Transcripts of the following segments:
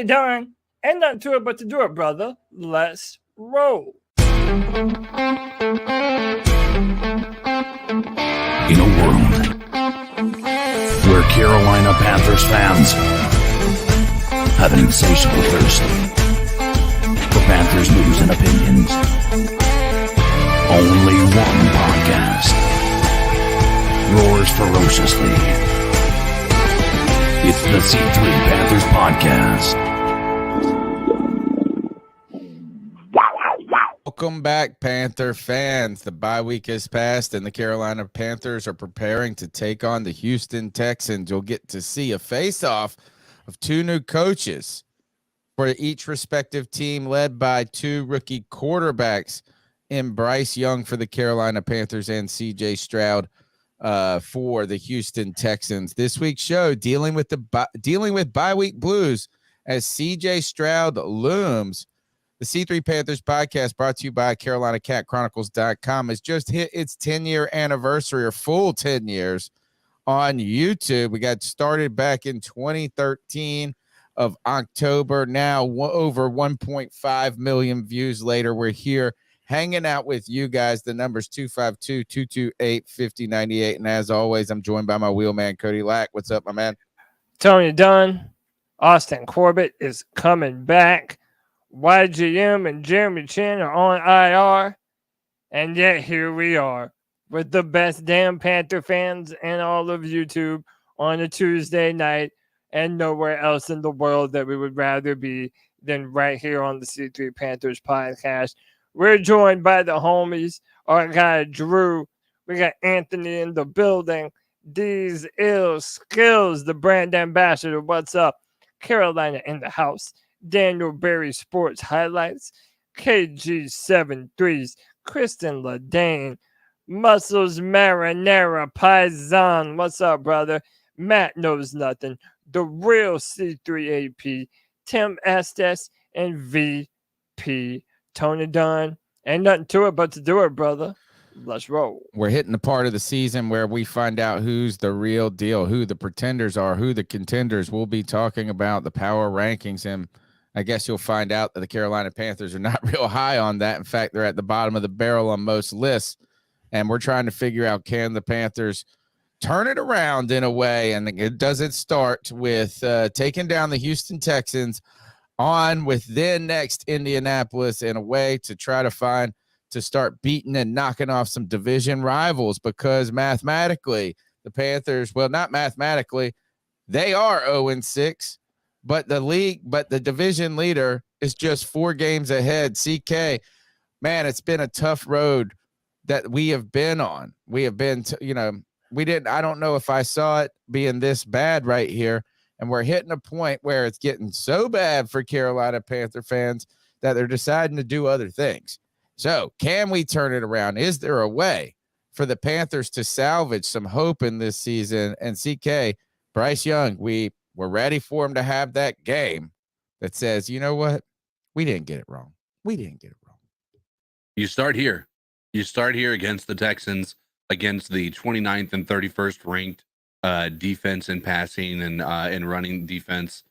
Tony Dunn. Ain't nothing to it but to do it, brother. Let's roll. In a world where Carolina Panthers fans have an insatiable thirst for Panthers news and opinions, only one podcast roars ferociously. It's the C3 Panthers Podcast. Welcome back, Panther fans. The bye week has passed, and the Carolina Panthers are preparing to take on the Houston Texans. You'll get to see a face-off of two new coaches for each respective team, led by two rookie quarterbacks in Bryce Young for the Carolina Panthers and C.J. Stroud for the Houston Texans. This week's show, dealing with bye week blues as C.J. Stroud looms. The C3 Panthers Podcast, brought to you by CarolinaCatChronicles.com, has just hit its 10-year anniversary, or full 10 years, on YouTube. We got started back in 2013 of October. Now, over 1.5 million views later, we're here hanging out with you guys. The number's 252-228-5098. And as always, I'm joined by my wheelman, Cody Lack. What's up, my man? Tony Dunn. Austin Corbett is coming back. YGM and Jeremy Chin are on IR, and yet here we are with the best damn Panther fans in all of YouTube on a Tuesday night, and nowhere else in the world that we would rather be than right here on the C3 Panthers Podcast. We're joined by the homies, our guy Drew. We got Anthony in the building. These ill skills, the brand ambassador. What's up? Carolina in the house. Daniel Berry Sports Highlights, KG73s, Kristen Ladane, Muscles Marinara Paisan. What's up, brother? Matt Knows Nothing, the real C3AP, Tim Estes, and VP Tony Dunn. Ain't nothing to it but to do it, brother. Let's roll. We're hitting the part of the season where we find out who's the real deal, who the pretenders are, who the contenders. We'll be talking about the power rankings, and I guess you'll find out that the Carolina Panthers are not real high on that. In fact, they're at the bottom of the barrel on most lists, and we're trying to figure out, can the Panthers turn it around in a way? And it doesn't start with taking down the Houston Texans, on with then next Indianapolis, in a way to try to start beating and knocking off some division rivals, because mathematically the Panthers, well, not mathematically, they are 0-6. But the division leader is just 4 games ahead. CK, man, it's been a tough road that we have been on. We have been, I don't know if I saw it being this bad right here. And we're hitting a point where it's getting so bad for Carolina Panther fans that they're deciding to do other things. So can we turn it around? Is there a way for the Panthers to salvage some hope in this season? And CK, Bryce Young, we're ready for him to have that game that says, you know what? We didn't get it wrong. We didn't get it wrong. You start here. You start here against the Texans, against the 29th and 31st ranked defense in passing and in running defense,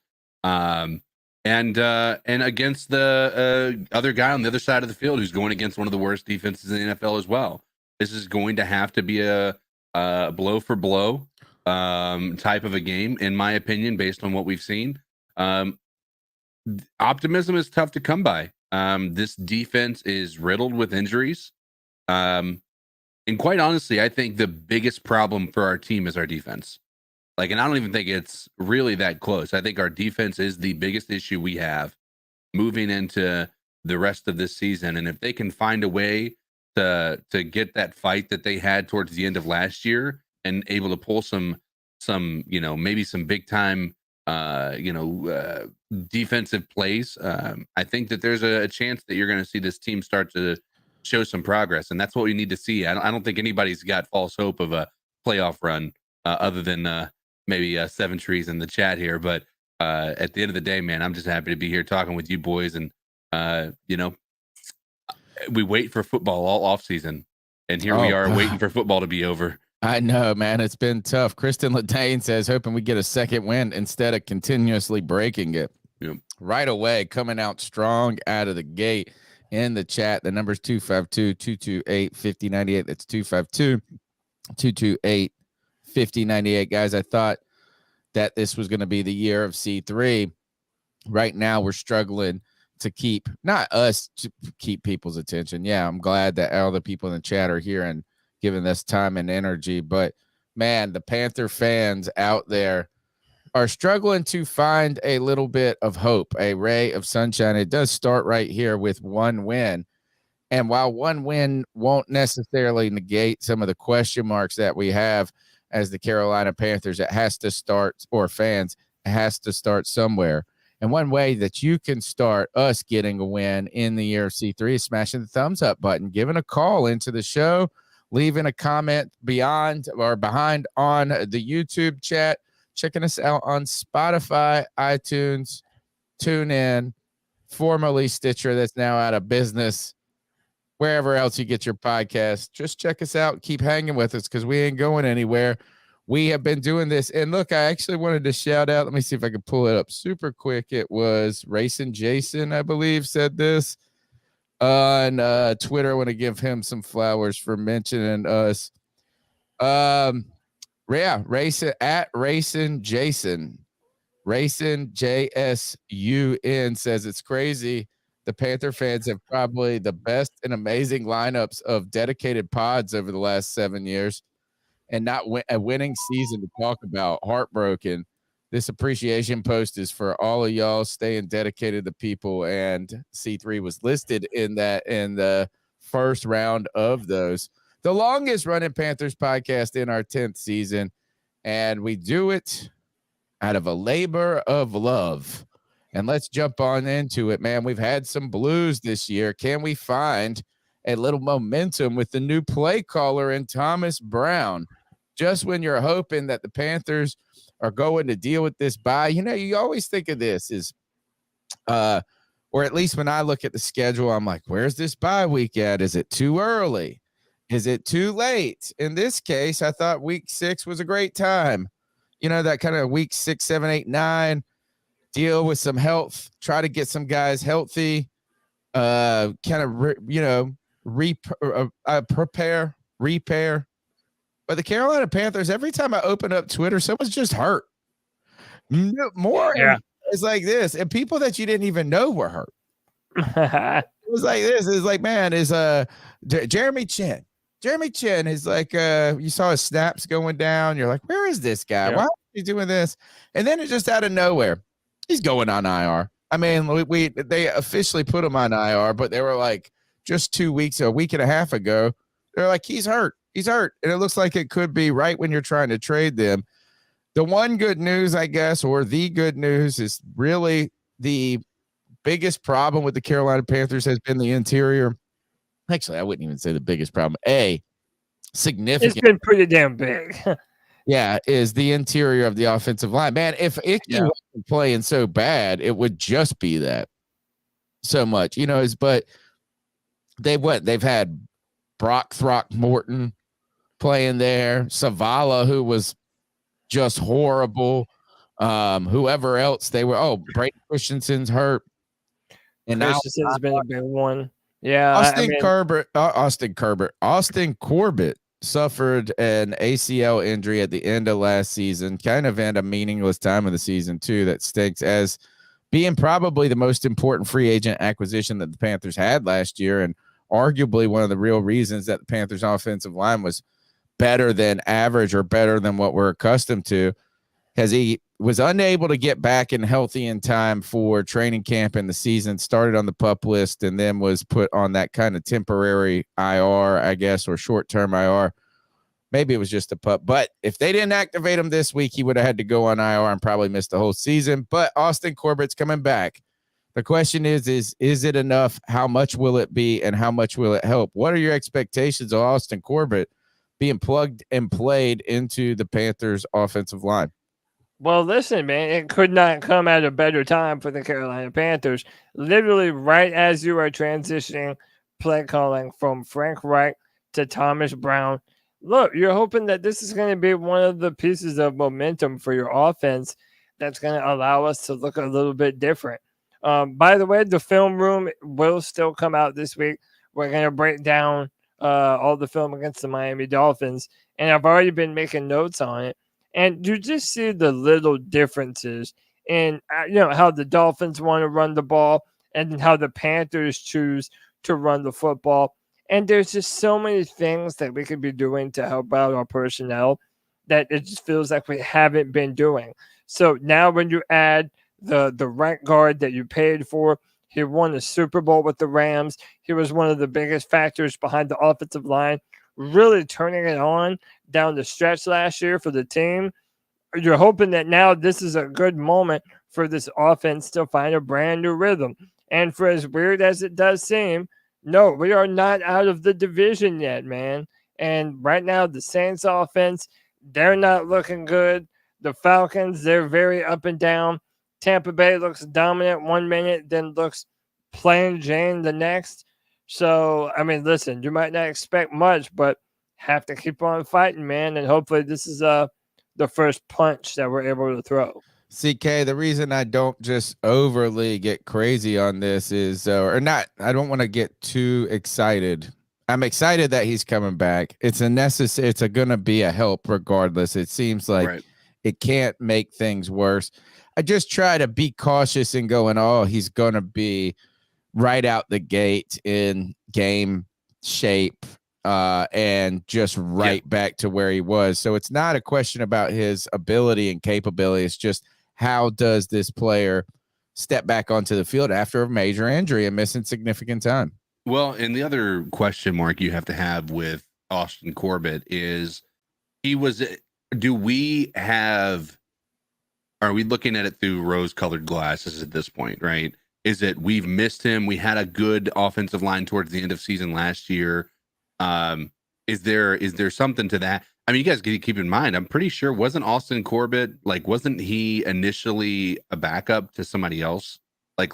and against the other guy on the other side of the field who's going against one of the worst defenses in the NFL as well. This is going to have to be a blow for blow type of a game, in my opinion, based on what we've seen. Optimism is tough to come by. This defense is riddled with injuries. And quite honestly, I think the biggest problem for our team is our defense. And I don't even think it's really that close. I think our defense is the biggest issue we have moving into the rest of this season. And if they can find a way to get that fight that they had towards the end of last year, and able to pull some, maybe some big time, defensive plays. I think that there's a chance that you're going to see this team start to show some progress, and that's what we need to see. I don't think anybody's got false hope of a playoff run, other than maybe Seven Trees in the chat here. But at the end of the day, man, I'm just happy to be here talking with you boys, and we wait for football all off season, and here we are waiting for football to be over. I know, man. It's been tough. Kristen Ladane says, hoping we get a second win instead of continuously breaking it. Yep. right away, coming out strong out of the gate in the chat. The number's 252-228-5098. That's 252-228-5098. Guys, I thought that this was going to be the year of C3. Right now, we're struggling to keep, not us, to keep people's attention. Yeah, I'm glad that all the people in the chat are here and giving us time and energy. But, man, the Panther fans out there are struggling to find a little bit of hope, a ray of sunshine. It does start right here with one win. And while one win won't necessarily negate some of the question marks that we have as the Carolina Panthers, it has to start, or fans, it has to start somewhere. And one way that you can start us getting a win in the year of C3 is smashing the thumbs up button, giving a call into the show, leaving a comment behind on the YouTube chat, checking us out on Spotify, iTunes, TuneIn, formerly Stitcher, that's now out of business, wherever else you get your podcast. Just check us out. Keep hanging with us because we ain't going anywhere. We have been doing this. And look, I actually wanted to shout out. Let me see if I can pull it up super quick. It was Racing Jason, I believe, said this on Twitter. I want to give him some flowers for mentioning us. Racing Jason. Racing JSUN says it's crazy. The Panther fans have probably the best and amazing lineups of dedicated pods over the last 7 years, and not a winning season to talk about. Heartbroken. This appreciation post is for all of y'all staying dedicated to people, and C3 was listed in the first round of those. The longest running Panthers podcast in our 10th season, and we do it out of a labor of love. And let's jump on into it, man. We've had some blues this year. Can we find a little momentum with the new play caller in Thomas Brown? Just when you're hoping that the Panthers are going to deal with this bye, you always think of this as, or at least when I look at the schedule, I'm like, where's this bye week at? Is it too early? Is it too late? In this case, I thought week 6 was a great time. That kind of week 6, 7, 8, 9, deal with some health, try to get some guys healthy, repair. But the Carolina Panthers, every time I open up Twitter, someone's just hurt. More it's like this, and people that you didn't even know were hurt. It was like this. It's like, man, is Jeremy Chin. Jeremy Chin is like, you saw his snaps going down. You're like, where is this guy? Why is he doing this? And then it's just out of nowhere, he's going on IR. I mean, they officially put him on IR, but they were like just 2 weeks, a week and a half ago, they're like, he's hurt. He's hurt. And it looks like it could be right when you're trying to trade them. The one good news, I guess, or the good news is really the biggest problem with the Carolina Panthers has been the interior. Actually, I wouldn't even say the biggest problem. Significant. It's been pretty damn big. Is the interior of the offensive line. Man, if Icky wasn't playing so bad, it would just be that so much. But they've had Brock Throckmorton playing there, Savala, who was just horrible. Whoever else they were. Brady Christensen's hurt. And Christensen's been a big one. Yeah. Austin Corbett suffered an ACL injury at the end of last season, kind of at a meaningless time of the season too. That stinks, as being probably the most important free agent acquisition that the Panthers had last year, and arguably one of the real reasons that the Panthers offensive line was better than average or better than what we're accustomed to, because he was unable to get back and healthy in time for training camp, and the season started on the PUP list and then was put on that kind of temporary IR, I guess, or short-term IR. Maybe it was just a PUP, but if they didn't activate him this week, he would have had to go on IR and probably missed the whole season. But Austin Corbett's coming back. The question is it enough? How much will it be, and how much will it help? What are your expectations of Austin Corbett being plugged and played into the Panthers offensive line? Well, listen, man, it could not come at a better time for the Carolina Panthers. Literally right as you are transitioning play calling from Frank Reich to Thomas Brown. Look, you're hoping that this is going to be one of the pieces of momentum for your offense that's going to allow us to look a little bit different. By the way, the film room will still come out this week. We're going to break down all the film against the Miami Dolphins, and I've already been making notes on it. And you just see the little differences in how the Dolphins want to run the ball and how the Panthers choose to run the football. And there's just so many things that we could be doing to help out our personnel that it just feels like we haven't been doing. So now when you add the right guard that you paid for, he won the Super Bowl with the Rams. He was one of the biggest factors behind the offensive line, really turning it on down the stretch last year for the team. You're hoping that now this is a good moment for this offense to find a brand new rhythm. And for as weird as it does seem, no, we are not out of the division yet, man. And right now, the Saints offense, they're not looking good. The Falcons, they're very up and down. Tampa Bay looks dominant 1 minute, then looks plain Jane the next. So, I mean, listen, you might not expect much, but have to keep on fighting, man. And hopefully this is the first punch that we're able to throw. CK, the reason I don't just overly get crazy on this is, I don't want to get too excited. I'm excited that he's coming back. It's going to be a help regardless. It seems like it can't make things worse. I just try to be cautious in going, he's going to be right out the gate in game shape and just back to where he was. So it's not a question about his ability and capability. It's just, how does this player step back onto the field after a major injury and missing significant time? Well, and the other question mark you have to have with Austin Corbett is are we looking at it through rose-colored glasses at this point, right? Is it we've missed him? We had a good offensive line towards the end of season last year. Is there something to that? I mean, you guys keep in mind, I'm pretty sure wasn't Austin Corbett, wasn't he initially a backup to somebody else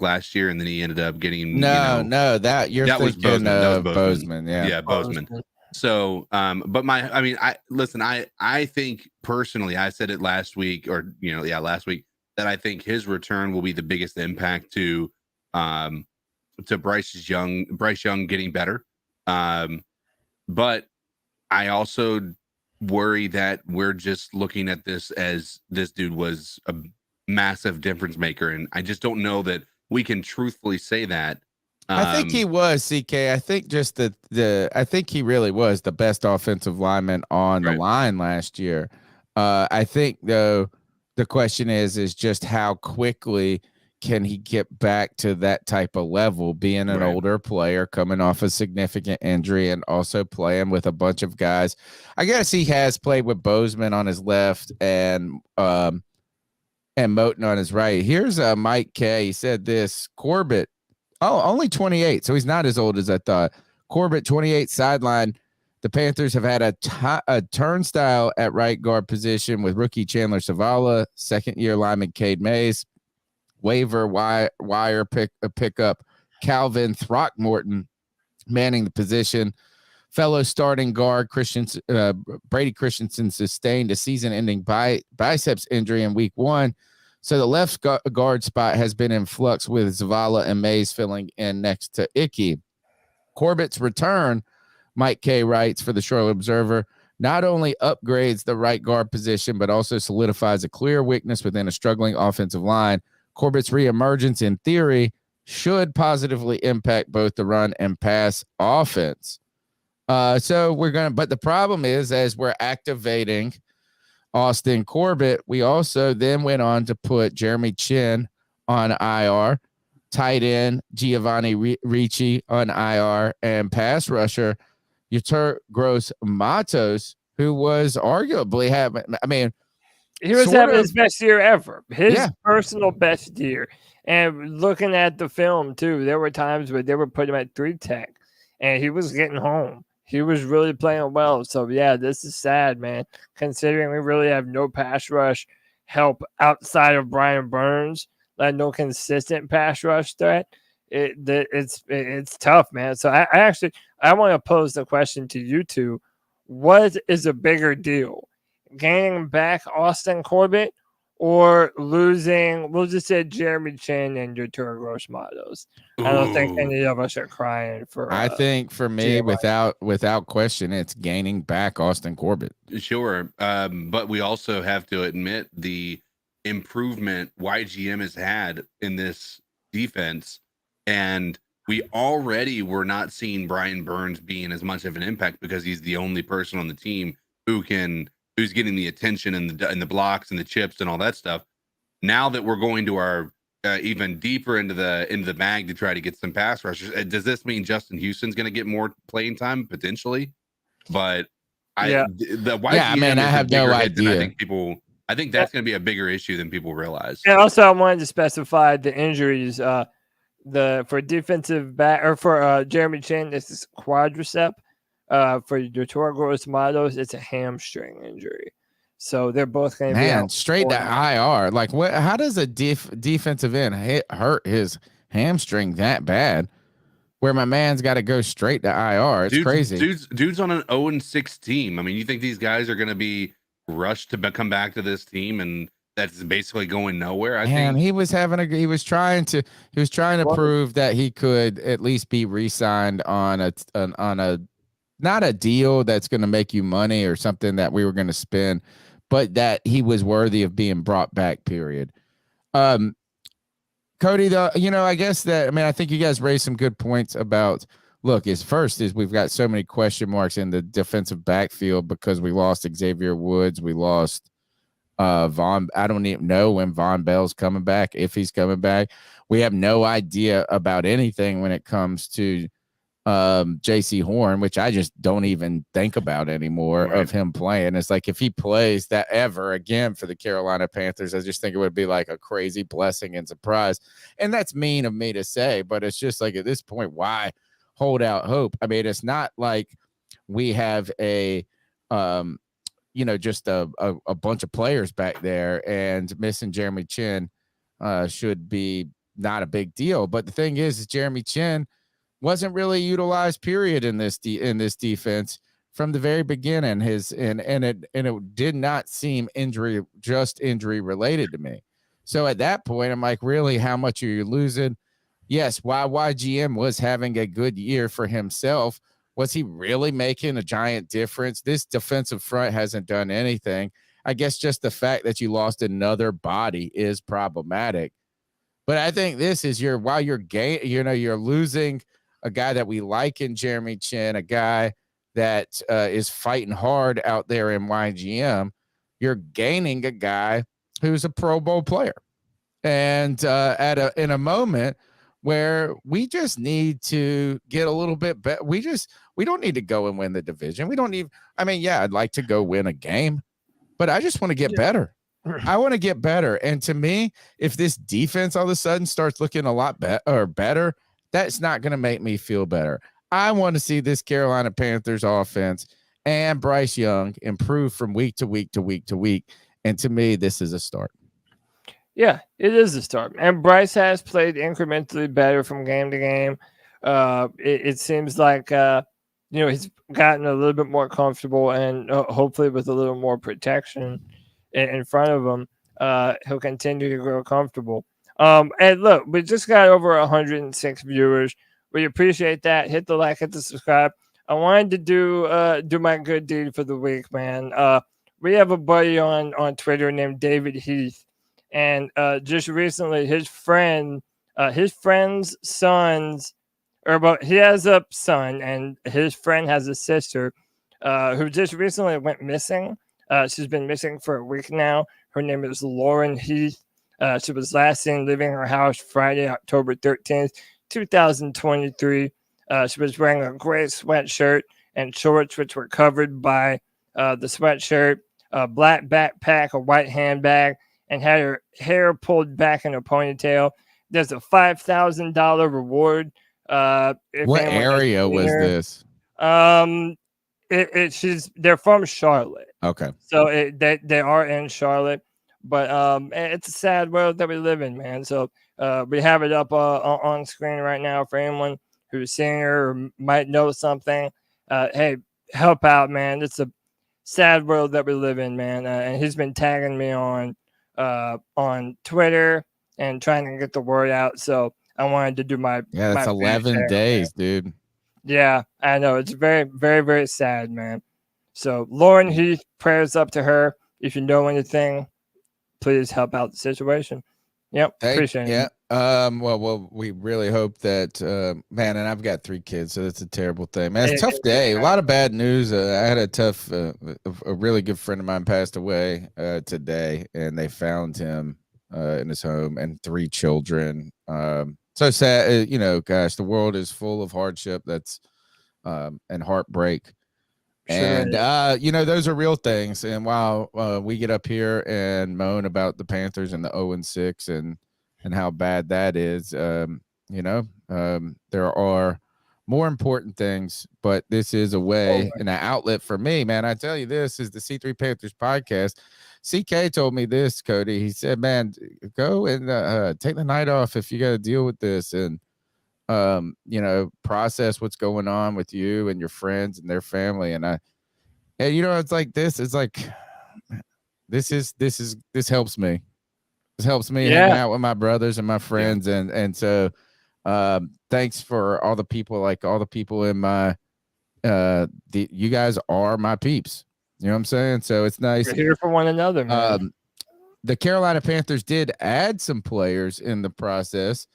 last year, and then he ended up getting that was Bozeman. That was Bozeman, yeah, Bozeman. So, but I think personally, I said it last week, that I think his return will be the biggest impact to Bryce Young getting better. But I also worry that we're just looking at this as this dude was a massive difference maker, and I just don't know that we can truthfully say that. I think he was, CK. I think just I think he really was the best offensive lineman on the line last year. I think though the question is just how quickly can he get back to that type of level, being an older player coming off a significant injury and also playing with a bunch of guys. I guess he has played with Bozeman on his left and Moten on his right. Here's Mike K. He said this, Corbett, only 28, so he's not as old as I thought. Corbett, 28, sideline. The Panthers have had a turnstile at right guard position with rookie Chandler Savala, second-year lineman Cade Mays, waiver wire pickup Calvin Throckmorton manning the position. Fellow starting guard Brady Christensen sustained a season-ending biceps injury in week 1. So the left guard spot has been in flux with Zavala and Mays filling in next to Icky. Corbett's return, Mike K. writes for the Charlotte Observer, not only upgrades the right guard position, but also solidifies a clear weakness within a struggling offensive line. Corbett's reemergence, in theory, should positively impact both the run and pass offense. But the problem is, as we're activating Austin Corbett, we also then went on to put Jeremy Chin on IR, tight end Giovanni Ricci on IR, and pass rusher Yetur Gross Matos, who was arguably he was having his best year ever, his personal best year. And looking at the film too, there were times where they were putting him at 3 tech, and he was getting home. He was really playing well. So, yeah, this is sad, man, considering we really have no pass rush help outside of Brian Burns, no consistent pass rush threat. It's tough, man. So, I want to pose the question to you two. What is a bigger deal, gaining back Austin Corbett or losing, we'll just say Jeremy Chin and your Tour Gross Matos. I don't think any of us are crying for. I think for me, without question, it's gaining back Austin Corbett. Sure, but we also have to admit the improvement YGM has had in this defense, and we already were not seeing Brian Burns being as much of an impact because he's the only person on the team who's getting the attention and the blocks and the chips and all that stuff. Now that we're going to our even deeper into the bag to try to get some pass rushers, does this mean Justin Houston's going to get more playing time potentially? But I have no idea. I think that's going to be a bigger issue than people realize. And also, I wanted to specify the injuries. For defensive back or for Jeremy Chin, this is quadricep. For your Tour Gross Matos, it's a hamstring injury. So they're both going to be out straight to IR. Like, what? How does a defensive end hurt his hamstring that bad? Where my man's got to go straight to IR. It's crazy. Dude's on an 0-6 team. I mean, you think these guys are going to be rushed to come back to this team, and that's basically going nowhere? I think he was trying to prove that he could at least be re-signed on a not a deal that's going to make you money or something that we were going to spend, but that he was worthy of being brought back, period. Cody, I guess I think you guys raised some good points about, look, we've got so many question marks in the defensive backfield because we lost Xavier Woods. We lost Von. I don't even know when Von Bell's coming back, if he's coming back. We have no idea about anything when it comes to JC Horn, which I just don't even think about anymore of him playing. It's like if he plays that ever again for the Carolina Panthers, I just think it would be like a crazy blessing and surprise. And that's mean of me to say, but it's just like at this point, why hold out hope? I mean, it's not like we have just a bunch of players back there, and missing Jeremy Chin should be not a big deal. But the thing is Jeremy Chin wasn't really utilized, period, in this defense from the very beginning. It did not seem injury related to me. So at that point, I'm like, really, how much are you losing? Yes, while YGM was having a good year for himself, was he really making a giant difference? This defensive front hasn't done anything. I guess just the fact that you lost another body is problematic. But I think this is you're losing a guy that we like in Jeremy Chin, a guy that is fighting hard out there in YGM. You're gaining a guy who's a Pro Bowl player. And in a moment where we just need to get a little bit better. We don't need to go and win the division. I'd like to go win a game, but I just want to get better. I want to get better. And to me, if this defense all of a sudden starts looking a lot better, that's not going to make me feel better. I want to see this Carolina Panthers offense and Bryce Young improve from week to week to week to week. And to me, this is a start. Yeah, it is a start. And Bryce has played incrementally better from game to game. It seems like, he's gotten a little bit more comfortable, and hopefully with a little more protection in front of him, he'll continue to grow comfortable. And look, we just got over 106 viewers. We appreciate that. Hit the like, hit the subscribe. I wanted to do my good deed for the week, man. We have a buddy on Twitter named David Heath. And just recently, his friend's sons, he has a son, and his friend has a sister who just recently went missing. She's been missing for a week now. Her name is Lauren Heath. She was last seen leaving her house Friday, October 13th, 2023. She was wearing a gray sweatshirt and shorts, which were covered by the sweatshirt, a black backpack, a white handbag, and had her hair pulled back in a ponytail. There's a $5,000 reward. What area was this? They're from Charlotte. Okay. So they are in Charlotte, but it's a sad world that we live in, man. So we have it up on screen right now for anyone who's seeing her or might know something. Hey, help out, man. It's a sad world that we live in, man. And he's been tagging me on on Twitter and trying to get the word out. So I wanted to do my that's my 11 days, dude. Yeah, I know. It's very, very, very sad, man. So Lauren Heath, prayers up to her. If you know anything, please help out the situation. Yep, appreciate it. Well, we really hope that, man, and I've got 3 kids, so that's a terrible thing, man. It's a tough day. A lot of bad news. I had a really good friend of mine passed away today, and they found him in his home and 3 children. So sad, gosh, the world is full of hardship. That's and heartbreak. Sure And those are real things. And while we get up here and moan about the Panthers and the 0-6 and how bad that is, there are more important things. But this is a way and an outlet for me, man. I tell you, this is the C3 Panthers podcast. CK told me this, Cody. He said, man, go and take the night off if you got to deal with this, and process what's going on with you and your friends and their family. And it's like this. It's like this helps me. This helps me hang out with my brothers and my friends. And so thanks for all the people in my you guys are my peeps. You know what I'm saying? So it's nice. We're here for one another, man. The Carolina Panthers did add some players in the process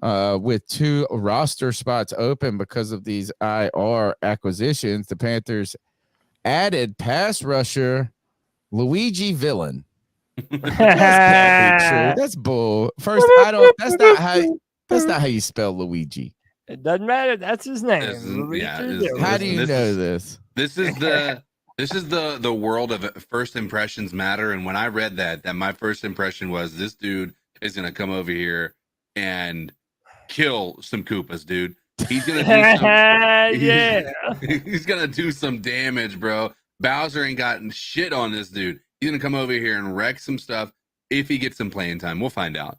with 2 roster spots open because of these IR acquisitions. The Panthers added pass rusher Luigi Villain. That's bull. First, that's not how you spell Luigi. It doesn't matter. That's his name. How do you know this? This is the world of first impressions matter. And when I read that my first impression was this dude is gonna come over here and kill some Koopas, dude. He's gonna do he's gonna do some damage, bro. Bowser ain't gotten shit on this dude. He's gonna come over here and wreck some stuff if he gets some playing time. We'll find out.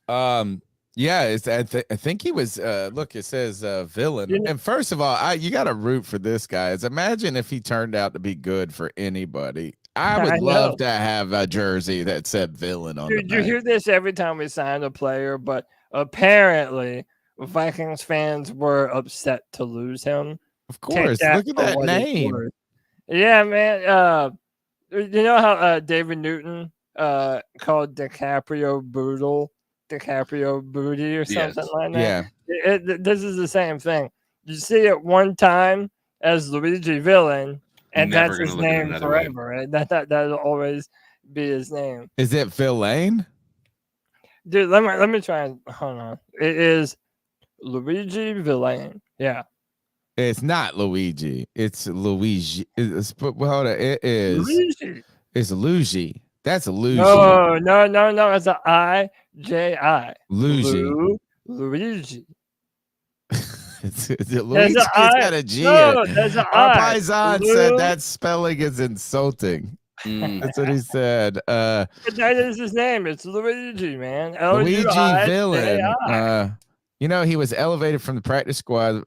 I think he was look, it says villain. And first of all, you gotta root for this guy. Imagine if he turned out to be good for anybody. I would love to have a jersey that said villain on it. You hear this every time we sign a player, but apparently Vikings fans were upset to lose him. Of course. Look at that name. Yeah, man. You know how David Newton called DiCaprio Booty or something like that? Yeah. This is the same thing. You see it one time as Luigi Villain, and that's his name forever. Right? That'll always be his name. Is it Villain? Dude, let me try and hold on. It is Luigi Villain. Yeah. It's not Luigi. It's Luigi. Hold on. It is. Luigi. It's Luigi. That's a Luigi. No. It's an I-J-I. Luigi. Luigi. Luigi's got a G. No, there's an Our I. paisan said that spelling is insulting. That's what he said. But that is his name. It's Luigi, man. Luigi Villain. He was elevated from the practice squad,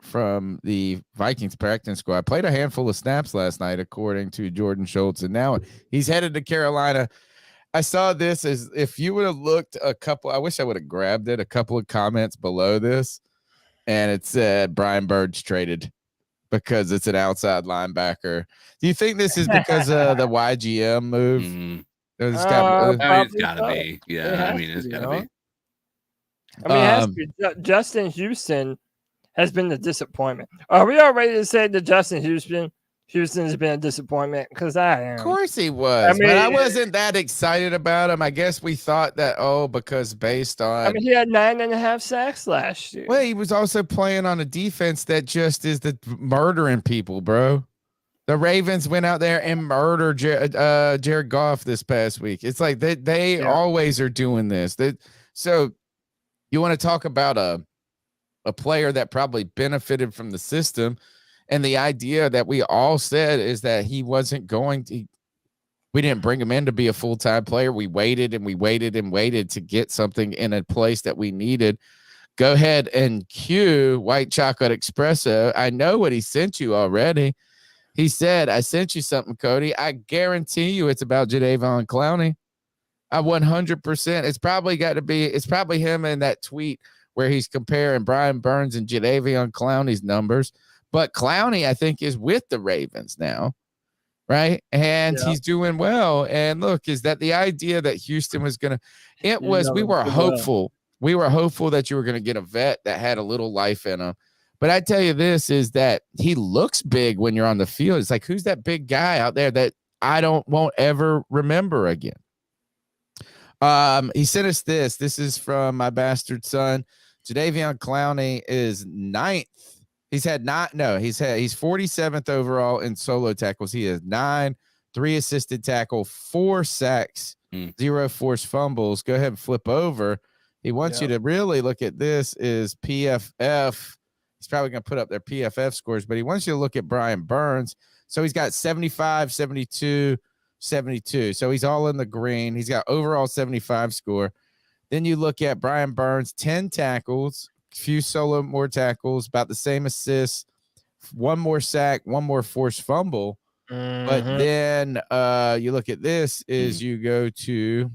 from the Vikings practice squad. Played a handful of snaps last night, according to Jordan Schultz, and now he's headed to Carolina. I saw this as if you would have looked I wish I would have grabbed it, a couple of comments below this, and it said Brian Bird's traded because it's an outside linebacker. Do you think this is because of the YGM move? It's got to be. Yeah, it's got to be. It has to be. Justin Houston has been a disappointment. Are we all ready to say that Justin Houston's been a disappointment? Because I am. Of course he was. But I wasn't that excited about him. I guess we thought that, because based on... he had 9.5 sacks last year. Well, he was also playing on a defense that just is murdering people, bro. The Ravens went out there and murdered Jared Goff this past week. It's like they always are doing this. So... You want to talk about a player that probably benefited from the system, and the idea that we all said is that he wasn't going to. We didn't bring him in to be a full-time player. We waited and we waited and waited to get something in a place that we needed. Go ahead and cue White Chocolate Espresso. I know what he sent you already. He said, I sent you something, Cody. I guarantee you it's about Jadeveon Clowney. I 100%. It's probably him in that tweet where he's comparing Brian Burns and Jadeveon Clowney's numbers. But Clowney, I think, is with the Ravens now, right? And he's doing well. And look, is that the idea that Houston was going to, we were hopeful. We were hopeful that you were going to get a vet that had a little life in him. But I tell you this is that he looks big when you're on the field. It's like, who's that big guy out there that won't ever remember again? He sent us this. This is from my bastard son. Jadeveon Clowney is 9th. He's 47th overall in solo tackles. He has 9, 3 assisted tackle, 4 sacks, 0 forced fumbles. Go ahead and flip over. He wants you to really look at this is PFF. He's probably going to put up their PFF scores, but he wants you to look at Brian Burns. So he's got 75, 72, 72. So he's all in the green. He's got overall 75 score. Then you look at Brian Burns, 10 tackles, few solo more tackles, about the same assists, 1 more sack, 1 more forced fumble. But then you look at this is you go to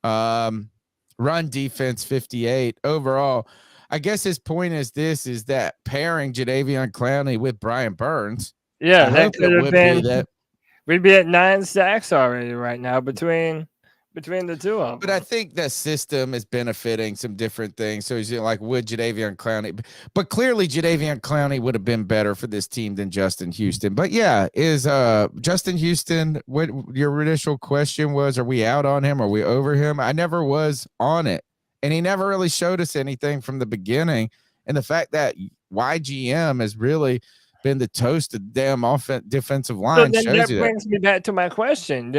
run defense 58 overall. I guess his point is that pairing Jadeveon Clowney with Brian Burns. Yeah, that could have been. We'd be at 9 sacks already right now between the two of them. But I think the system is benefiting some different things. So he's like, would Jadeveon Clowney? But clearly Jadeveon Clowney would have been better for this team than Justin Houston. But yeah, is Justin Houston, what your initial question was, are we out on him? Are we over him? I never was on it. And he never really showed us anything from the beginning. And the fact that YGM has really been the toast of the damn defensive line. So then that brings me back to my question.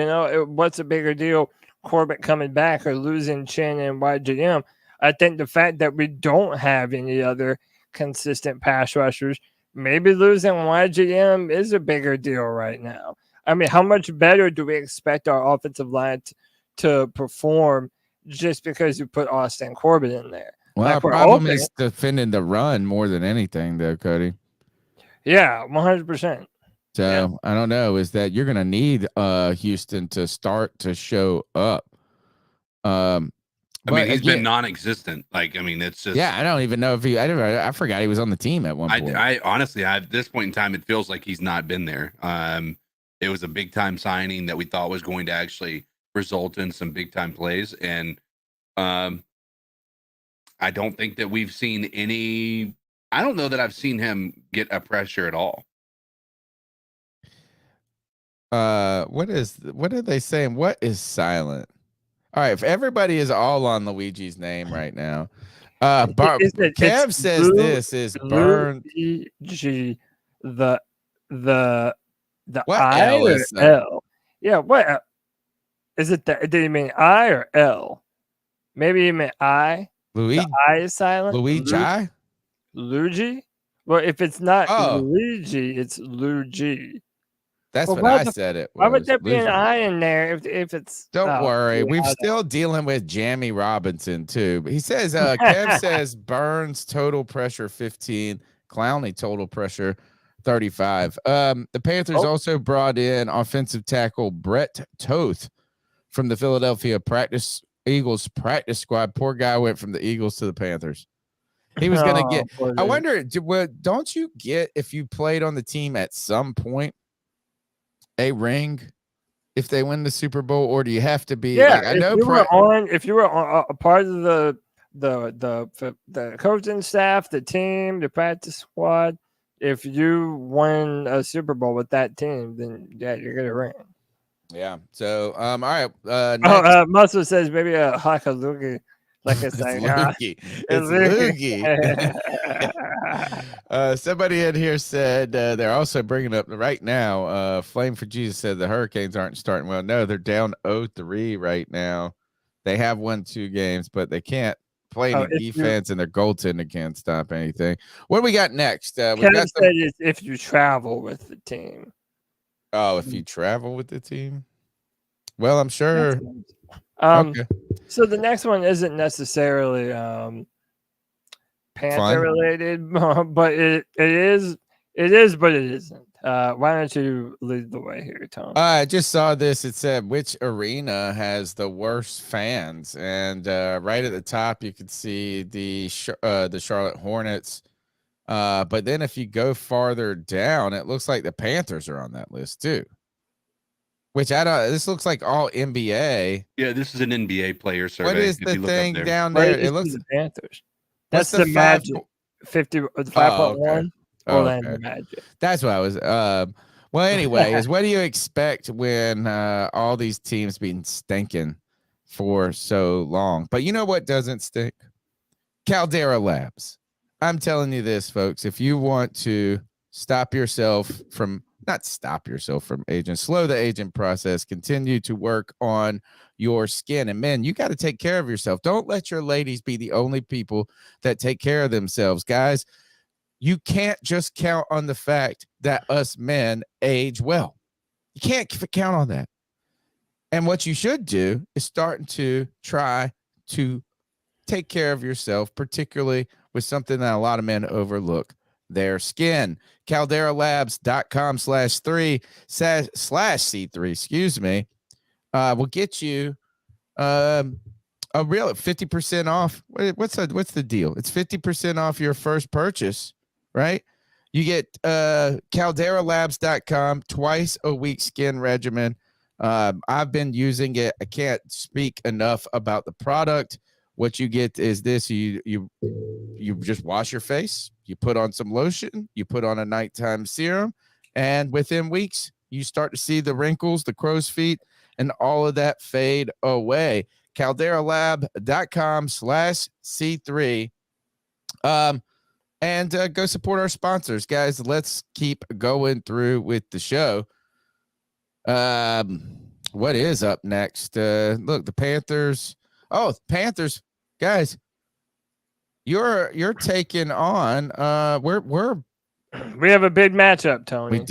What's a bigger deal? Corbett coming back or losing Chin and YGM? I think the fact that we don't have any other consistent pass rushers, maybe losing YGM is a bigger deal right now. I mean, how much better do we expect our offensive line to perform just because you put Austin Corbett in there? Well, our problem is defending the run more than anything, though, Cody. Yeah, 100%. So I don't know. Is that you're going to need Houston to start to show up? I mean, he's been non-existent. It's just I don't even know if I forgot he was on the team at one point. I honestly, at this point in time, it feels like he's not been there. It was a big time signing that we thought was going to actually result in some big time plays, and I don't think that we've seen any. I don't know that I've seen him get a pressure at all. What are they saying? What is silent? All right, if everybody is all on Luigi's name right now. Kev says this is Burn Luigi, the what I L or is that? L? Yeah, what is it? Did you mean I or L? Maybe you meant I. Luigi. The I is silent. Luigi. Well, if it's not Luigi, it's Luigi. That's what I said it was. Why would there be an I in there if it's... Don't worry. We're still dealing with Jamie Robinson, too. But he says, Kev says Burns total pressure 15, Clowney total pressure 35. The Panthers also brought in offensive tackle Brett Toth from the Philadelphia Eagles practice squad. Poor guy went from the Eagles to the Panthers. He was going to get... I wonder, don't you get, if you played on the team at some point, a ring if they win the Super Bowl, or do you have to be? Yeah, if you were on a part of the coaching staff, the team, the practice squad, if you win a Super Bowl with that team, then you're gonna ring. Yeah. So all right. Muscle says maybe a Hakalugi. Like it's Loogie. It's Loogie. Somebody in here said they're also bringing up right now. Flame for Jesus said the Hurricanes aren't starting well. No, they're down 0-3 right now. They have won 2 games, but they can't play any defense, and their goaltending can't stop anything. What do we got next? Said it's if you travel with the team. Oh, if you travel with the team? Well, I'm sure. Okay. So the next one isn't necessarily Panther related, but it is It is, but it isn't. Why don't you lead the way here, Tom? I just saw this. It said which arena has the worst fans, and right at the top you can see the Charlotte Hornets. But then if you go farther down, it looks like the Panthers are on that list too. Which I don't. This looks like all NBA. Yeah, this is an NBA player survey. What is if the you look up thing there. down Why there? did you It looks. see the Panthers. What's That's the five- Magic. 5.1 okay. Orlando Okay. Magic. That's what I was. Well, anyway, is what do you expect when all these teams been stinking for so long? But you know what doesn't stink? Caldera Labs. I'm telling you this, folks. If you want to stop yourself from aging, slow the aging process, continue to work on your skin. And men, you got to take care of yourself. Don't let your ladies be the only people that take care of themselves, guys. You can't just count on the fact that us men age well. You can't count on that. And what you should do is start to try to take care of yourself, particularly with something that a lot of men overlook, their skin. CalderaLabs.com/3/C3, excuse me, will get you a real 50% off. What's the deal? It's 50% off your first purchase, right? You get CalderaLabs.com twice a week skin regimen. I've been using it. I can't speak enough about the product. What you get is this: you just wash your face, you put on some lotion, you put on a nighttime serum, and within weeks you start to see the wrinkles, the crow's feet, and all of that fade away. CalderaLab.com/C3. And go support our sponsors, guys. Let's keep going through with the show. What is up next? Look, the Panthers. Oh, Panthers, guys. You're taking on. We have a big matchup, Tony. We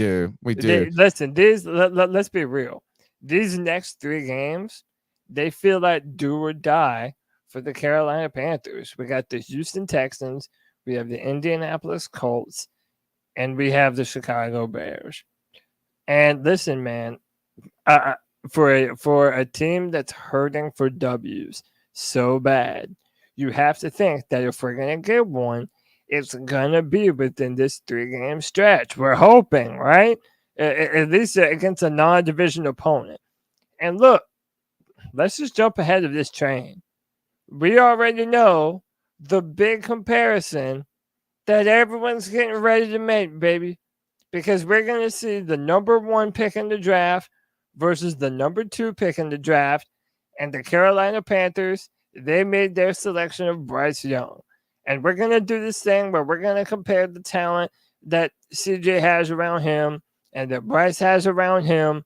do. Listen, let's be real. These next 3 games, they feel like do or die for the Carolina Panthers. We got the Houston Texans, we have the Indianapolis Colts, and we have the Chicago Bears. And listen, man, for a team that's hurting for W's so bad, you have to think that if we're gonna get one, it's gonna be within this 3-game stretch. We're hoping, right? At least against a non-division opponent. And look, let's just jump ahead of this train. We already know the big comparison that everyone's getting ready to make, baby, because we're going to see the number 1 pick in the draft versus the number 2 pick in the draft, and the Carolina Panthers, they made their selection of Bryce Young. And we're going to do this thing where we're going to compare the talent that CJ has around him and that Bryce has around him.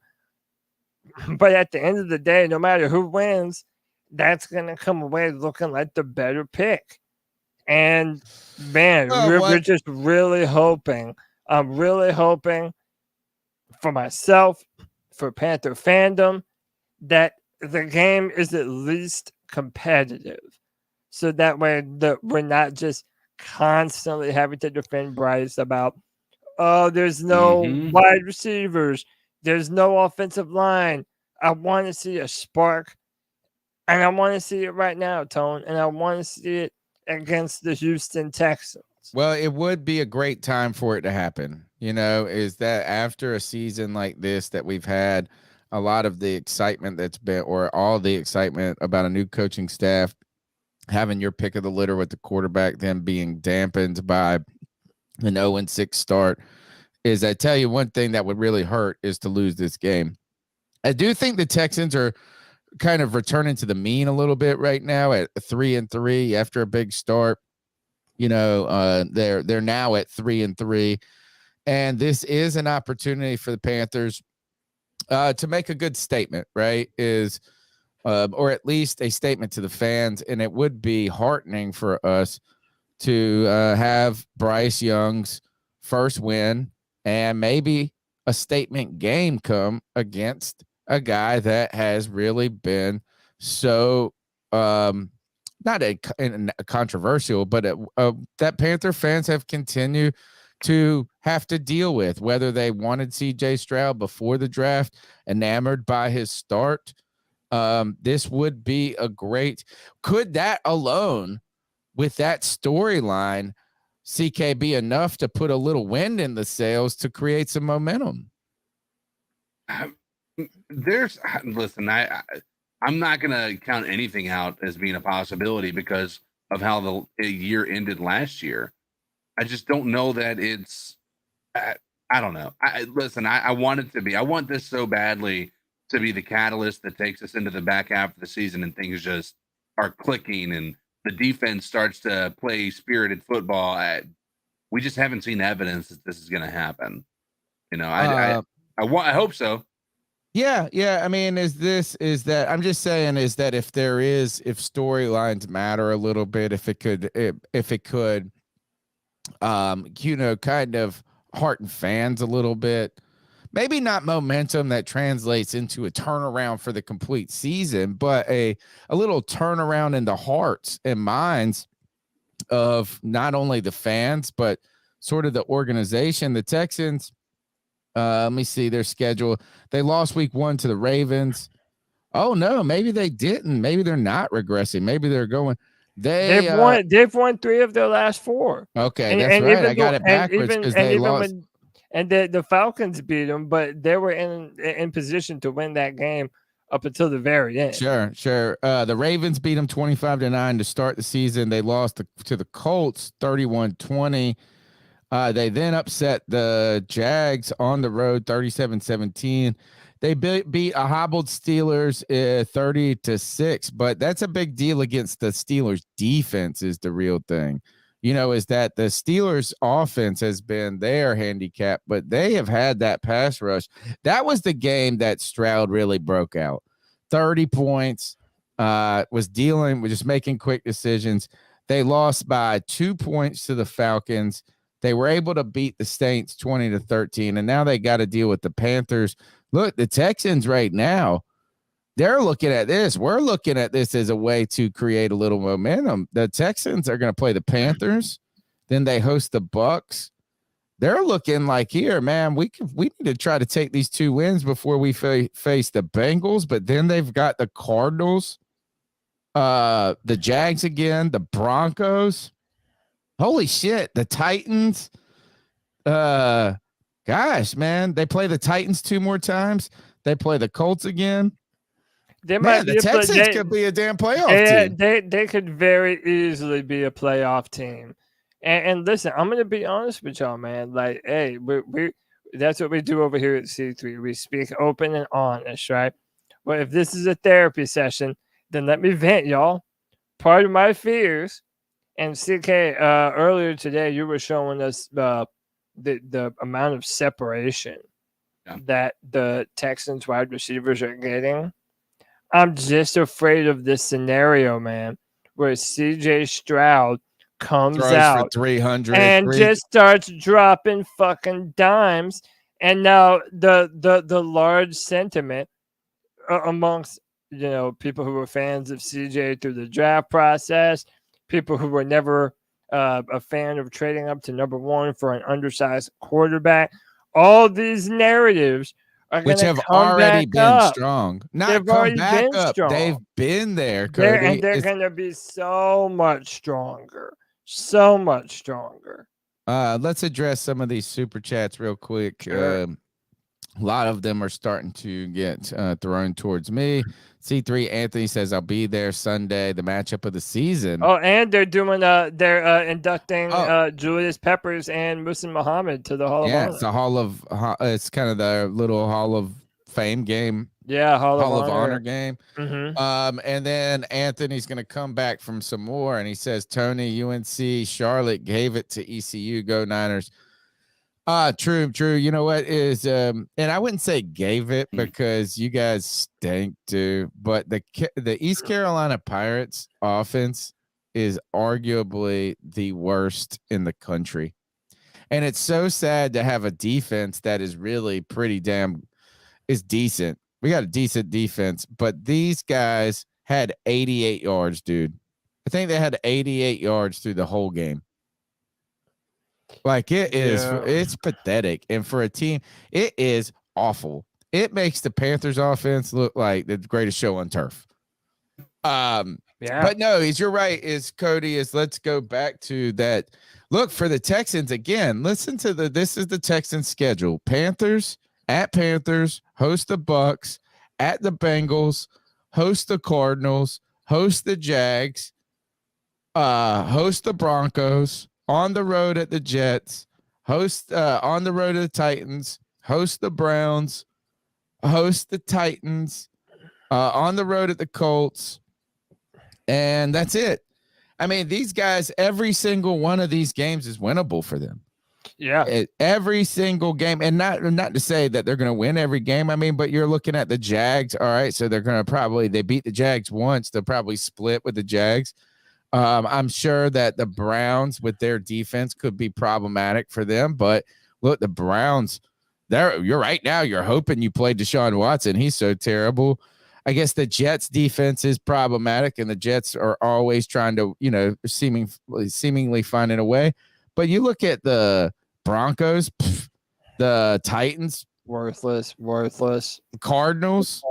But at the end of the day, no matter who wins, that's going to come away looking like the better pick. And, man, we're just really hoping. I'm really hoping for myself, for Panther fandom, that the game is at least competitive. So that way we're not just constantly having to defend Bryce about, oh, there's no wide receivers. There's no offensive line. I want to see a spark. And I want to see it right now, Tone. And I want to see it against the Houston Texans. Well, it would be a great time for it to happen. You know, is that after a season like this that we've had, a lot of the excitement that's been, or all the excitement about a new coaching staff, having your pick of the litter with the quarterback, then being dampened by an 0-6 start, is I tell you one thing that would really hurt is to lose this game. I do think the Texans are kind of returning to the mean a little bit right now at 3-3 after a big start. You know, they're now at 3-3, and this is an opportunity for the Panthers to make a good statement, right? Or at least a statement to the fans, and it would be heartening for us to have Bryce Young's first win and maybe a statement game come against a guy that has really been so not a controversial, but that Panther fans have continued to have to deal with, whether they wanted CJ Stroud before the draft, enamored by his start. This would be a great, could that alone with that storyline, CK, be enough to put a little wind in the sails to create some momentum? Listen, I'm not going to count anything out as being a possibility because of how the year ended last year. I just don't know that it's, I don't know. I want it to be, I want this so badly to be the catalyst that takes us into the back half of the season and things just are clicking and the defense starts to play spirited football. We just haven't seen evidence that this is going to happen. I hope so. Yeah. I mean, if storylines matter a little bit, if it could, kind of hearten fans a little bit, maybe not momentum that translates into a turnaround for the complete season, but a little turnaround in the hearts and minds of not only the fans, but sort of the organization. The Texans, let me see their schedule. They lost week 1 to the Ravens. Oh no, maybe they didn't. Maybe they're not regressing. Maybe they're going. They've won 3 of their last 4. Okay, that's right. I got it backwards because they lost. The Falcons beat them, but they were in position to win that game up until the very end. Sure. The Ravens beat them 25-9 to start the season. They lost to the Colts 31-20. They then upset the Jags on the road 37-17. They beat a hobbled Steelers 30-6, but that's a big deal against the Steelers defense is the real thing. Is that the Steelers offense has been their handicap, but they have had that pass rush. That was the game that Stroud really broke out. 30 points, was dealing with just making quick decisions. They lost by 2 points to the Falcons. They were able to beat the Saints 20-13, and now they got to deal with the Panthers. Look, the Texans right now, they're looking at this. We're looking at this as a way to create a little momentum. The Texans are going to play the Panthers. Then they host the Bucks. They're looking like, here, man, we need to try to take these 2 wins before we face the Bengals. But then they've got the Cardinals, the Jags again, the Broncos. Holy shit, the Titans. Gosh, man, they play the Titans 2 more times. They play the Colts again. The Texans could be a damn playoff team. They could very easily be a playoff team. And listen, I'm going to be honest with y'all, man. Like, hey, we that's what we do over here at C3. We speak open and honest, right? Well, if this is a therapy session, then let me vent, y'all. Part of my fears, and CK, earlier today, you were showing us the amount of separation that the Texans wide receivers are getting. I'm just afraid of this scenario, man, where CJ Stroud comes out for 300 and just starts dropping fucking dimes. And now the large sentiment amongst people who were fans of CJ through the draft process, people who were never a fan of trading up to number 1 for an undersized quarterback, all these narratives which have already been strong. Not come back up. They've been there, Cody. And they're going to be so much stronger. So much stronger. Let's address some of these super chats real quick. Sure. A lot of them are starting to get thrown towards me. C3 Anthony says, I'll be there Sunday, the matchup of the season. Oh, and they're doing they're inducting Julius Peppers and Musin Muhammad to the Hall of Honor. It's kind of the little Hall of Fame game. Yeah, Hall of Honor game. Mm-hmm. And then Anthony's going to come back from some more, and he says, Tony, UNC, Charlotte gave it to ECU. Go Niners. True. You know what is, and I wouldn't say gave it because you guys stink too, but the East Carolina Pirates offense is arguably the worst in the country. And it's so sad to have a defense that is really pretty is decent. We got a decent defense, but these guys had 88 yards, dude. I think they had 88 yards through the whole game. Like it is, Yeah. it's pathetic. And for a team, it is awful. It makes the Panthers offense look like the greatest show on turf. Yeah. But no, you're right. Let's go back to that. Look for the Texans again. Listen to this is the Texans schedule. Panthers, host the Bucks, at the Bengals, host the Cardinals, host the Jags, host the Broncos, on the road at the Jets, host on the road at the Titans, host the Browns, host the Titans, on the road at the Colts, and that's it. I mean, these guys, every single one of these games is winnable for them. Yeah. Every single game, and not to say that they're going to win every game. I mean, but you're looking at the Jags. All right, so they're going to they beat the Jags once. They'll probably split with the Jags. I'm sure that the Browns with their defense could be problematic for them. But look, the Browns, you're right now. You're hoping you play Deshaun Watson. He's so terrible. I guess the Jets defense is problematic, and the Jets are always trying to, seemingly finding a way. But you look at the Broncos, the Titans, worthless. Cardinals,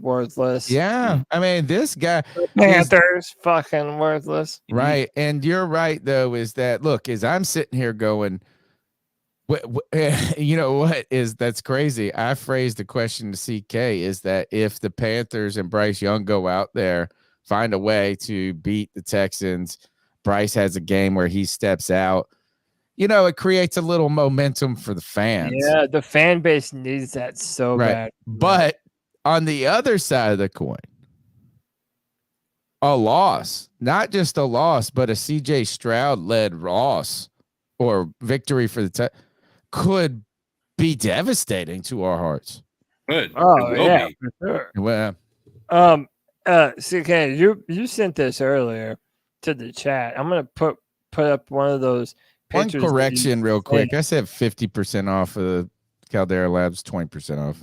Worthless. Yeah, I mean, this guy, Panthers, fucking worthless. Right. And you're right, though, is that, look, as I'm sitting here going, you know what is that's crazy. I phrased the question to CK is that if the Panthers and Bryce Young go out there, find a way to beat the Texans, Bryce has a game where he steps out, it creates a little momentum for the fans. Yeah, the fan base needs that so bad. But on the other side of the coin, a loss, not just a loss, but a CJ Stroud led loss or victory for the could be devastating to our hearts. Good. Oh, yeah, for sure. Well, CK, you sent this earlier to the chat. I'm gonna put up one of those pictures. One correction real quick. I said 50% off of the Caldera Labs, 20% off.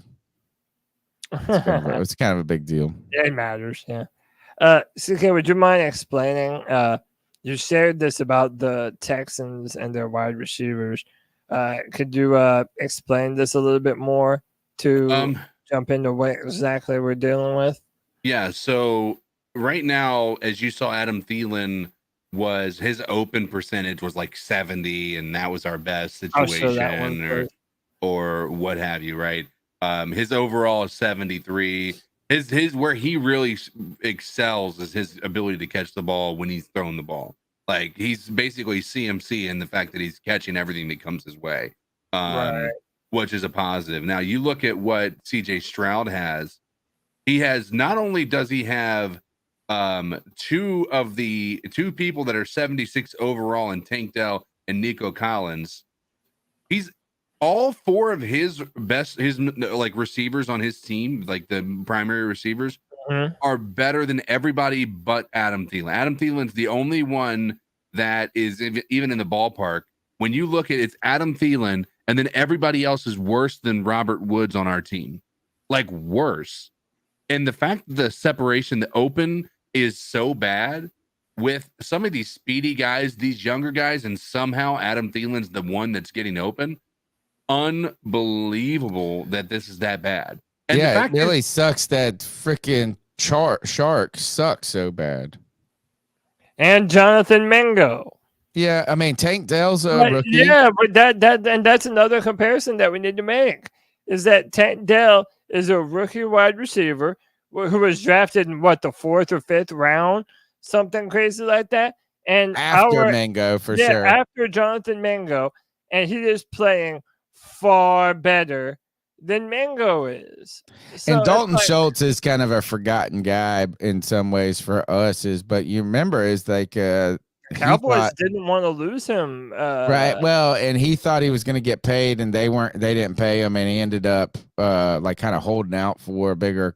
It's kind of a big deal. Yeah, it matters. Yeah. CK, would you mind explaining? You shared this about the Texans and their wide receivers. Could you explain this a little bit more to jump into what exactly we're dealing with? Yeah. So right now, as you saw, Adam Thielen his open percentage was like 70, and that was our best situation, or what have you, right? His overall is 73. His where he really excels is his ability to catch the ball when he's throwing the ball. Like he's basically CMC in the fact that he's catching everything that comes his way, which is a positive. Now you look at what CJ Stroud has. He has not only does he have two people that are 76 overall in Tank Dell and Nico Collins. He's all four of his like receivers on his team, like the primary receivers, are better than everybody but Adam Thielen. Adam Thielen's the only one that is even in the ballpark. When you look at it's Adam Thielen, and then everybody else is worse than Robert Woods on our team, like worse. And the fact that the separation, the open is so bad with some of these speedy guys, these younger guys, and somehow Adam Thielen's the one that's getting open. Unbelievable that this is that bad. And yeah, it really sucks that freaking Shark sucks so bad. And Jonathan Mingo. Yeah, I mean Tank Dell's a rookie. Yeah, but that's another comparison that we need to make. Is that Tank Dell is a rookie wide receiver who was drafted in the 4th or 5th round, something crazy like that. And after Mingo, for sure. After Jonathan Mingo, and he is playing far better than Mingo is. So and Dalton Schultz is kind of a forgotten guy in some ways for us, but you remember is like Cowboys didn't want to lose him. Right. Well, and he thought he was going to get paid, and they didn't pay him, and he ended up like kind of holding out for a bigger,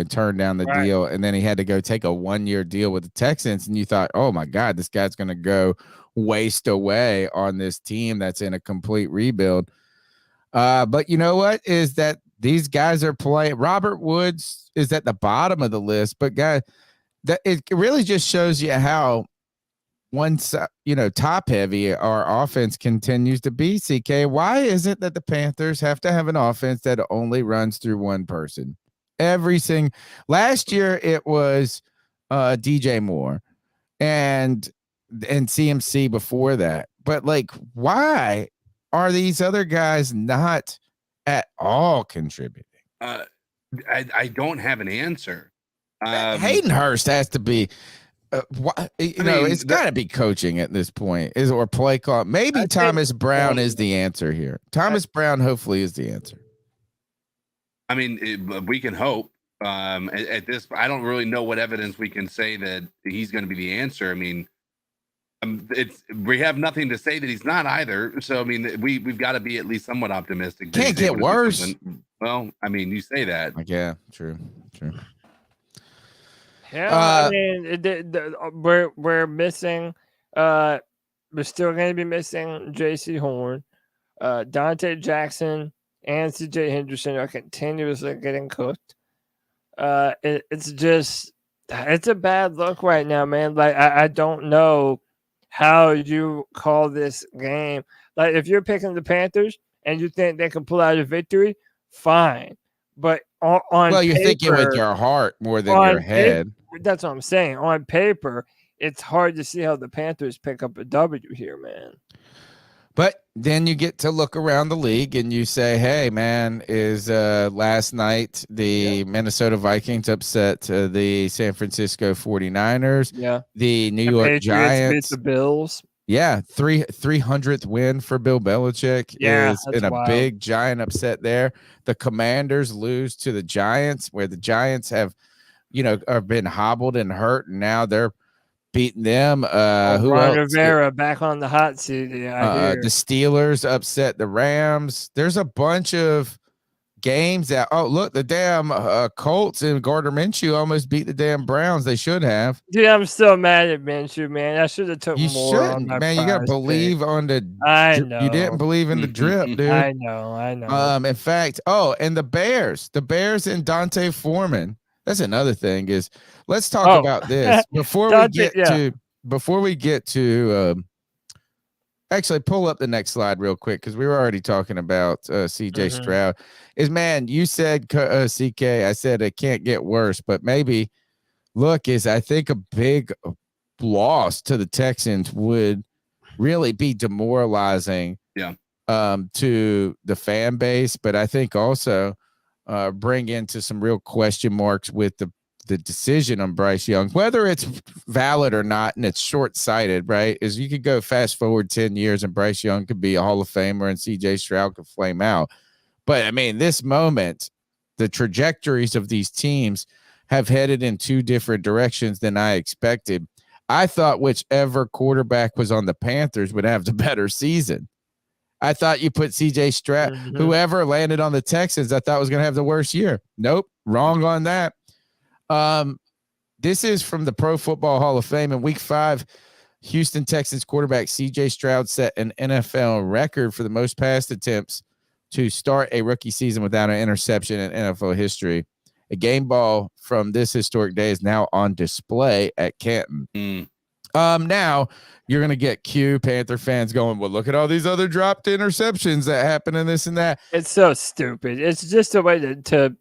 turn down the deal, and then he had to go take a 1-year deal with the Texans, and you thought, oh my God, this guy's going to go waste away on this team that's in a complete rebuild. But you know what is that these guys are playing. Robert Woods is at the bottom of the list, but guys, that it really just shows you how. top heavy our offense continues to be. CK, why is it that the Panthers have to have an offense that only runs through one person? Last year it was DJ Moore and CMC before that. But like, why are these other guys not at all contributing? I don't have an answer. Hayden Hurst has to be. It's got to be coaching at this point, or play call. Maybe Thomas Brown is the answer here. Thomas Brown, hopefully, is the answer. I mean, we can hope. At this, I don't really know what evidence we can say that he's going to be the answer. I mean, we have nothing to say that he's not either. So I mean, we've got to be at least somewhat optimistic. Can't get worse. Well, I mean, you say that. Yeah, true. Yeah, I mean, we're missing. We're still going to be missing J.C. Horn, Dante Jackson, and C.J. Henderson are continuously getting cooked. It's a bad look right now, man. Like I don't know how you call this game. Like if you're picking the Panthers and you think they can pull out a victory, fine. But on you're thinking with your heart more than your head. That's what I'm saying. On paper, it's hard to see how the Panthers pick up a W here, man. But then you get to look around the league and you say, hey, man, is last night the Minnesota Vikings upset the San Francisco 49ers? Yeah. The New York Patriots Giants. beat the Bills. Yeah, 300th win for Bill Belichick is in a big giant upset there. The Commanders lose to the Giants, where the Giants have been hobbled and hurt, and now they're beating them. Ron Rivera back on the hot seat. Yeah, the Steelers upset the Rams. There's a bunch of games that look, the damn Colts and Gardner Minshew almost beat the damn Browns. They should have. Dude, I'm still mad at Minshew, man. I should have took you more. Shouldn't, on man. You got to believe on the. I know you didn't believe in the drip, dude. I know. In fact, and the Bears and Dante Foreman. That's another thing. Is let's talk about this before we get to. Actually, pull up the next slide real quick because we were already talking about CJ Stroud. You said CK. I said it can't get worse, but maybe I think a big loss to the Texans would really be demoralizing. Yeah. To the fan base, but I think also bring into some real question marks with the decision on Bryce Young, whether it's valid or not, and it's short-sighted, right? Is you could go fast forward 10 years and Bryce Young could be a Hall of Famer and CJ Stroud could flame out. But I mean, this moment, the trajectories of these teams have headed in two different directions than I expected. I thought whichever quarterback was on the Panthers would have the better season. I thought you put CJ Stroud, whoever landed on the Texans, I thought was going to have the worst year. Nope, wrong on that. This is from the Pro Football Hall of Fame. In Week 5, Houston Texans quarterback CJ Stroud set an NFL record for the most pass attempts to start a rookie season without an interception in NFL history. A game ball from this historic day is now on display at Canton. Now you're going to get Panther fans going, well, look at all these other dropped interceptions that happen and this and that. It's so stupid. It's just a way to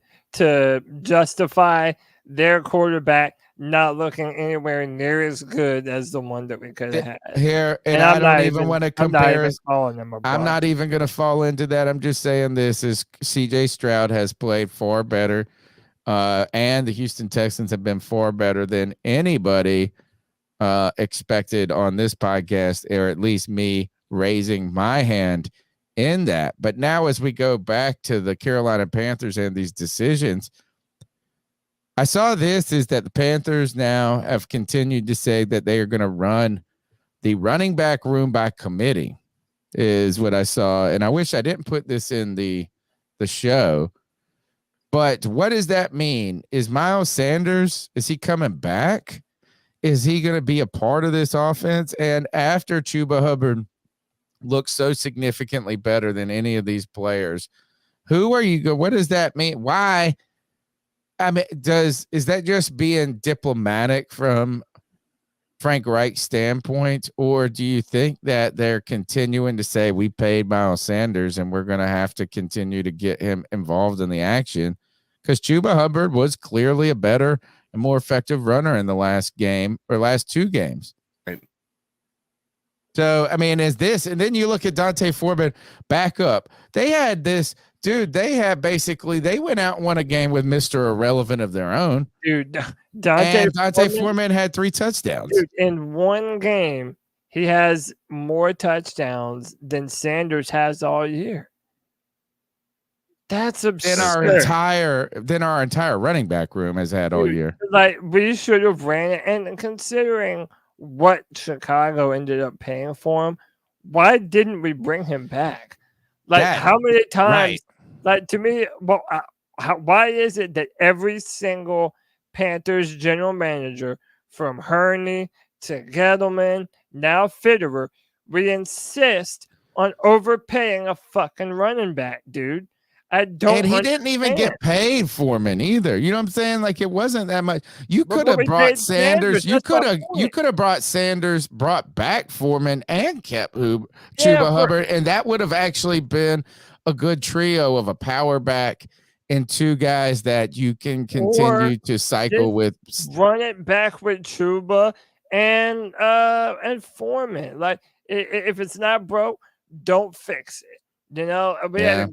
justify their quarterback not looking anywhere near as good as the one that we could have had. Here, and I don't even want to compare. I'm not even going to fall into that. I'm just saying this is CJ Stroud has played far better, and the Houston Texans have been far better than anybody expected on this podcast, or at least me raising my hand in that. But now as we go back to the Carolina Panthers and these decisions, I saw this is that the Panthers now have continued to say that they are going to run the running back room by committee is what I saw. And I wish I didn't put this in the show, but what does that mean? Is Miles Sanders, is he coming back? Is he going to be a part of this offense? And after Chuba Hubbard looks so significantly better than any of these players, what does that mean? Why? I mean, is that just being diplomatic from Frank Reich standpoint, or do you think that they're continuing to say we paid Miles Sanders and we're going to have to continue to get him involved in the action? Because Chuba Hubbard was clearly a better and more effective runner in the last game or last 2 games. Right. So, I mean, is this, and then you look at Dante Foreman back up. They had this, dude, they went out and won a game with Mr. Irrelevant of their own. Dude, Dante Foreman had 3 touchdowns. Dude, in one game, he has more touchdowns than Sanders has all year. That's absurd. Then our entire running back room has had all year. Like, we should have ran it. And considering what Chicago ended up paying for him, why didn't we bring him back? Like, how many times? Right. Like, to me, why is it that every single Panthers general manager, from Hurney to Gettleman, now Fitterer, we insist on overpaying a fucking running back, dude? And he didn't even get paid Foreman either. You know what I'm saying? Like, it wasn't that much. You could have brought Sanders. You could have brought back Foreman and kept Chuba Hubbard, and that would have actually been a good trio of a power back and 2 guys that you can continue to cycle with. Run it back with Chuba and Foreman. Like, if it's not broke, don't fix it. You know, we had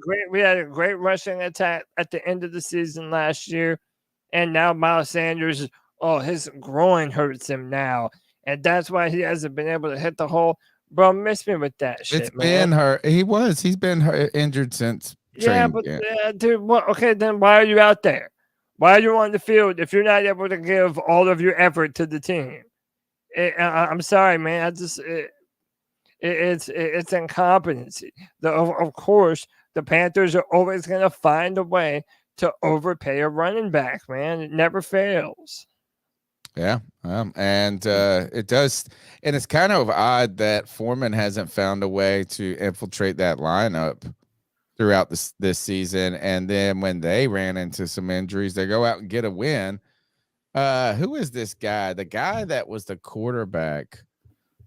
a great rushing attack at the end of the season last year, and now Miles Sanders, his groin hurts him now, and that's why he hasn't been able to hit the hole. Bro, miss me with that shit. It's been hurt. He's been injured since. Dude. Well, okay, then why are you out there? Why are you on the field if you're not able to give all of your effort to the team? I'm sorry, man. It's incompetency. Of course, the Panthers are always going to find a way to overpay a running back, man. It never fails. Yeah, and it does, and it's kind of odd that Foreman hasn't found a way to infiltrate that lineup throughout this season, and then when they ran into some injuries, they go out and get a win. Who is this guy? The guy that was the quarterback.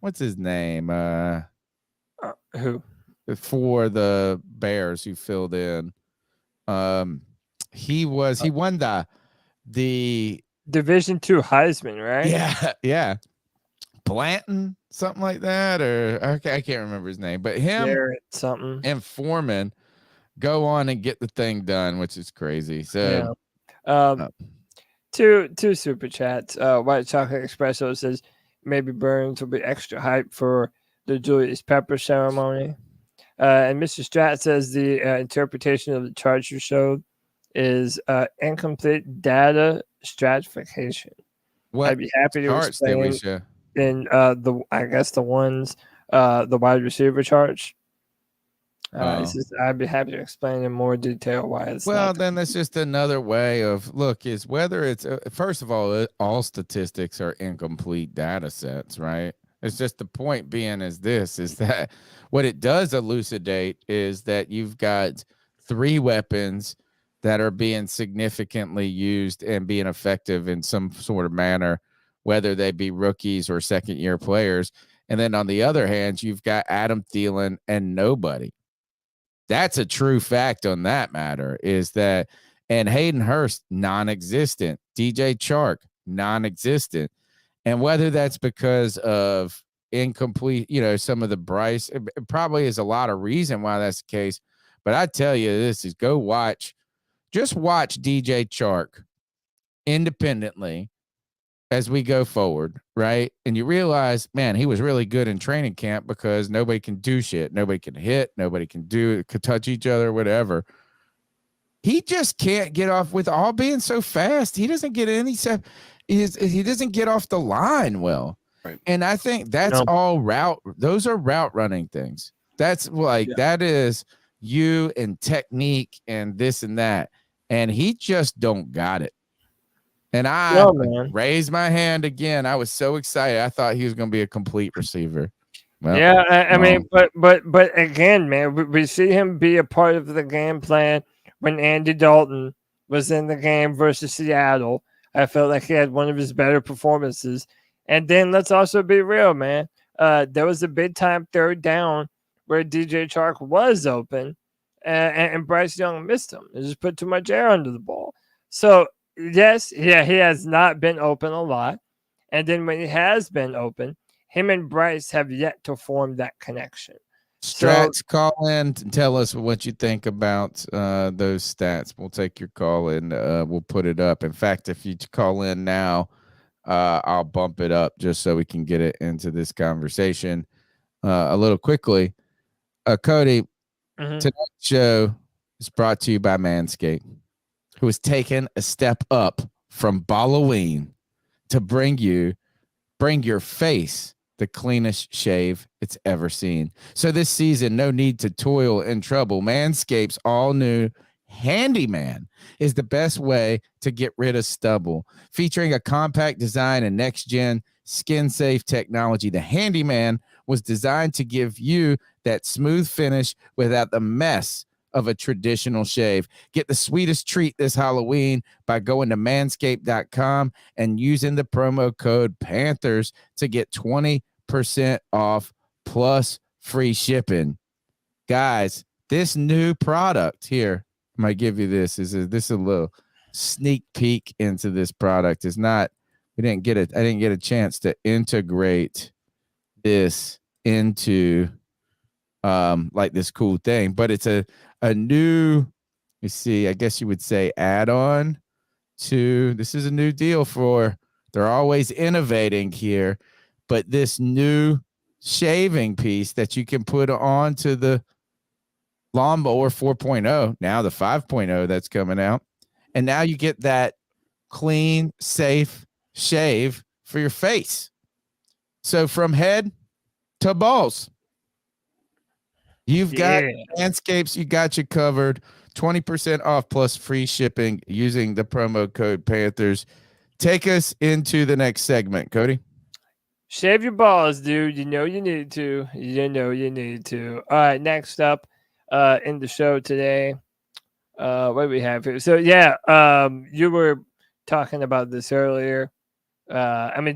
What's his name? Who? For the Bears, who filled in. He won the Division II Heisman, right? Yeah. Blanton, something like that, or okay, I can't remember his name, but him Garrett something and Foreman go on and get the thing done, which is crazy. So, two super chats. White Chocolate Espresso says maybe Burns will be extra hype for the Julius Pepper ceremony. And Mr. Strat says the interpretation of the chart you showed is incomplete data stratification. What I'd be happy to explain in the wide receiver charts. I'd be happy to explain in more detail why it's then that's just another way of is whether it's first of all statistics are incomplete data sets, right? It's just the point being is that what it does elucidate is that you've got 3 weapons that are being significantly used and being effective in some sort of manner, whether they be rookies or second-year players. And then on the other hand, you've got Adam Thielen and nobody. That's a true fact on that matter, is that, and Hayden Hurst, non-existent. DJ Chark, non-existent. And whether that's because of incomplete, some of the Bryce, it probably is a lot of reason why that's the case. But I tell you, just watch DJ Chark independently as we go forward, right? And you realize, man, he was really good in training camp because nobody can do shit. Nobody can hit. Nobody can touch each other, whatever. He just can't get off with all being so fast. He doesn't get any stuff. He doesn't get off the line well. Right. And I think that's all those are route running things. That's that is you and technique and this and that. And he just don't got it. And I raised my hand again. I was so excited. I thought he was going to be a complete receiver. Well, I mean, but again, man, we see him be a part of the game plan when Andy Dalton was in the game versus Seattle. I felt like he had one of his better performances. And then let's also be real, man. There was a big time third down where DJ Chark was open and Bryce Young missed him. He just put too much air under the ball. So, yes, yeah, he has not been open a lot. And then when he has been open, him and Bryce have yet to form that connection. Strats, call in and tell us what you think about those stats. We'll take your call and we'll put it up. In fact, if you call in now, I'll bump it up just so we can get it into this conversation a little quickly. Cody, tonight's show is brought to you by Manscaped, who has taken a step up from Halloween to bring your face the cleanest shave it's ever seen. So this season, no need to toil and trouble. Manscaped's all-new Handyman is the best way to get rid of stubble. Featuring a compact design and next-gen skin-safe technology, the Handyman was designed to give you that smooth finish without the mess of a traditional shave. Get the sweetest treat this Halloween by going to manscaped.com and using the promo code Panthers to get 20% off plus free shipping. Guys, this new product here, I might give you this. This is a little sneak peek into this product. It's not, I didn't get a chance to integrate this into like this cool thing, but it's a new, you see, I guess you would say add-on to, this is a new deal they're always innovating here, but this new shaving piece that you can put onto the Lawnmower 4.0, now the 5.0 that's coming out, and now you get that clean, safe shave for your face. So from head to balls, you've got Manscaped, you got you covered. 20% off plus free shipping using the promo code Panthers. Take us into the next segment, Cody. Shave your balls, dude. You know you need to. You know you need to. All right, next up in the show today, what do we have here? So, yeah, you were talking about this earlier. You were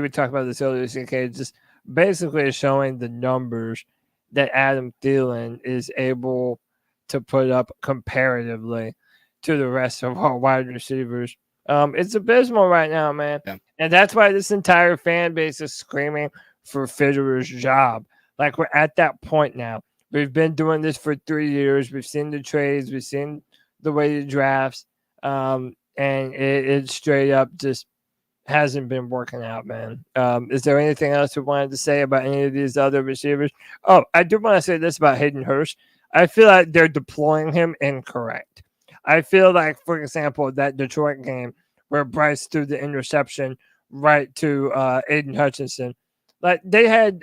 talking about this earlier, CK, just basically showing the numbers that Adam Thielen is able to put up comparatively to the rest of our wide receivers. It's abysmal right now, man. Yeah. And that's why this entire fan base is screaming for Fitterer's job. Like, we're at that point now. We've been doing this for 3 years. We've seen the trades. We've seen the way he drafts. And it straight up just hasn't been working out, man. Is there anything else we wanted to say about any of these other receivers? Oh, I do want to say this about Hayden Hurst. I feel like they're deploying him incorrect. I feel like, for example, that Detroit game where Bryce threw the interception right to Aiden Hutchinson. Like, they had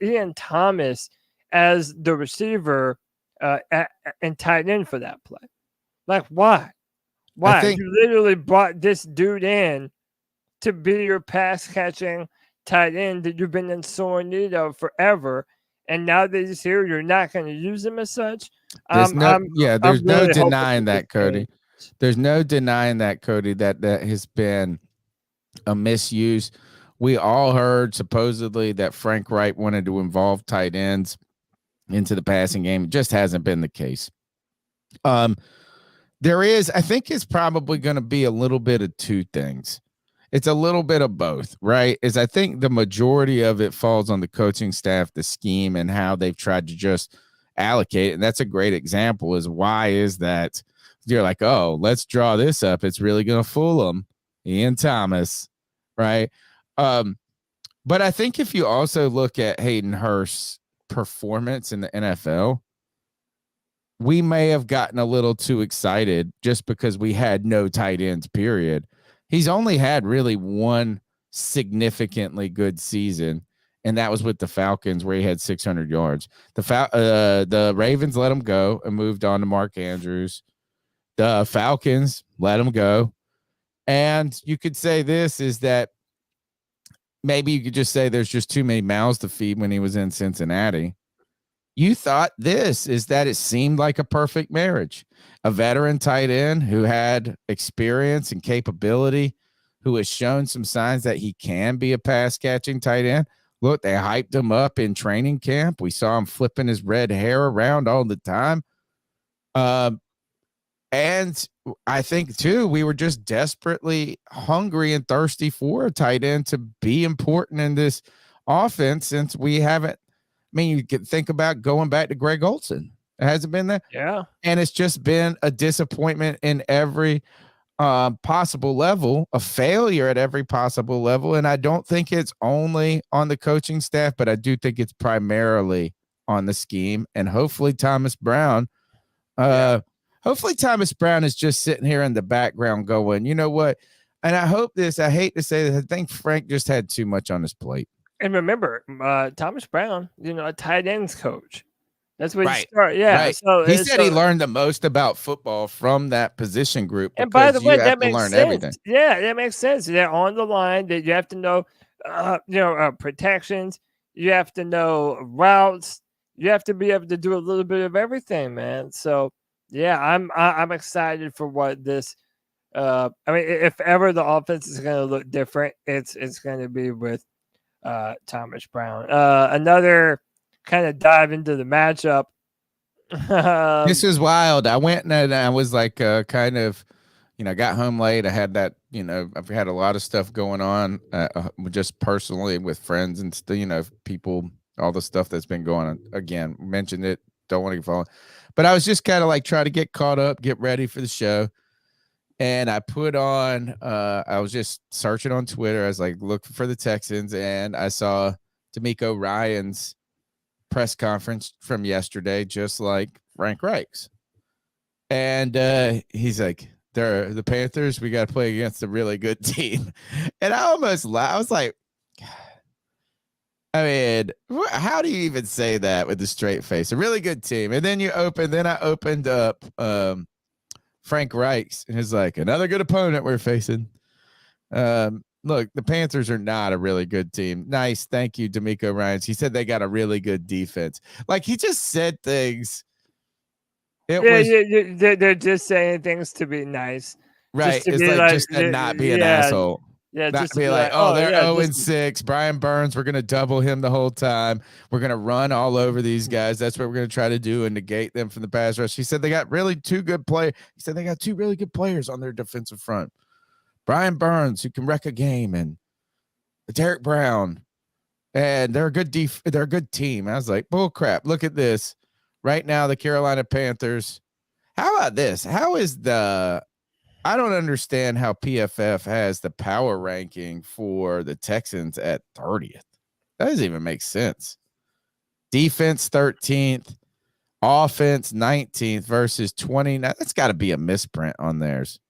Ian Thomas as the receiver and tight end for that play. Like, why? Why? You literally brought this dude in to be your pass-catching tight end that you've been in sore need of forever, and now that he's here, you're not going to use him as such. There's no denying that, Cody. There's no denying that, Cody, that has been a misuse. We all heard supposedly that Frank Wright wanted to involve tight ends into the passing game. It just hasn't been the case. There is, I think it's probably going to be a little bit of two things. It's a little bit of both, right? I think the majority of it falls on the coaching staff, the scheme, and how they've tried to just allocate. And that's a great example is why is that you're like, oh, let's draw this up. It's really going to fool them. Ian Thomas, right? But I think if you also look at Hayden Hurst's performance in the NFL, we may have gotten a little too excited just because we had no tight ends, period. He's only had really one significantly good season, and that was with the Falcons where he had 600 yards. The Ravens let him go and moved on to Mark Andrews. The Falcons let him go. And you could say this is that maybe you could just say there's just too many mouths to feed when he was in Cincinnati. You thought this is that it seemed like a perfect marriage. A veteran tight end who had experience and capability, who has shown some signs that he can be a pass catching tight end. Look, they hyped him up in training camp. We saw him flipping his red hair around all the time. And I think, too, we were just desperately hungry and thirsty for a tight end to be important in this offense since we haven't. I mean, you could think about going back to Greg Olsen. It hasn't been there. Yeah. And it's just been a disappointment in every possible level, a failure at every possible level. And I don't think it's only on the coaching staff, but I do think it's primarily on the scheme. And hopefully Thomas Brown, hopefully Thomas Brown is just sitting here in the background going, you know what? And I hope this, I hate to say this, I think Frank just had too much on his plate. And remember, Thomas Brown, a tight ends coach. That's what Right. you start. Yeah. Right. So he said he learned the most about football from that position group. And by the way, that to makes learn sense. everything. Yeah, that makes sense. They're on the line that you have to know, protections. You have to know routes. You have to be able to do a little bit of everything, man. So yeah, I'm excited for what this. I mean, if ever the offense is going to look different, it's going to be with Thomas Brown. Another kind of dive into the matchup. This is wild. I went and I was like, kind of, got home late. I had that, I've had a lot of stuff going on, just personally with friends and people, all the stuff that's been going on. Again, mentioned it. Don't want to fall, but I was just kind of like trying to get caught up, get ready for the show. And I put on, I was just searching on Twitter. I was like, looking for the Texans, and I saw D'Amico Ryan's press conference from yesterday, just like Frank Reich's. And he's like, they're the Panthers. We got to play against a really good team. And I almost laughed. I was like, I mean, how do you even say that with a straight face? A really good team. And then I opened up Frank Reich's, and he's like, another good opponent we're facing. Look, the Panthers are not a really good team. Nice. Thank you, D'Amico Ryans. He said they got a really good defense. Like, he just said things. They're just saying things to be nice. Right. It's like just to not be an asshole. Yeah, not just to be like, they're 0-6. Just... Brian Burns, we're going to double him the whole time. We're going to run all over these guys. That's what we're going to try to do and negate them from the pass rush. He said they got really two good players. He said they got two really good players on their defensive front. Brian Burns, who can wreck a game, and Derek Brown. And they're a good they're a good team. I was like, bull crap. Look at this. Right now, the Carolina Panthers. How about this? I don't understand how PFF has the power ranking for the Texans at 30th. That doesn't even make sense. Defense 13th, offense 19th versus 29. That's got to be a misprint on theirs.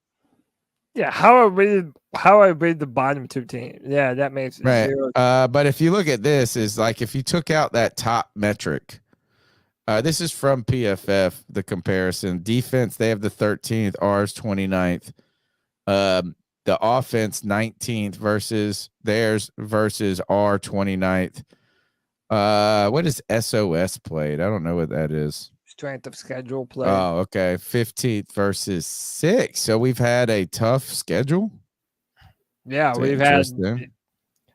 Yeah, how are we the bottom two teams? Yeah, that makes right. Zero. But if you look at this, is like if you took out that top metric. This is from PFF, the comparison. Defense, they have the 13th, ours 29th. The offense 19th versus theirs versus our 29th. What is SOS played? I don't know what that is. Strength of schedule play. Oh, okay. 15th versus 6. So we've had a tough schedule. Yeah, we've had.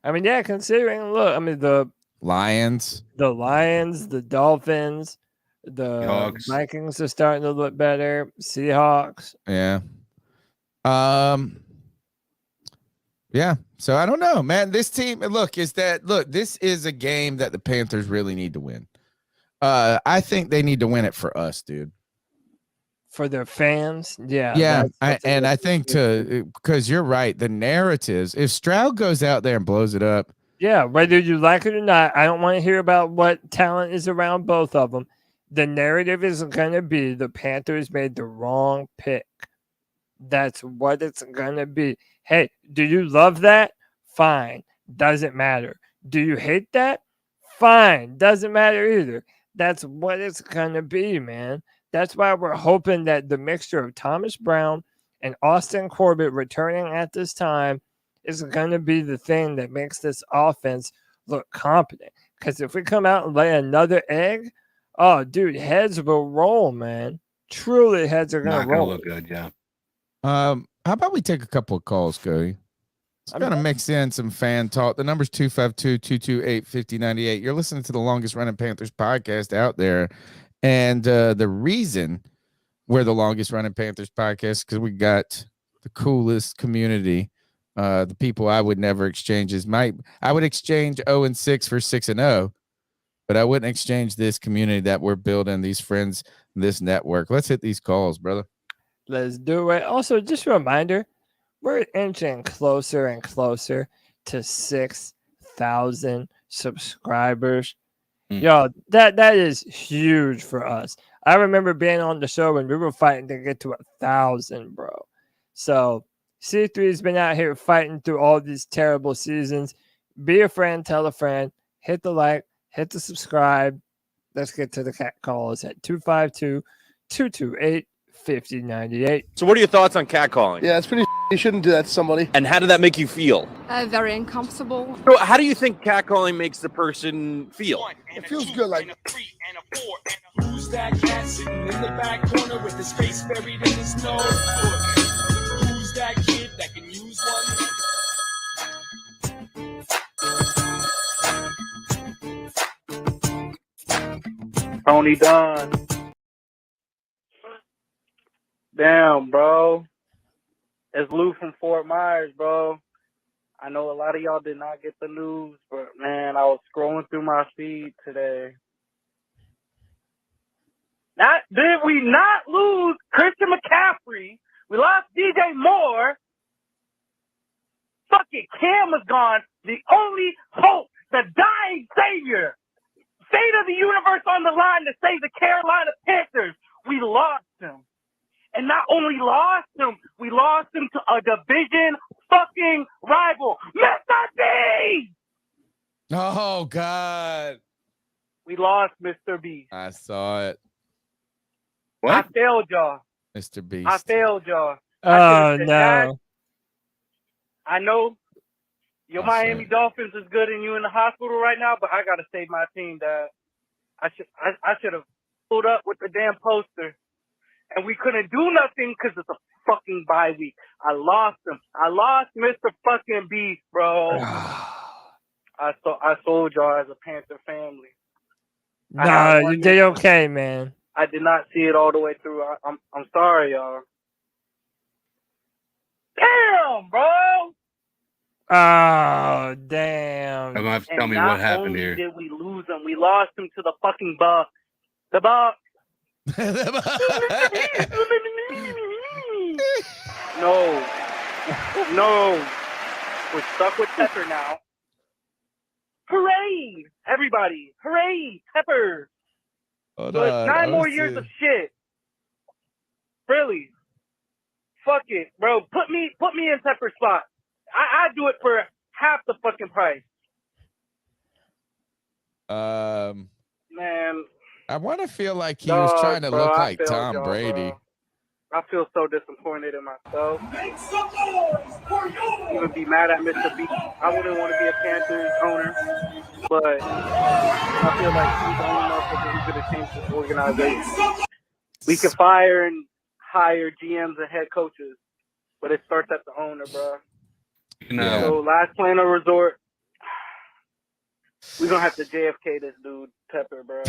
I mean, yeah, considering, look, I mean, the Lions, the Dolphins, the Hawks. Vikings are starting to look better. Seahawks. Yeah. Yeah. So I don't know, man. This team, look, this is a game that the Panthers really need to win. I think they need to win it for us, dude. For their fans. Yeah. Yeah. I think because you're right. The narratives, if Stroud goes out there and blows it up. Yeah. Whether you like it or not, I don't want to hear about what talent is around both of them. The narrative is going to be the Panthers made the wrong pick. That's what it's going to be. Hey, do you love that? Fine. Doesn't matter. Do you hate that? Fine. Doesn't matter either. That's what it's going to be, man. That's why we're hoping that the mixture of Thomas Brown and Austin Corbett returning at this time is going to be the thing that makes this offense look competent. Because if we come out and lay another egg, oh, dude, heads will roll, man. Truly, heads are going to roll. Look good, yeah. How about we take a couple of calls, Cody? Gonna mix in some fan talk. The number's 252-228-5098. You're listening to the longest running Panthers podcast out there. And the reason we're the longest running Panthers podcast because we got the coolest community. The people I would never exchange I would exchange 0-6 for 6-0, but I wouldn't exchange this community that we're building, these friends, this network. Let's hit these calls, brother. Let's do it. Also, just a reminder, we're inching closer and closer to 6,000 subscribers. Yo, that is huge for us. I remember being on the show when we were fighting to get to 1,000, bro. So C3's been out here fighting through all these terrible seasons. Be a friend, tell a friend, hit the like, hit the subscribe. Let's get to the cat calls at 252-228-5098. So what are your thoughts on catcalling? Yeah, it's pretty. You shouldn't do that to somebody. And how did that make you feel? Very uncomfortable. So how do you think catcalling makes the person feel? It feels good, like. Who's that cat sitting in the back corner with his face buried in his nose? Who's that kid that can use one? Tony Dunn. Damn, bro. It's Lou from Fort Myers, bro. I know a lot of y'all did not get the news, but man, I was scrolling through my feed today. Did we not lose Christian McCaffrey? We lost DJ Moore. Fucking Cam is gone. The only hope, the dying savior. Fate of the universe on the line to save the Carolina Panthers. We lost him. And not only lost him, we lost him to a division fucking rival. Mr. B! Oh, God. We lost Mr. B. I saw it. What? I failed y'all. Mr. Beast. I failed y'all. Oh, no. I know your Miami Dolphins is good and you in the hospital right now, but I got to save my team, Dad. I should have pulled up with the damn poster. And we couldn't do nothing because it's a fucking bye week. I lost him. I lost Mr. fucking Beast, bro. I sold y'all as a Panther family. Nah, you did okay, man. I did not see it all the way through. I'm sorry, y'all. Damn, bro. Oh, damn. I'm gonna have to tell me what happened here. Did we lose him? We lost him to the fucking Bucks. The Bucks. No. We're stuck with Pepper now. Hooray! Everybody, hooray! Pepper. Hold But on, 9 more let's years see. of shit. Really? Fuck it, bro. Put me in Pepper's spot. I do it for half the fucking price. Man. I want to feel like he was trying to look like Tom y'all, Brady. Bro. I feel so disappointed in myself. I would be mad at Mr. B. I wouldn't want to be a Panthers owner, but I feel like he's the only motherfucker who could have changed this organization. We can fire and hire GMs and head coaches, but it starts at the owner, bro. Yeah. So last plan of resort, we're going to have to JFK this dude, Pepper, bro.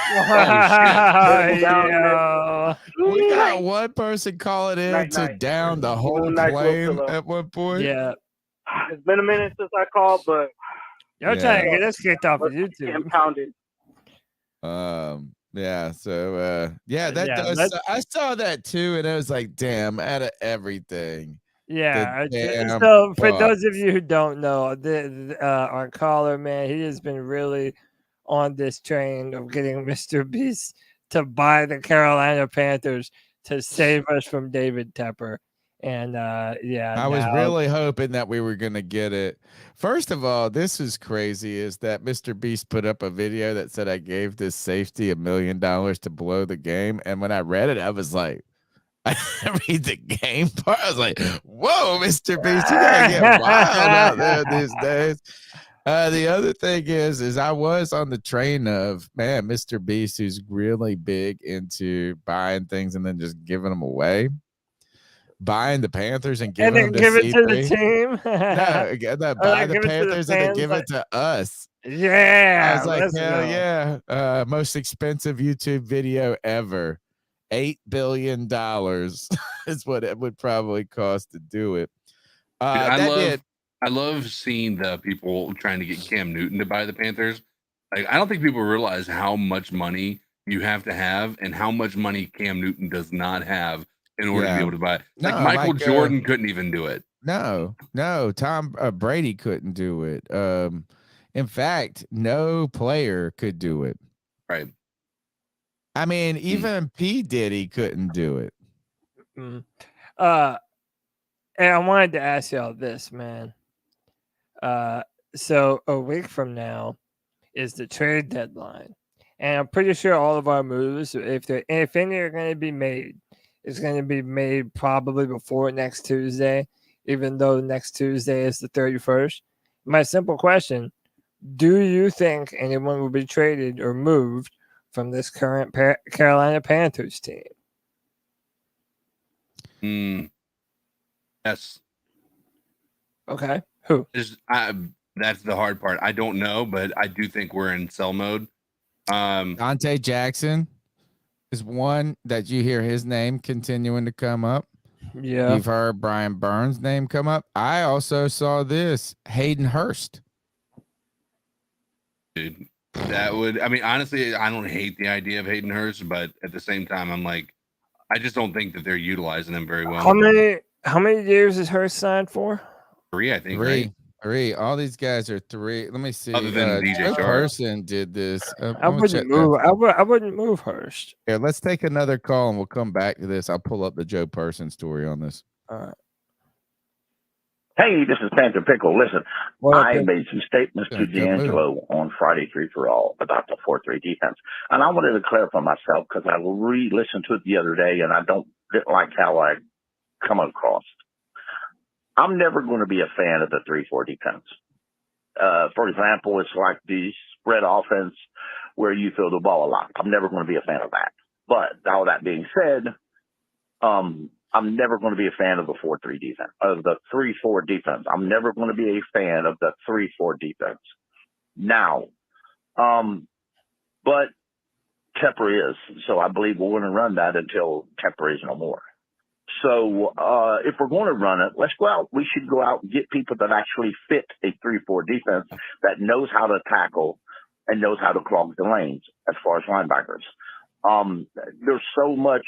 Yeah. We got one person calling in Night. down the whole Night, plane low at one point. Yeah. It's been a minute since I called, but You're trying to get us kicked off of YouTube. impounded. Yeah, so that does. I saw that too, and I was like, damn, out of everything. Yeah. The damn So for Bucks. those of you who don't know, our caller, man, he has been really on this train of getting Mr. Beast to buy the Carolina Panthers to save us from David Tepper. And I was really hoping that we were gonna get it. First of all, this is crazy. Is that Mr. Beast put up a video that said I gave this safety $1 million to blow the game, and when I read it, I was like, I didn't read the game part. I was like, "Whoa, Mr. Beast, you gotta get wild out there these days." The other thing is I was on the train of, man, Mr. Beast, who's really big into buying things and then just giving them away. buying the Panthers and And giving then them give to it to the C3. team. Buy the give it to the Panthers and then fans, give like- it to us. Yeah, I was like, let's hell go. yeah. Most expensive YouTube video ever. $8 billion is what it would probably cost to do it. Dude, I love seeing the people trying to get Cam Newton to buy the Panthers. Like, I don't think people realize how much money you have to have and how much money Cam Newton does not have in order to be able to buy it. Like, No, Michael like, Jordan couldn't even do it. No, Tom Brady couldn't do it. In fact, no player could do it. Right. I mean, even P. Diddy couldn't do it. And I wanted to ask y'all this, man. So a week from now is the trade deadline, and I'm pretty sure all of our moves, if any are going to be made, is going to be made probably before next Tuesday, even though next Tuesday is the 31st. My simple question: do you think anyone will be traded or moved from this current Carolina Panthers team? Yes. Okay. Who? That's the hard part. I don't know, but I do think we're in sell mode. Dante Jackson is one that you hear his name continuing to come up. Yeah. You've heard Brian Burns' name come up. I also saw this Hayden Hurst. Dude, that would, I mean, honestly, I don't hate the idea of Hayden Hurst, but at the same time, I'm like, I just don't think that they're utilizing him very well. How many years is Hurst signed for? 3, I think. Three. All these guys are 3. Let me see. Other than DJ Joe Sharp. Person did this. I wouldn't move. I wouldn't move Hurst. Here, let's take another call and we'll come back to this. I'll pull up the Joe Person story on this. All right. Hey, this is Panther Pickle. Listen, I made some statements to Good D'Angelo on Friday 3 for All about the 4-3 defense. And I wanted to clarify myself because I re-listened to it the other day and I didn't like how I come across. I'm never going to be a fan of the 3-4 defense. For example, it's like the spread offense where you throw the ball a lot. I'm never going to be a fan of that. But all that being said, I'm never going to be a fan of the 4-3 defense, of the 3-4 defense. I'm never going to be a fan of the 3-4 defense. Now, but Tepper is, so I believe we're going to run that until Tepper is no more. So if we're going to run it, let's go out. We should go out and get people that actually fit a 3-4 defense that knows how to tackle and knows how to clog the lanes as far as linebackers. There's so much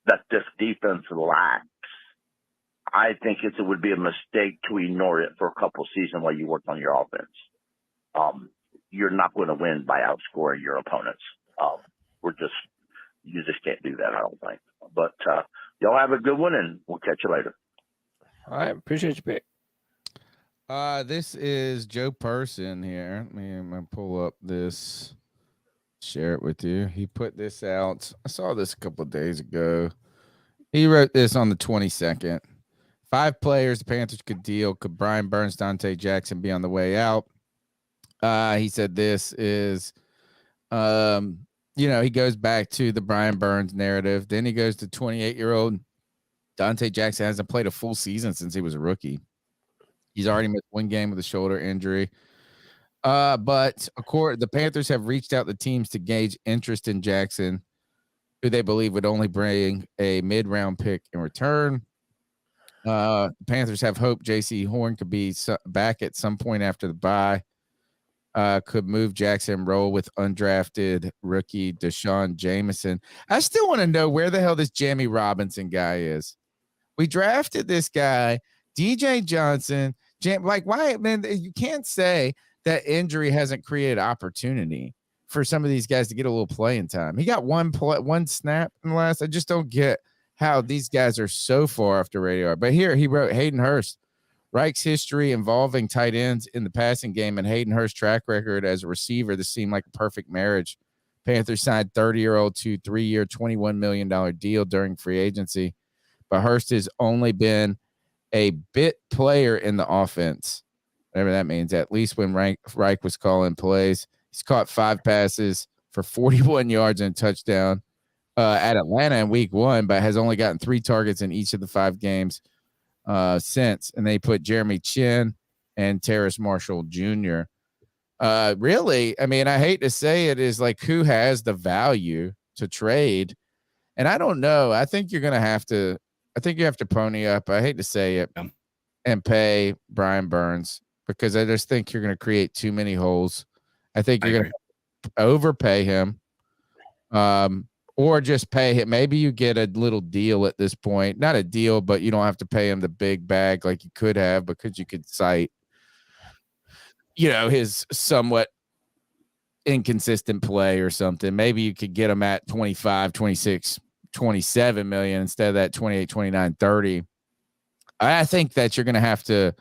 that this defense lacks. I think it would be a mistake to ignore it for a couple of seasons while you work on your offense. You're not going to win by outscoring your opponents. You just can't do that, I don't think. But y'all have a good one, and we'll catch you later. All right, appreciate your pick. This is Joe Person here. I'm gonna pull up this, share it with you. He put this out. I saw this a couple of days ago. He wrote this on the 22nd. 5 players the Panthers could deal. Could Brian Burns, Dante Jackson be on the way out? He said this is, he goes back to the Brian Burns narrative. Then he goes to 28-year-old Dante Jackson hasn't played a full season since he was a rookie. He's already missed 1 game with a shoulder injury. But the Panthers have reached out to teams to gauge interest in Jackson, who they believe would only bring a mid-round pick in return. The Panthers have hope J.C. Horn could be back at some point after the bye. Could move Jackson, roll with undrafted rookie Deshaun Jameson. I still want to know where the hell this Jamie Robinson guy is. We drafted this guy, DJ Johnson. Why, man? You can't say that injury hasn't created opportunity for some of these guys to get a little playing time. He got one snap in the last. I just don't get how these guys are so far off the radar. But here he wrote Hayden Hurst. Reich's history involving tight ends in the passing game and Hayden Hurst's track record as a receiver, this seemed like a perfect marriage. Panthers signed 30-year-old to 3-year, $21 million deal during free agency. But Hurst has only been a bit player in the offense, whatever that means, at least when Reich was calling plays. He's caught 5 passes for 41 yards and a touchdown. at Atlanta in week 1, but has only gotten 3 targets in each of the 5 games since. And they put Jeremy Chin and Terrace Marshall Jr. Really, I mean, I hate to say it, is like, who has the value to trade? And I don't know. I think you're going to have to, I think you have to pony up. I hate to say it, and pay Brian Burns, because I just think you're going to create too many holes. I think you're going to overpay him, or just pay him. Maybe you get a little deal at this point. Not a deal, but you don't have to pay him the big bag like you could have, because you could cite, his somewhat inconsistent play or something. Maybe you could get him at 25, 26, 27 million instead of that 28, 29, 30. I think that you're going to have to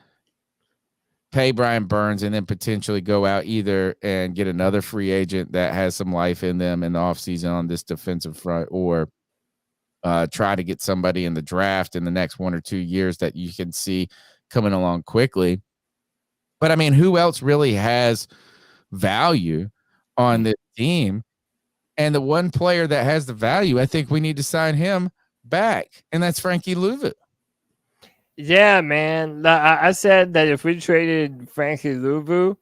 pay Brian Burns and then potentially go out either and get another free agent that has some life in them in the offseason on this defensive front, or try to get somebody in the draft in the next 1 or 2 years that you can see coming along quickly. But I mean, who else really has value on this team? And the one player that has the value, I think we need to sign him back, and that's Frankie Luvu. Yeah, man. I said that if we traded Frankie Luvu,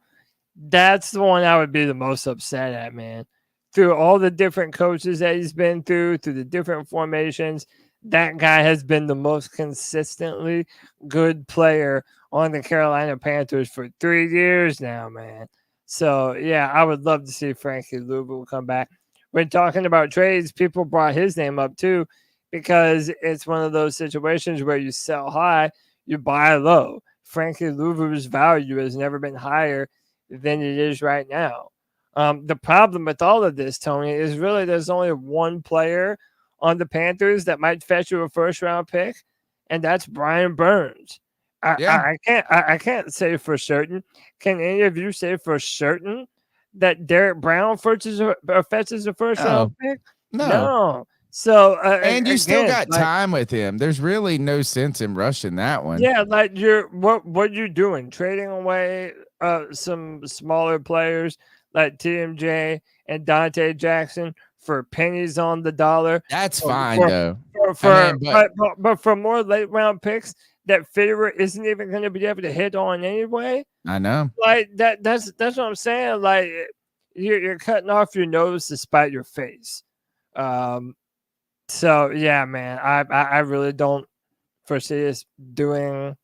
that's the one I would be the most upset at, man. Through all the different coaches that he's been through the different formations, that guy has been the most consistently good player on the Carolina Panthers for 3 years now, man. So, yeah, I would love to see Frankie Luvu come back. When talking about trades, people brought his name up too, because it's one of those situations where you sell high, you buy low. Frankie Luvu's value has never been higher than it is right now. The problem with all of this, Tony, is really there's only one player on the Panthers that might fetch you a first-round pick, and that's Brian Burns. I can't say for certain. Can any of you say for certain that Derek Brown fetches a first-round pick? No. So, and you still got time with him. There's really no sense in rushing that one. Yeah, like what you doing? Trading away some smaller players like TMJ and Dante Jackson for pennies on the dollar. That's fine though. But for more late round picks that Federer isn't even going to be able to hit on anyway. I know. Like that's what I'm saying. Like you're cutting off your nose to spite your face. So yeah, man, I really don't foresee us doing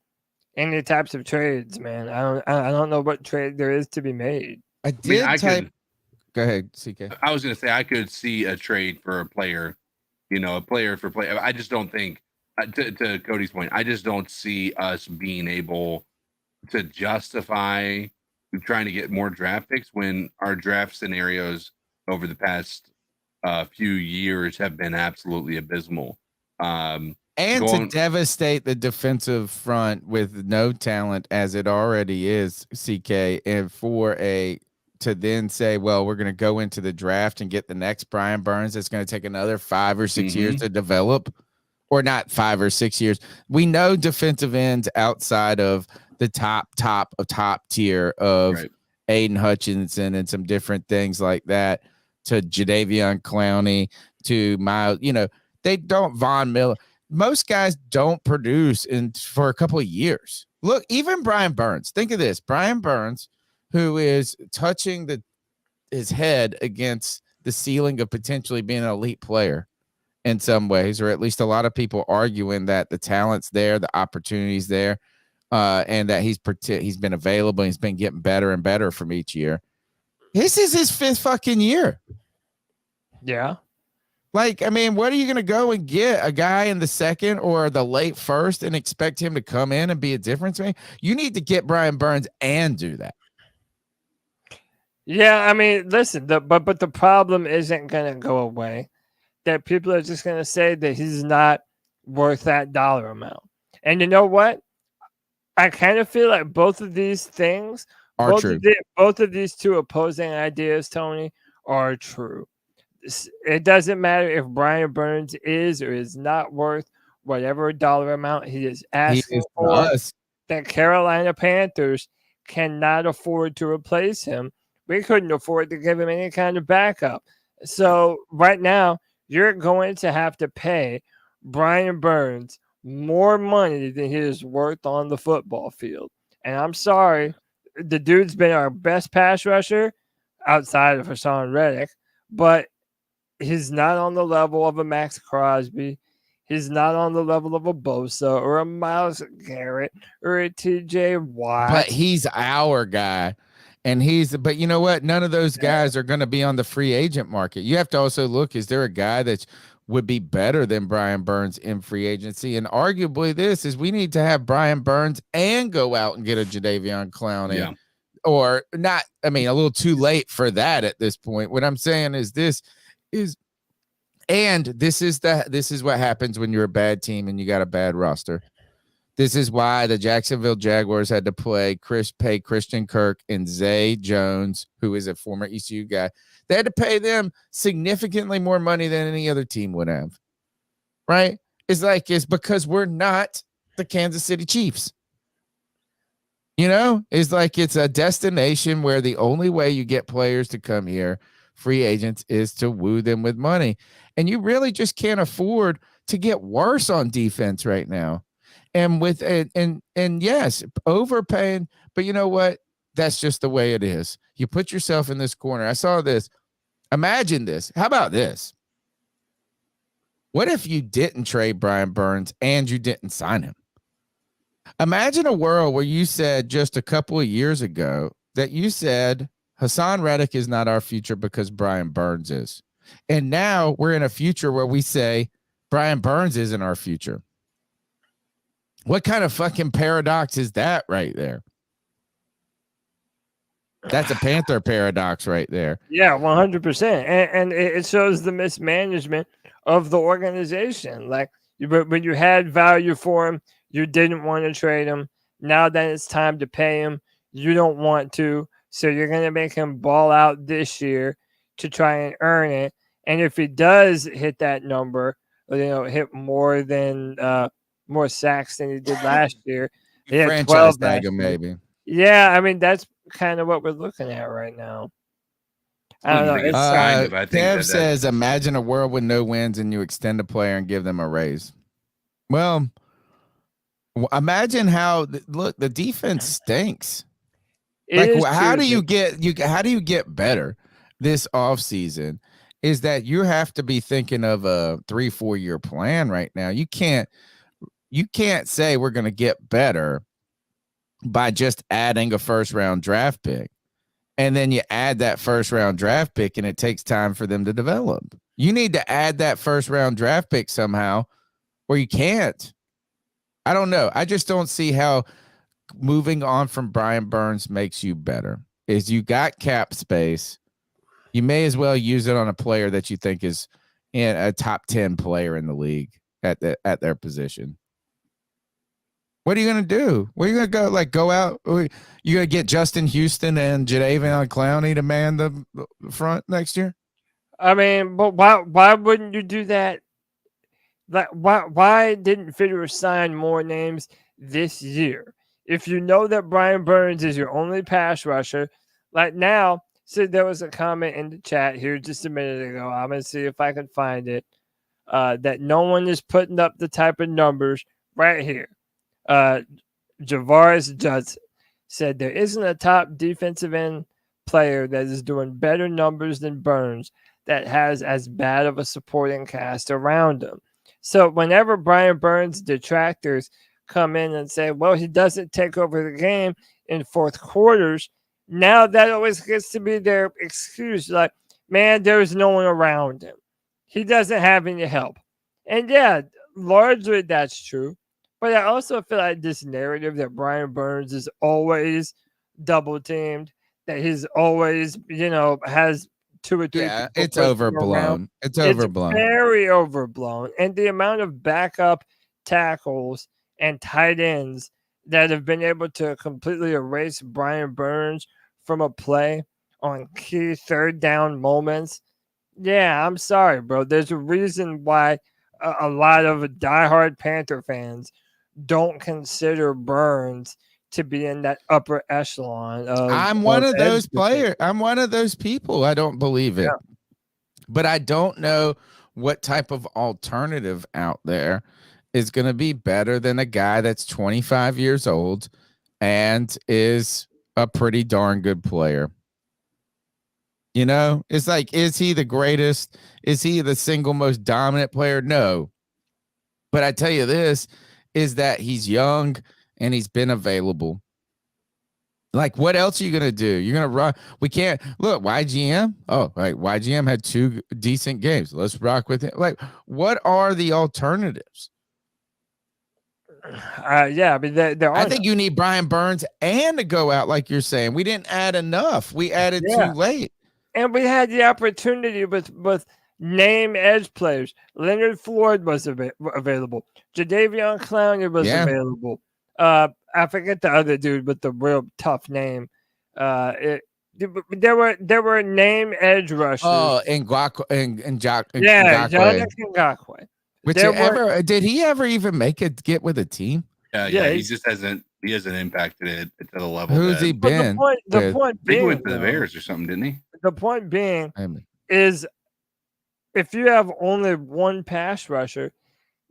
any types of trades, man. I don't know what trade there is to be made. Go ahead, CK. I was going to say I could see a trade for a player, a player for player. I just don't think, to Cody's point, I just don't see us being able to justify trying to get more draft picks when our draft scenarios over the past few years have been absolutely abysmal. To devastate the defensive front with no talent as it already is, CK, and to then say, well, we're going to go into the draft and get the next Brian Burns. It's going to take another 5 or 6 years to develop, or not 5 or 6 years. We know defensive ends outside of the top tier of Aiden Hutchinson and some different things like that, to Jadeveon Clowney, to Miles, they don't. Von Miller. Most guys don't produce for a couple of years. Look, even Brian Burns. Think of this. Brian Burns, who is touching his head against the ceiling of potentially being an elite player in some ways, or at least a lot of people arguing that the talent's there, the opportunity's there, and that he's been available. He's been getting better and better from each year. This is his 5th fucking year. Yeah. Like, I mean, what are you going to go and get a guy in the 2nd or the late 1st and expect him to come in and be a difference maker? You need to get Brian Burns and do that. Yeah, I mean, listen, but the problem isn't going to go away. That people are just going to say that he's not worth that dollar amount. And you know what? I kind of feel like both of these things are true. Both of these two opposing ideas, Tony, are true. It doesn't matter if Brian Burns is or is not worth whatever dollar amount he is asking for. The Carolina Panthers cannot afford to replace him. We couldn't afford to give him any kind of backup. So right now, you're going to have to pay Brian Burns more money than he is worth on the football field. And I'm sorry, the dude's been our best pass rusher outside of Hassan Reddick, but he's not on the level of a Max Crosby. He's not on the level of a Bosa or a Myles Garrett or a TJ Watt. But he's our guy. And but you know what? None of those guys are going to be on the free agent market. You have to also look, is there a guy that would be better than Brian Burns in free agency? And arguably this is we need to have Brian Burns and go out and get a Jadeveon Clowney. Yeah. Or not, I mean, a little too late for that at this point. What I'm saying is this is what happens when you're a bad team and you got a bad roster. This is why the Jacksonville Jaguars had to pay Christian Kirk and Zay Jones, who is a former ECU guy. They had to pay them significantly more money than any other team would have. Right? It's because we're not the Kansas City Chiefs. You know, it's a destination where the only way you get players to come here, free agents, is to woo them with money. And you really just can't afford to get worse on defense right now. And yes, overpaying, but you know what? That's just the way it is. You put yourself in this corner. I saw this. Imagine this. How about this? What if you didn't trade Brian Burns and you didn't sign him? Imagine a world where you said just a couple of years ago that you said Hassan Reddick is not our future because Brian Burns is. And now we're in a future where we say Brian Burns isn't our future. What kind of fucking paradox is that right there? That's a Panther paradox right there. Yeah, 100%. And it shows the mismanagement of the organization. Like, when you had value for him, you didn't want to trade him. Now that it's time to pay him, you don't want to. So you're going to make him ball out this year to try and earn it. And if he does hit that number, hit more sacks than he did last year. He had franchise 12 tag him, maybe. Yeah, I mean, that's kind of what we're looking at right now. I don't know. It's Kev says, imagine a world with no wins and you extend a player and give them a raise. Well, imagine how the defense stinks. How do you get better this offseason? Is that you have to be thinking of a 3-4 year plan right now. You can't say we're going to get better by just adding a first round draft pick. And then you add that first round draft pick and it takes time for them to develop. You need to add that first round draft pick somehow, or you can't. I don't know. I just don't see how moving on from Brian Burns makes you better. Is you got cap space. You may as well use it on a player that you think is in a top 10 player in the league at their position. What are you going to do? Where are you going to go out? You're going to get Justin Houston and Jadeveon Clowney to man the front next year? I mean, but why wouldn't you do that? Like, why didn't Fitterer sign more names this year? If you know that Brian Burns is your only pass rusher, like now, so there was a comment in the chat here just a minute ago. I'm going to see if I can find it. That no one is putting up the type of numbers right here. Javaris Judson said there isn't a top defensive end player that is doing better numbers than Burns that has as bad of a supporting cast around him. So whenever Brian Burns detractors come in and say, well, he doesn't take over the game in fourth quarters, now that always gets to be their excuse. Like, man, there's no one around him. He doesn't have any help. And yeah, largely that's true. But I also feel like this narrative that Brian Burns is always double teamed, that he's always, has 2 or 3. Yeah, it's overblown. It's overblown. Very overblown. And the amount of backup tackles and tight ends that have been able to completely erase Brian Burns from a play on key third down moments. Yeah, I'm sorry, bro. There's a reason why a lot of diehard Panther fans don't consider Burns to be in that upper echelon. I'm one of those players. I'm one of those people. I don't believe it. Yeah. But I don't know what type of alternative out there is going to be better than a guy that's 25 years old and is a pretty darn good player. You know, it's like, is he the greatest? Is he the single most dominant player? No. But I tell you this, is that he's young and he's been available. Like, what else are you going to do? You're going to run. We can't look YGM. Oh, right. YGM had 2 decent games. Let's rock with it. Like, what are the alternatives? Yeah, I mean, there I are think you need Brian Burns and to go out, like you're saying. We didn't add enough. We added too late. And we had the opportunity with name edge players. Leonard Floyd was available. Jadeveon Clowney was available. I forget the other dude with the real tough name. There were name edge rushers. Oh, Jonathan Ngakoue. Did he ever even get with a team? Yeah, he just hasn't impacted it to the level. Who's he been? The point being, he went to the Bears or something, didn't he? The point being is, if you have only one pass rusher,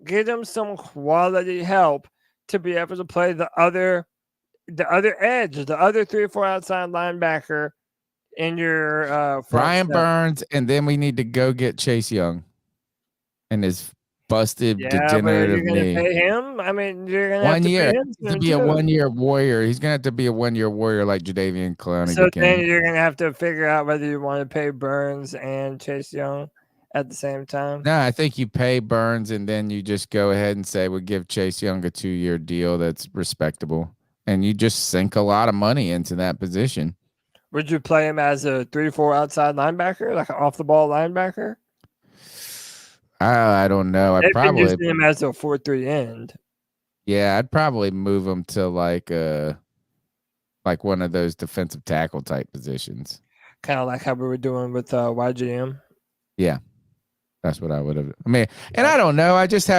give them some quality help to be able to play the other edge, the other 3 or 4 outside linebacker in your Brian Burns, and then we need to go get Chase Young and his busted degenerative knee. Pay him? I mean, you're gonna 1 year have to pay him to be a 1 year warrior. He's gonna have to be a 1 year warrior like Jadeveon Clowney. So then you're gonna have to figure out whether you want to pay Burns and Chase Young at the same time. No, I think you pay Burns and then you just go ahead and say we'll give Chase Young a 2-year deal that's respectable, and you just sink a lot of money into that position. Would you play him as a 3-4 outside linebacker, like an off the ball linebacker? I don't know. I'd probably use him as a 4-3 end. Yeah, I'd probably move him to like one of those defensive tackle type positions. Kind of like how we were doing with YGM. Yeah, that's what I would have. I mean, and I don't know.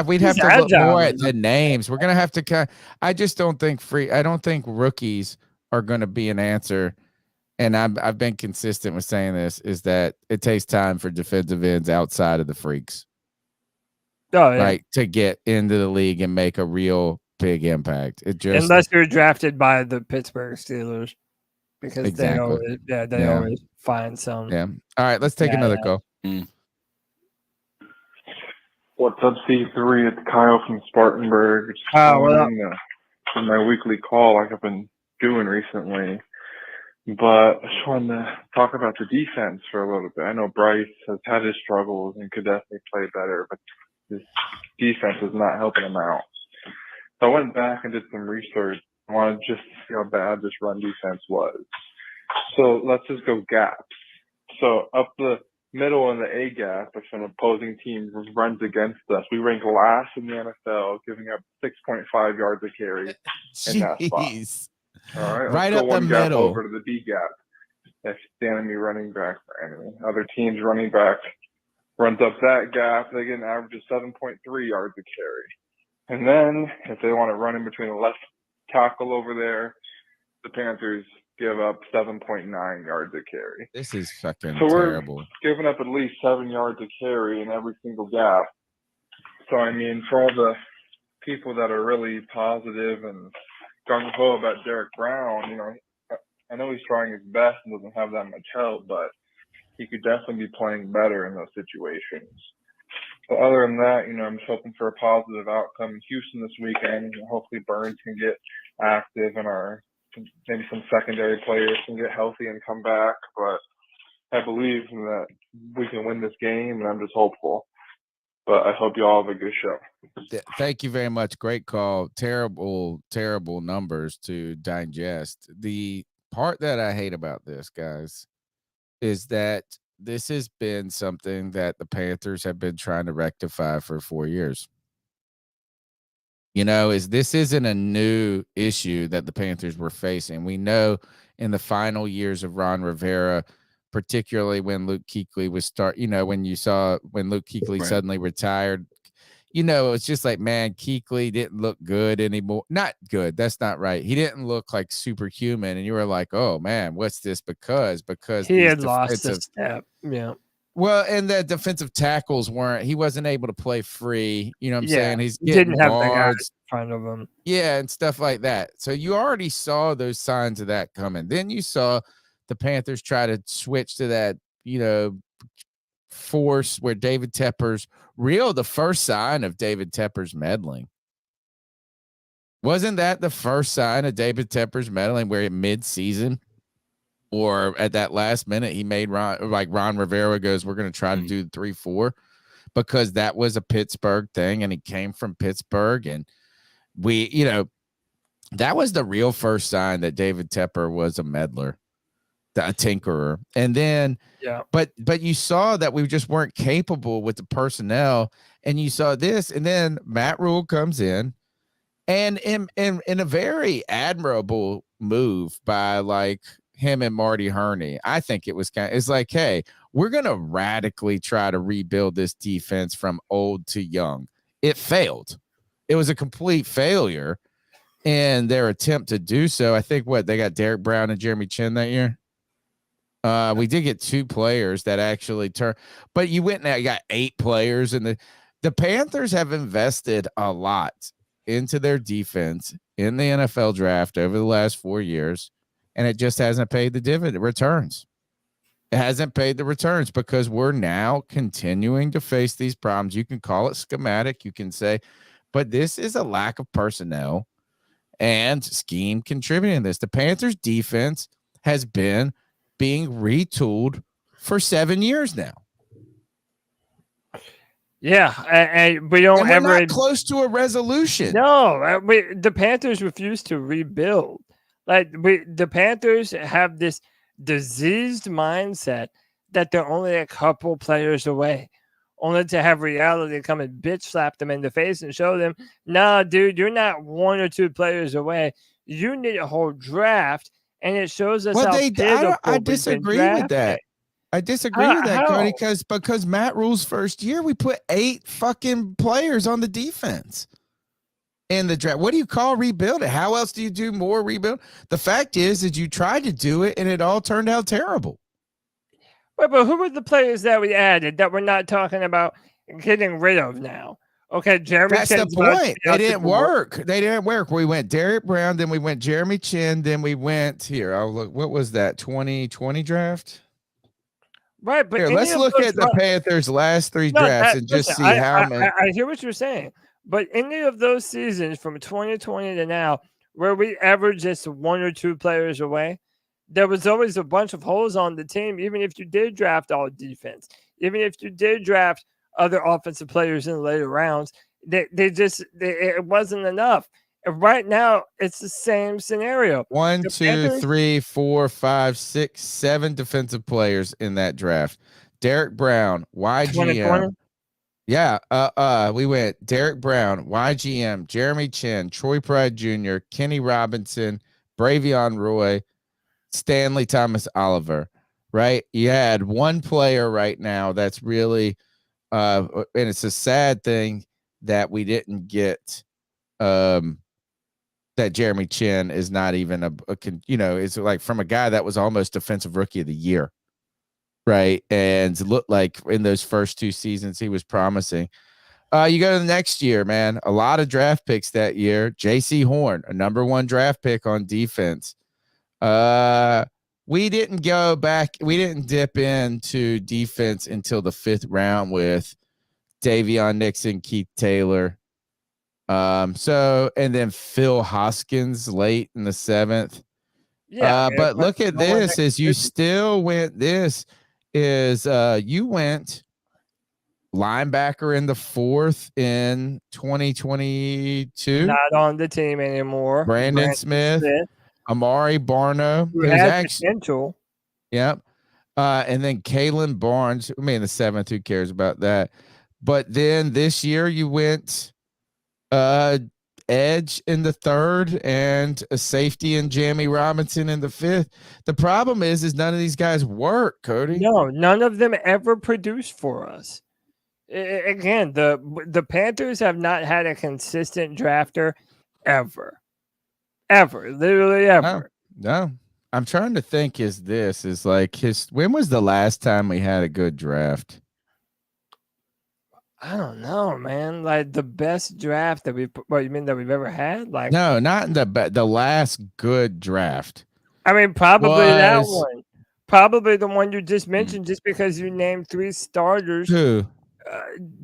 We'd have to look more at the names. We're gonna have to I just don't think rookies are going to be an answer. And I've been consistent with saying this, is that it takes time for defensive ends outside of the freaks. Oh, yeah. Right, to get into the league and make a real big impact. Unless you're drafted by the Pittsburgh Steelers, because they always find some. Yeah. All right, let's take another call. What's up, C3? It's Kyle from Spartanburg. Just for my weekly call, like I've been doing recently. But I just wanted to talk about the defense for a little bit. I know Bryce has had his struggles and could definitely play better, but his defense is not helping him out. So I went back and did some research. I wanted just to see how bad this run defense was. So let's just go gaps. So up the middle in the A gap, if an opposing team runs against us, we rank last in the NFL, giving up 6.5 yards a carry in that spot. All right, right let's up go one the gap middle over to the B gap. If the enemy running back for enemy, other teams running back runs up that gap, they get an average of 7.3 yards a carry. And then if they want to run in between the left tackle over there, the Panthers give up 7.9 yards a carry. This is fucking terrible. We're giving up at least 7 yards a carry in every single gap. So, I mean, for all the people that are really positive and gung-ho about Derek Brown, you know, I know he's trying his best and doesn't have that much help, but he could definitely be playing better in those situations. So other than that, you know, I'm just hoping for a positive outcome in Houston this weekend. Hopefully Burns can get active and maybe some secondary players can get healthy and come back. But I believe that we can win this game, and I'm just hopeful. But I hope you all have a good show. Thank you very much. Great call. Terrible, terrible numbers to digest. The part that I hate about this, guys, is that this has been something that the Panthers have been trying to rectify for 4 years. You know, this isn't a new issue that the Panthers were facing. We know in the final years of Ron Rivera, particularly when Luke Kuechly was when Luke Kuechly suddenly retired, you know, it's just like, man, Kuechly didn't look good anymore. Not good. That's not right. He didn't look like superhuman. And you were like, oh man, what's this? Because he had lost a step. Yeah. Well, and the defensive tackles he wasn't able to play free. You know what I'm saying? He's he getting didn't have the guy in guards. front of him. Yeah, and stuff like that. So you already saw those signs of that coming. Then you saw the Panthers try to switch to that, force where David Tepper's the first sign of David Tepper's meddling. Wasn't that the first sign of David Tepper's meddling where at mid-season or at that last minute he made Ron Rivera goes, we're going to try to do the 3-4 because that was a Pittsburgh thing and he came from Pittsburgh and that was the real first sign that David Tepper was a meddler, a tinkerer. And then, but you saw that we just weren't capable with the personnel, and you saw this, and then Matt Rule comes in, and in a very admirable move by him and Marty Herney. I think it's like, hey, we're gonna radically try to rebuild this defense from old to young. It failed. It was a complete failure in their attempt to do so. I think they got Derek Brown and Jeremy Chin that year. We did get 2 players that actually turned, but you went and you got 8 players, and the Panthers have invested a lot into their defense in the NFL draft over the last 4 years, and it just hasn't paid the dividend returns. It hasn't paid the returns because we're now continuing to face these problems. You can call it schematic, you can say, but this is a lack of personnel and scheme contributing to this. The Panthers defense has been being retooled for 7 years now. Yeah, and we don't and we're not close to a resolution. No, the Panthers refuse to rebuild. The Panthers have this diseased mindset that they're only a couple players away, only to have reality come and bitch slap them in the face and show them, nah, dude, you're not 1 or 2 players away. You need a whole draft, and it shows us how pitiful I disagree with that. I disagree with that, Cody, because Matt Rule's first year, we put 8 fucking players on the defense in the draft. What do you call rebuild it? How else do you do more rebuild? The fact is you tried to do it, and it all turned out terrible. But who were the players that we added that we're not talking about getting rid of now? Okay, Jeremy Chin. That's the point. They didn't work. They didn't work. We went Derek Brown, then we went Jeremy Chin, then we went here. I'll look. What was that? 2020 draft? Right, but here, let's look at the Panthers' last 3 drafts and just see how many. I hear what you're saying, but any of those seasons from 2020 to now, where we averaged just 1 or 2 players away, there was always a bunch of holes on the team, even if you did draft all defense, even if you did draft other offensive players in the later rounds, it wasn't enough. And right now, it's the same scenario. 1, 2, 3, 4, 5, 6, 7 defensive players in that draft. Derek Brown, YGM. Yeah, we went Derek Brown, YGM, Jeremy Chin, Troy Pride Jr., Kenny Robinson, Bravion Roy, Stanley Thomas Oliver, right? You had 1 player right now that's really, and it's a sad thing that we didn't get, that Jeremy Chin is not even it's like from a guy that was almost defensive rookie of the year, right? And looked like in those first 2 seasons he was promising. You go to the next year, man, a lot of draft picks that year. JC Horn, a number 1 draft pick on defense. We didn't go back. We didn't dip into defense until the 5th round with Davion Nixon, Keith Taylor. And then Phil Hoskins late in the 7th. Yeah. But look at this is you still went, you went linebacker in the 4th in 2022. Not on the team anymore. Brandon Smith. Amari Barno. Who has potential. Yep. And then Kalen Barnes, I mean, the 7th, who cares about that? But then this year you went edge in the 3rd and a safety in Jamie Robinson in the 5th. The problem is none of these guys work, Cody. No, none of them ever produced for us. Again, the Panthers have not had a consistent drafter ever. Literally ever. No. I'm trying to think. Is like when was the last time we had a good draft? I don't know, man. Like the best draft that what you mean that we've ever had? Like No, not in the last good draft. I mean, probably that Was one. Probably the one you just mentioned, just because you named 3 starters. who?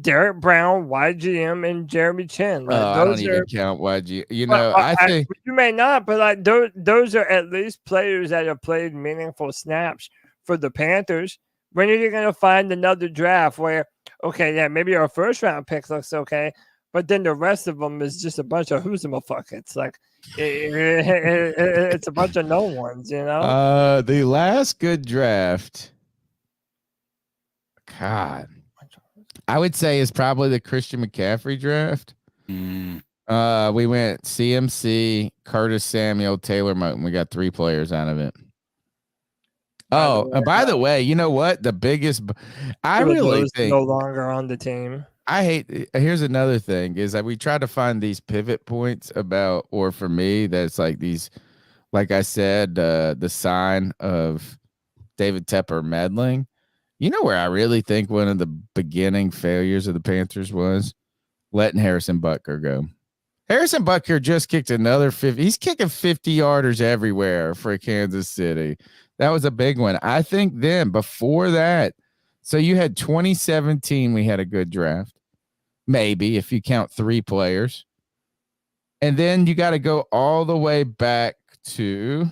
Derek Brown, YGM, and Jeremy Chin. Like I don't those even are count YG. You well, know, I think you may not, but like those are at least players that have played meaningful snaps for the Panthers. When are you going to find another draft where, okay, yeah, maybe our first round pick looks okay, but then the rest of them is just a bunch of who's-em-a-fuckets. Like it's a bunch of no ones, you know? the last good draft, God, I would say is probably the Christian McCaffrey draft. We went CMC, Curtis Samuel, Taylor Moton. We got 3 players out of it. And by the way, you know what? The biggest, I really think no longer on the team. Here's another thing is that we try to find these pivot points about, or for me, that's like these, like I said, the sign of David Tepper meddling. You know where I really think one of the beginning failures of the Panthers was letting Harrison Butker go. Harrison Butker just kicked another 50. He's kicking 50-yarders everywhere for Kansas City. That was a big one. I think then before that, so you had 2017, we had a good draft. Maybe if you count 3 players. And then you got to go all the way back to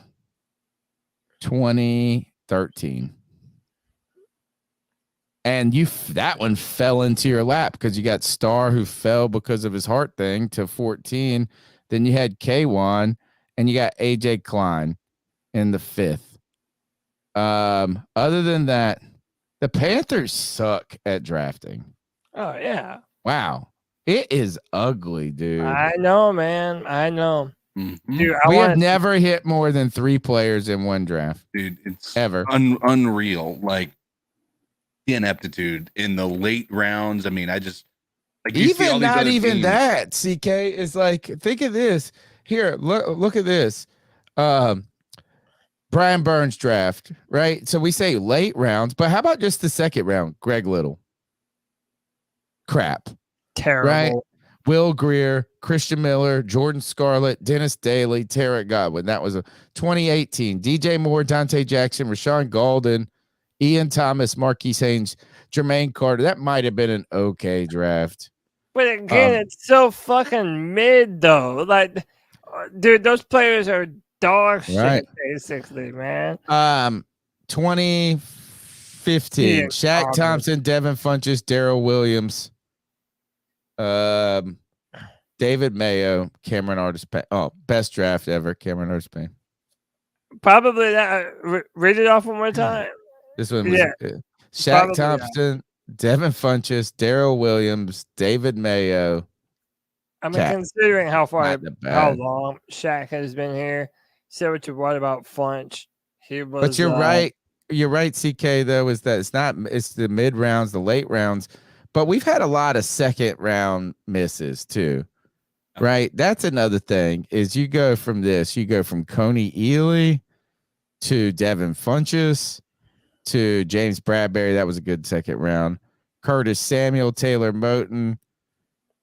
2013. And that one fell into your lap because you got Starr, who fell because of his heart thing, to 14. Then you had K1 and you got AJ Klein in the 5th. Other than that, the Panthers suck at drafting. Oh, yeah. Wow. It is ugly, dude. I know, man. I know. Mm-hmm. Dude, we have never hit more than 3 players in one draft. Dude, it's ever unreal. Like the ineptitude in the late rounds. I mean, I just like even not even teams. That CK is like, think of this. Here, look at this. Brian Burns draft, right? So we say late rounds, but how about just the second round? Greg Little. Crap. Terrible. Right? Will Greer, Christian Miller, Jordan Scarlett, Dennis Daly, Tarek Godwin. That was a 2018. DJ Moore, Dante Jackson, Rashawn Golden, Ian Thomas, Marquise Haynes, Jermaine Carter. That might have been an okay draft. But again, it's so fucking mid, though. Like, dude, those players are dog shit, basically, man. 2015. Shaq Thompson, Devin Funchess, Daryl Williams, David Mayo, Cameron Artis-Payne. Oh, best draft ever, Cameron Artis-Payne. Probably that. Read it off one more time. This one was Shaq Thompson, Devin Funchess, Daryl Williams, David Mayo. I mean, considering how long Shaq has been here, say what you want about Funch. He was. But you're right. You're right, CK, though, is that it's the mid rounds, the late rounds. But we've had a lot of second round misses too, right? That's another thing is you go from Coney Ely to Devin Funchess to James Bradbury. That was a good second round. Curtis Samuel, Taylor Moton,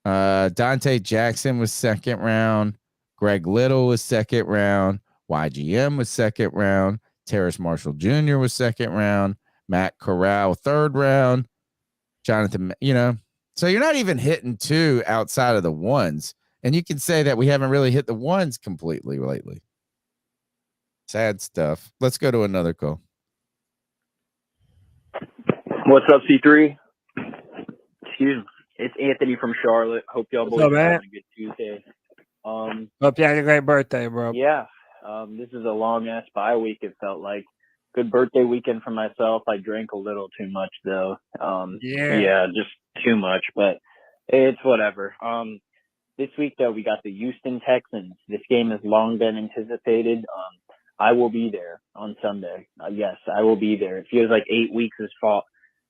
Dante Jackson was second round. Greg Little was second round. YGM was second round. Terrace Marshall Jr. was second round. Matt Corral, third round. Jonathan, so you're not even hitting 2 outside of the ones. And you can say that we haven't really hit the ones completely lately. Sad stuff. Let's go to another call. What's up, C3? Excuse me. It's Anthony from Charlotte. Hope y'all boys are having a good Tuesday. Hope you had a great birthday, bro. Yeah. This is a long-ass bye week, it felt like. Good birthday weekend for myself. I drank a little too much, though. Yeah, just too much, but it's whatever. This week, though, we got the Houston Texans. This game has long been anticipated. I will be there on Sunday. Yes, I will be there. It feels like 8 weeks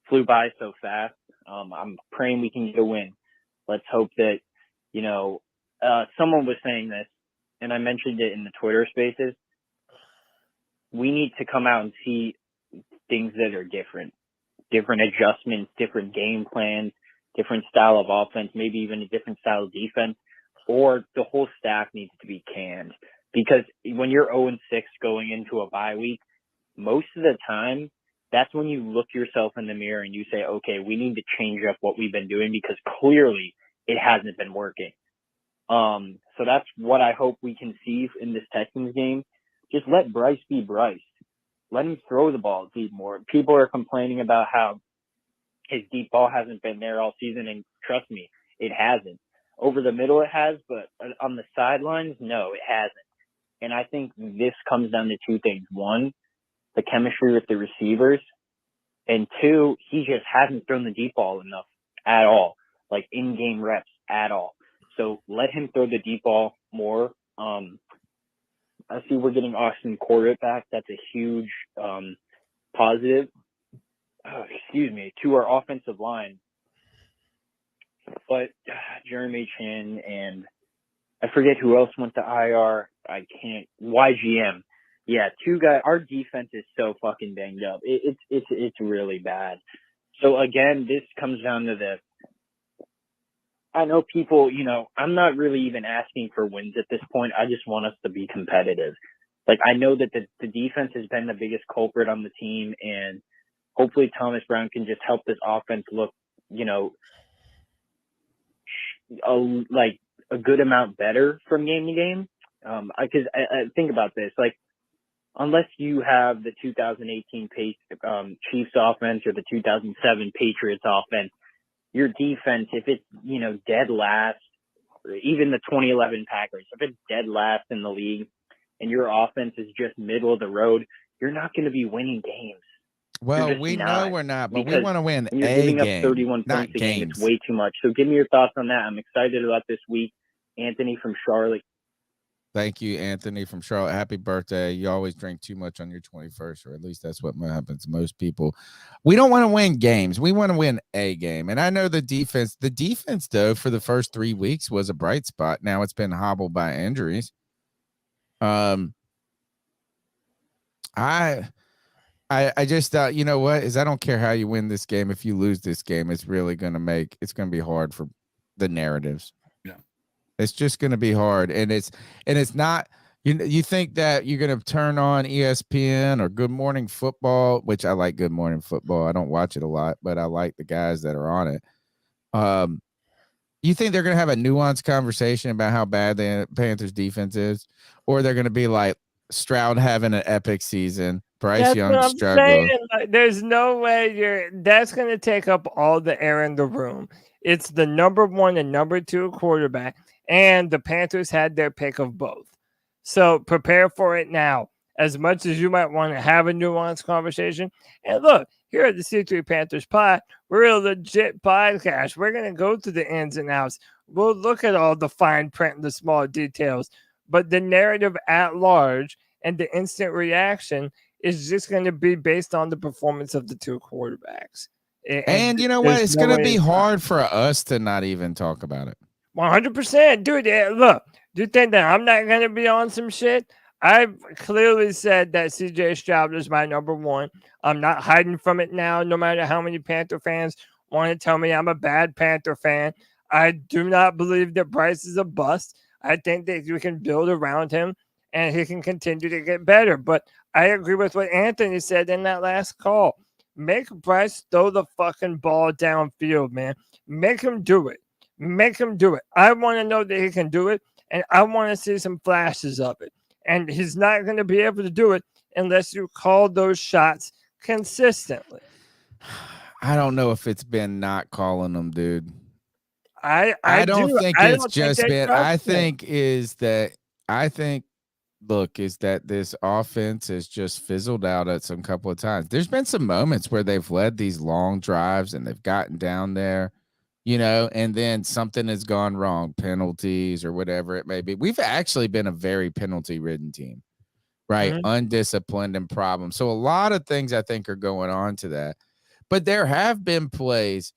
flew by so fast. I'm praying we can get a win. Let's hope that, someone was saying this, and I mentioned it in the Twitter spaces. we need to come out and see things that are different adjustments, different game plans, different style of offense, maybe even a different style of defense, or the whole staff needs to be canned. Because when you're 0-6 going into a bye week, most of the time, that's when you look yourself in the mirror and you say, okay, we need to change up what we've been doing because clearly it hasn't been working. So that's what I hope we can see in this Texans game. Just let Bryce be Bryce. Let him throw the ball deep more. People are complaining about how his deep ball hasn't been there all season, and trust me, it hasn't. Over the middle it has, but on the sidelines, no, it hasn't. And I think this comes down to two things. One, the chemistry with the receivers. And two, he just hasn't thrown the deep ball enough at all, like in-game reps at all. So let him throw the deep ball more. I see we're getting Austin Corbett back. That's a huge positive. To our offensive line. But Jeremy Chin and I forget who else went to IR. YGM. Yeah, two guys. Our defense is so fucking banged up. It's really bad. So again, this comes down to this. I know people, I'm not really even asking for wins at this point. I just want us to be competitive. Like, I know that the defense has been the biggest culprit on the team, and hopefully Thomas Brown can just help this offense look, a good amount better from game to game. Because I think about this, like, unless you have the 2018 Chiefs offense or the 2007 Patriots offense, your defense, if it's, dead last, or even the 2011 Packers, if it's dead last in the league and your offense is just middle of the road, you're not going to be winning games. Well, we know we're not, but we want to win you're a giving game, up 31 not points a game. games. It's way too much. So give me your thoughts on that. I'm excited about this week. Anthony from Charlotte. Thank you, Anthony from Charlotte. Happy birthday. You always drink too much on your 21st, or at least that's what happens to most people. We don't want to win games. We want to win a game. And I know the defense, though, for the first 3 weeks was a bright spot. Now it's been hobbled by injuries. I just thought, you know what, I don't care how you win this game. If you lose this game, it's really going to be hard for the narratives. Yeah. It's just going to be hard. And it's not, you think that you're going to turn on ESPN or Good Morning Football, which I like Good Morning Football. I don't watch it a lot, but I like the guys that are on it. You think they're going to have a nuanced conversation about how bad the Panthers defense is? Or they're going to be like Stroud having an epic season, Bryce Young struggling? Like, there's no way that's going to take up all the air in the room. It's the number 1 and number 2 quarterback, and the Panthers had their pick of both. So prepare for it now. As much as you might want to have a nuanced conversation. And look, here at the C3 Panthers Pod, we're a legit podcast. We're going to go through the ins and outs. We'll look at all the fine print and the small details. But the narrative at large and the instant reaction is just going to be based on the performance of the two quarterbacks. And you know what? It's going to be hard for us to not even talk about it. 100%. Dude, look, do you think that I'm not going to be on some shit? I've clearly said that CJ Stroud is my number 1. I'm not hiding from it now, no matter how many Panther fans want to tell me I'm a bad Panther fan. I do not believe that Bryce is a bust. I think that we can build around him and he can continue to get better. But I agree with what Anthony said in that last call. Make Bryce throw the fucking ball downfield, man. Make him do it. Make him do it. I want to know that he can do it, and I want to see some flashes of it. And he's not going to be able to do it unless you call those shots consistently. I don't know if it's been not calling them, dude. I don't think it's just been. I think that this offense has just fizzled out at some couple of times. There's been some moments where they've led these long drives and they've gotten down there, and then something has gone wrong, penalties or whatever it may be. We've actually been a very penalty-ridden team, right? Mm-hmm. Undisciplined and problems. So a lot of things I think are going on to that. But there have been plays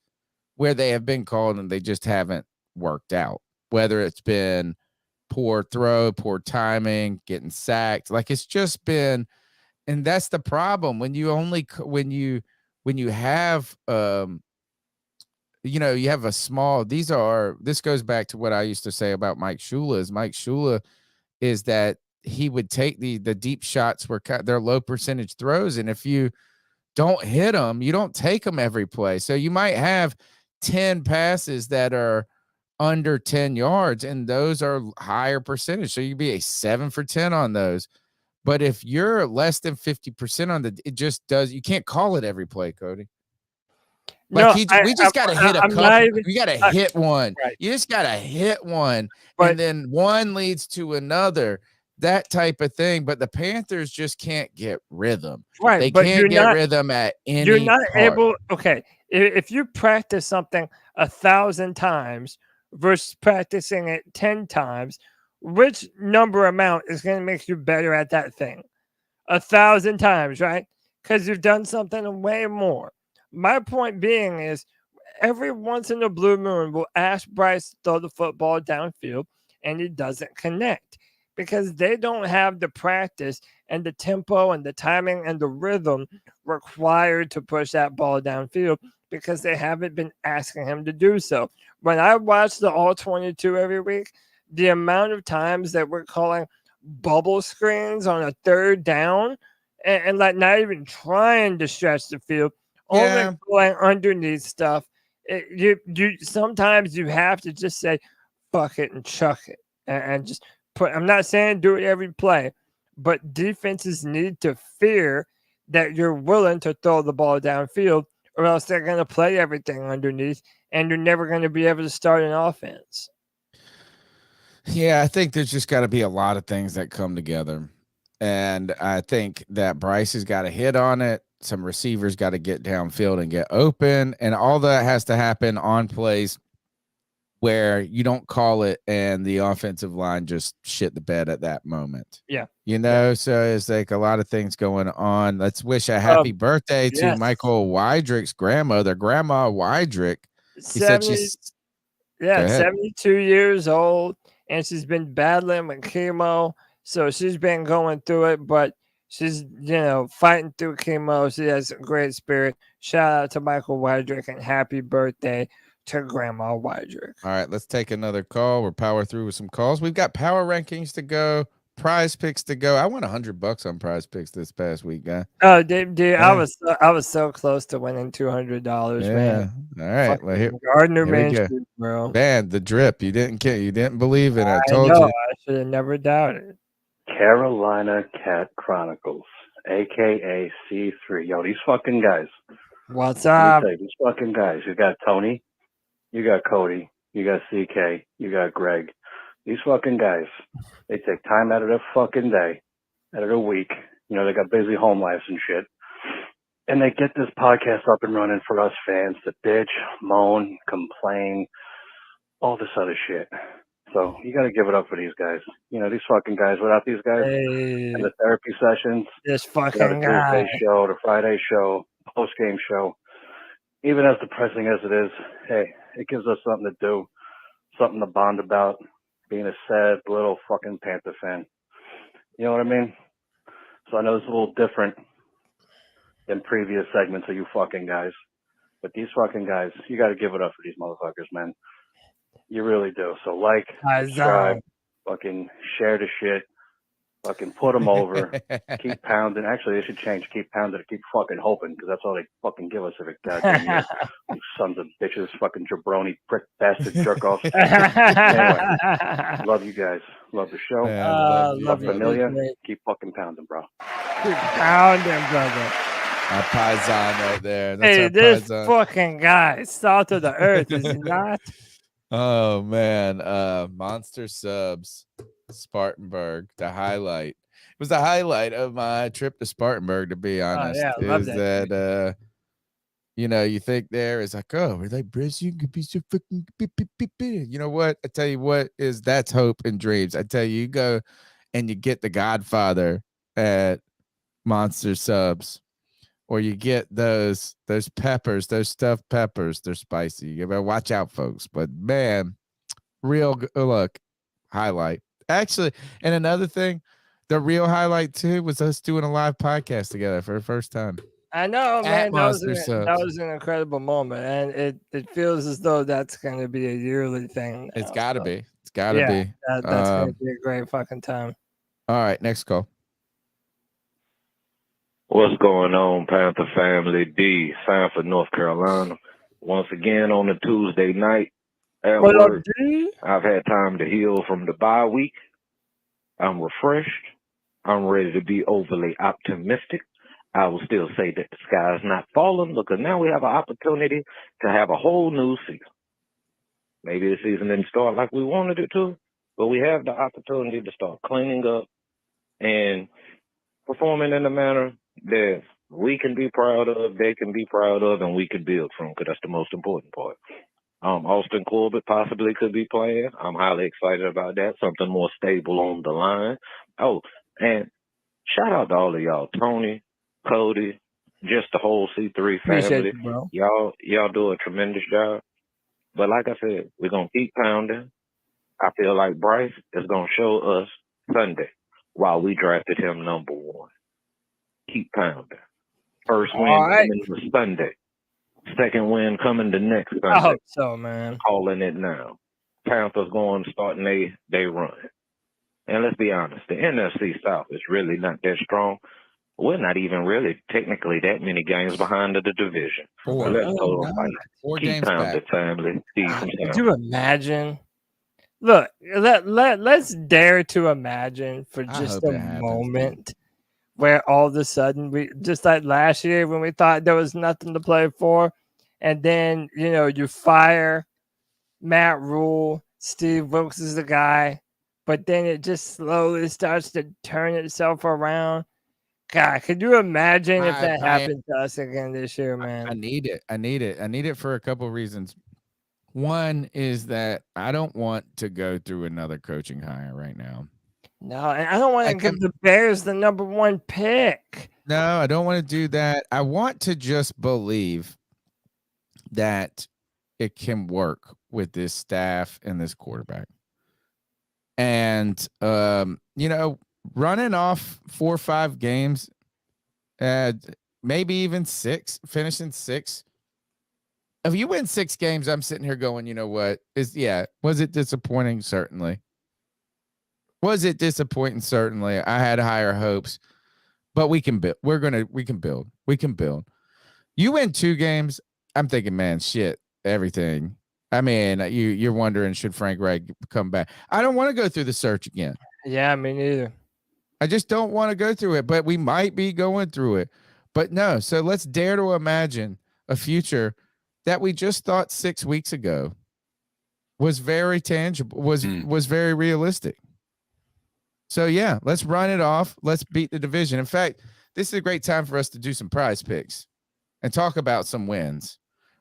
where they have been called and they just haven't worked out, whether it's been poor throw, poor timing, getting sacked. Like, it's just been And that's the problem when you have you have a small, this goes back to what I used to say about Mike Shula is that he would take the deep shots where they're low percentage throws. And if you don't hit them, you don't take them every play. So you might have 10 passes that are under 10 yards, and those are higher percentage. So you'd be a 7 for 10 on those. But if you're less than 50% on you can't call it every play, Cody. Like we just got to hit a couple. We got to hit one. Right. You just got to hit one, and then one leads to another. That type of thing. But the Panthers just can't get rhythm. Right. They can't get rhythm at any. You're not able. Okay. If you practice something 1,000 times versus practicing it 10 times, which number amount is going to make you better at that thing? 1,000 times, right? Because you've done something way more. My point being is every once in a blue moon, we'll ask Bryce to throw the football downfield, and he doesn't connect because they don't have the practice and the tempo and the timing and the rhythm required to push that ball downfield because they haven't been asking him to do so. When I watch the All 22 every week, the amount of times that we're calling bubble screens on a third down and like not even trying to stretch the field, only going underneath stuff. You sometimes you have to just say, fuck it and chuck it and just I'm not saying do it every play, but defenses need to fear that you're willing to throw the ball downfield or else they're going to play everything underneath and you're never going to be able to start an offense. Yeah, I think there's just got to be a lot of things that come together. And I think that Bryce has got to hit on it. Some receivers got to get downfield and get open. And all that has to happen on plays where you don't call it and the offensive line just shit the bed at that moment. Yeah. So it's like a lot of things going on. Let's wish a happy birthday to Michael Wydrick's grandmother, Grandma Wydrick. 72 years old, and she's been battling with chemo. So she's been going through it, but she's, fighting through chemo. She has a great spirit. Shout out to Michael Wydrick and happy birthday to Grandma Wydrick. All right, let's take another call. We're power through with some calls. We've got power rankings to go, prize picks to go. I won $100 on prize picks this past week, guy. Oh, dude, I was so close to winning $200, man. All right. Well, here Gardner bro. Man, the drip. You didn't believe it. I told you. I should have never doubted. Carolina Cat Chronicles, aka C3. Yo, these fucking guys. What's up? These fucking guys. You got Tony, you got Cody, you got CK, you got Greg. These fucking guys, they take time out of their fucking day, out of their week. They got busy home lives and shit. And they get this podcast up and running for us fans to bitch, moan, complain, all this other shit. So you got to give it up for these guys. These fucking guys. Without these guys and the therapy sessions, this fucking the Tuesday show, the Friday show, post-game show, even as depressing as it is, hey, it gives us something to do, something to bond about, being a sad little fucking Panther fan. You know what I mean? So I know it's a little different than previous segments of you fucking guys. But these fucking guys, you got to give it up for these motherfuckers, man. You really do. So subscribe, fucking share the shit, fucking put them over, keep pounding. Actually, they should change. Keep pounding, keep fucking hoping, because that's all they fucking give us every goddamn year. You sons of bitches, fucking jabroni, prick, bastard, jerk-offs. Anyway, love you guys. Love the show. Love Familia. Keep fucking pounding, bro. Keep pounding, brother. A paisan right there. That's this fucking guy, salt of the earth, is he not? Oh man, Monster Subs, Spartanburg, the highlight. It was the highlight of my trip to Spartanburg, to be honest. Is that you think there is like, oh, we're like, Bruce, you could be so fucking you know what? I tell you what that's hope and dreams. I tell you, you go and you get the Godfather at Monster Subs. Or you get those peppers, those stuffed peppers. They're spicy. You better watch out, folks. But man, real look, highlight. Actually, and another thing, The real highlight too was us doing a live podcast together for the first time. I know, man. That Monster was an incredible moment, and it feels as though that's going to be a yearly thing. It's got to be. It's got to be. That's going to be a great fucking time. All right, next call. What's going on, Panther family? D, Sanford, North Carolina. Once again on a Tuesday night at work. I've had time to heal from the bye week. I'm refreshed. I'm ready to be overly optimistic. I will still say that the sky is not falling because now we have an opportunity to have a whole new season. Maybe the season didn't start like we wanted it to, but we have the opportunity to start cleaning up and performing in a manner that we can be proud of, they can be proud of, and we can build from, because that's the most important part. Austin Corbett possibly could be playing. I'm highly excited about that. Something more stable on the line. Oh, and shout out to all of y'all. Tony, Cody, just the whole C3 family. Y'all do a tremendous job. But like I said, we're going to keep pounding. I feel like Bryce is going to show us Sunday while we drafted him number 1. Keep pounding. First win coming to Sunday. Second win coming the next Sunday. I hope so, man. Calling it now. Panthers starting they run. And let's be honest, the NFC South is really not that strong. We're not even really technically that many games behind of the division. Keep pounding, family. Could you imagine? Look, let's dare to imagine for just a moment where all of a sudden we, just like last year when we thought there was nothing to play for, and then you fire Matt Rule, Steve Wilkes is the guy, but then it just slowly starts to turn itself around. God, could you imagine if that happened to us again this year, man? I need it. I need it for a couple of reasons. One is that I don't want to go through another coaching hire right now. No, and I don't want to give the Bears the number 1 pick. No, I don't want to do that. I want to just believe that it can work with this staff and this quarterback. And, running off 4 or 5 games, maybe even 6, finishing 6. If you win 6 games, I'm sitting here going, you know what? Was it disappointing? Certainly. Was it disappointing? Certainly. I had higher hopes, but we can build. We can build. You win 2 games, I'm thinking, man, shit, everything. I mean, you're wondering, should Frank Reich come back? I don't want to go through the search again. Yeah, me neither. I just don't want to go through it, but we might be going through it. But no, so let's dare to imagine a future that we just thought 6 weeks ago was very tangible, was very realistic. So yeah, let's run it off. Let's beat the division. In fact, this is a great time for us to do some prize picks and talk about some wins,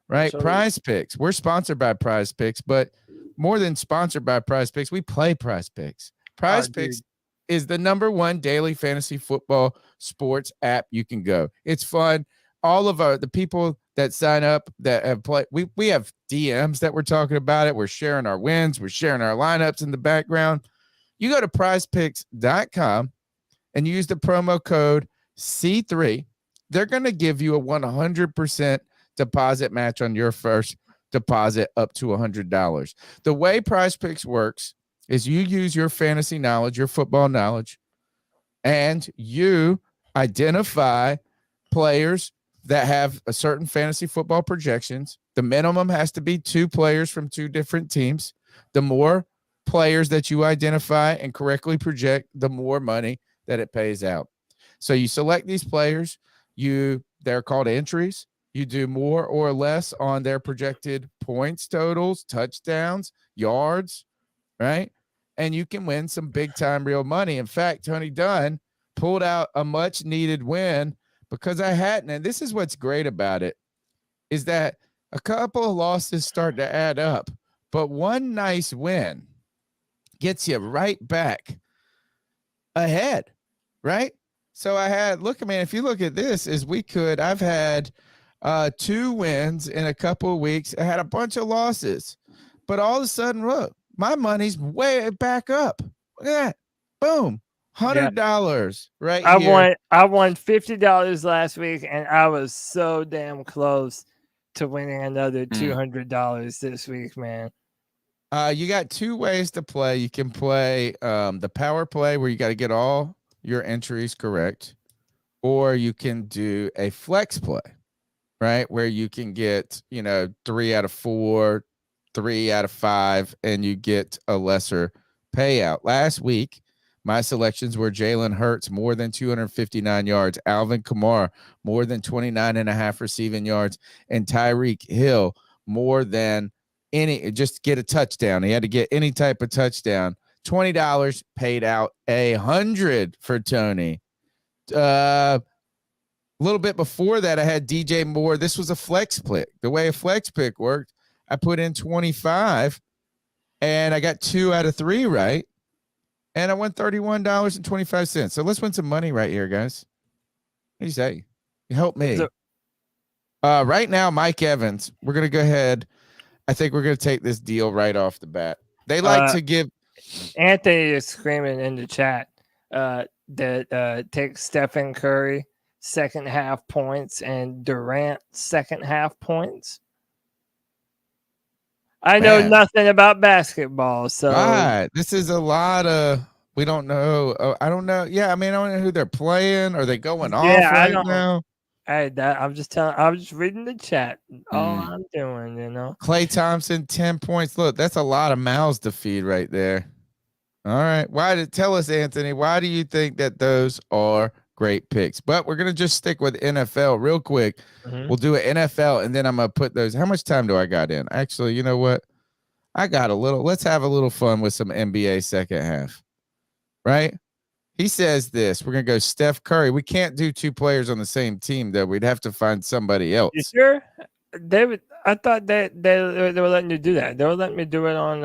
right? So, Prize Picks. We're sponsored by Prize Picks, but more than sponsored by Prize Picks, we play Prize Picks. Prize Picks is the number 1 daily fantasy football sports app you can go. It's fun. All of the people that sign up that have played, we have DMs that we're talking about it. We're sharing our wins. We're sharing our lineups in the background. You go to prizepicks.com and use the promo code C3. They're going to give you a 100% deposit match on your first deposit up to $100. The way PrizePicks works is you use your fantasy knowledge, your football knowledge, and you identify players that have a certain fantasy football projections. The minimum has to be 2 players from 2 different teams. The more players that you identify and correctly project, the more money that it pays out. So you select these players, they're called entries. You do more or less on their projected points totals, touchdowns, yards, right? And you can win some big time real money. In fact, Tony Dunn pulled out a much needed win because I hadn't. And this is what's great about it, is that a couple of losses start to add up, but one nice win gets you right back ahead, right? So I had, if you look at this, I've had 2 wins in a couple of weeks. I had a bunch of losses, but all of a sudden, look, my money's way back up. Look at that. Boom. $100 right here. I won $50 last week, and I was so damn close to winning another $200 this week, man. You got two ways to play. You can play the power play where you got to get all your entries correct, or you can do a flex play, right? Where you can get, 3 out of 4, 3 out of 5, and you get a lesser payout. Last week, my selections were Jalen Hurts, more than 259 yards, Alvin Kamara, more than 29.5 receiving yards, and Tyreek Hill, more than just get a touchdown. He had to get any type of touchdown. $20 paid out $100 for Tony. A little bit before that, I had DJ Moore. This was a flex pick. The way a flex pick worked, I put in 25, and I got 2 out of 3 right. And I won $31.25. So let's win some money right here, guys. What do you say? You help me. Right now, Mike Evans, we're going to go ahead. I think we're going to take this deal right off the bat. They like to give. Anthony is screaming in the chat that take Stephen Curry second half points and Durant second half points. I know nothing about basketball, so this is a lot of we don't know. I don't know. Yeah, I mean, I don't know who they're playing. Are they going off right now? I'm just reading the chat. All I'm doing, Klay Thompson, 10 points. Look, that's a lot of mouths to feed right there. All right. Tell us, Anthony, why do you think that those are great picks? But we're going to just stick with NFL real quick. We'll do an NFL, and then I'm going to put those. How much time do I got in? Actually, you know what? I got a little. Let's have a little fun with some NBA second half. Right? He says this. We're going to go Steph Curry. We can't do 2 players on the same team, though. We'd have to find somebody else. You sure? I thought they were letting you do that. They were letting me do it on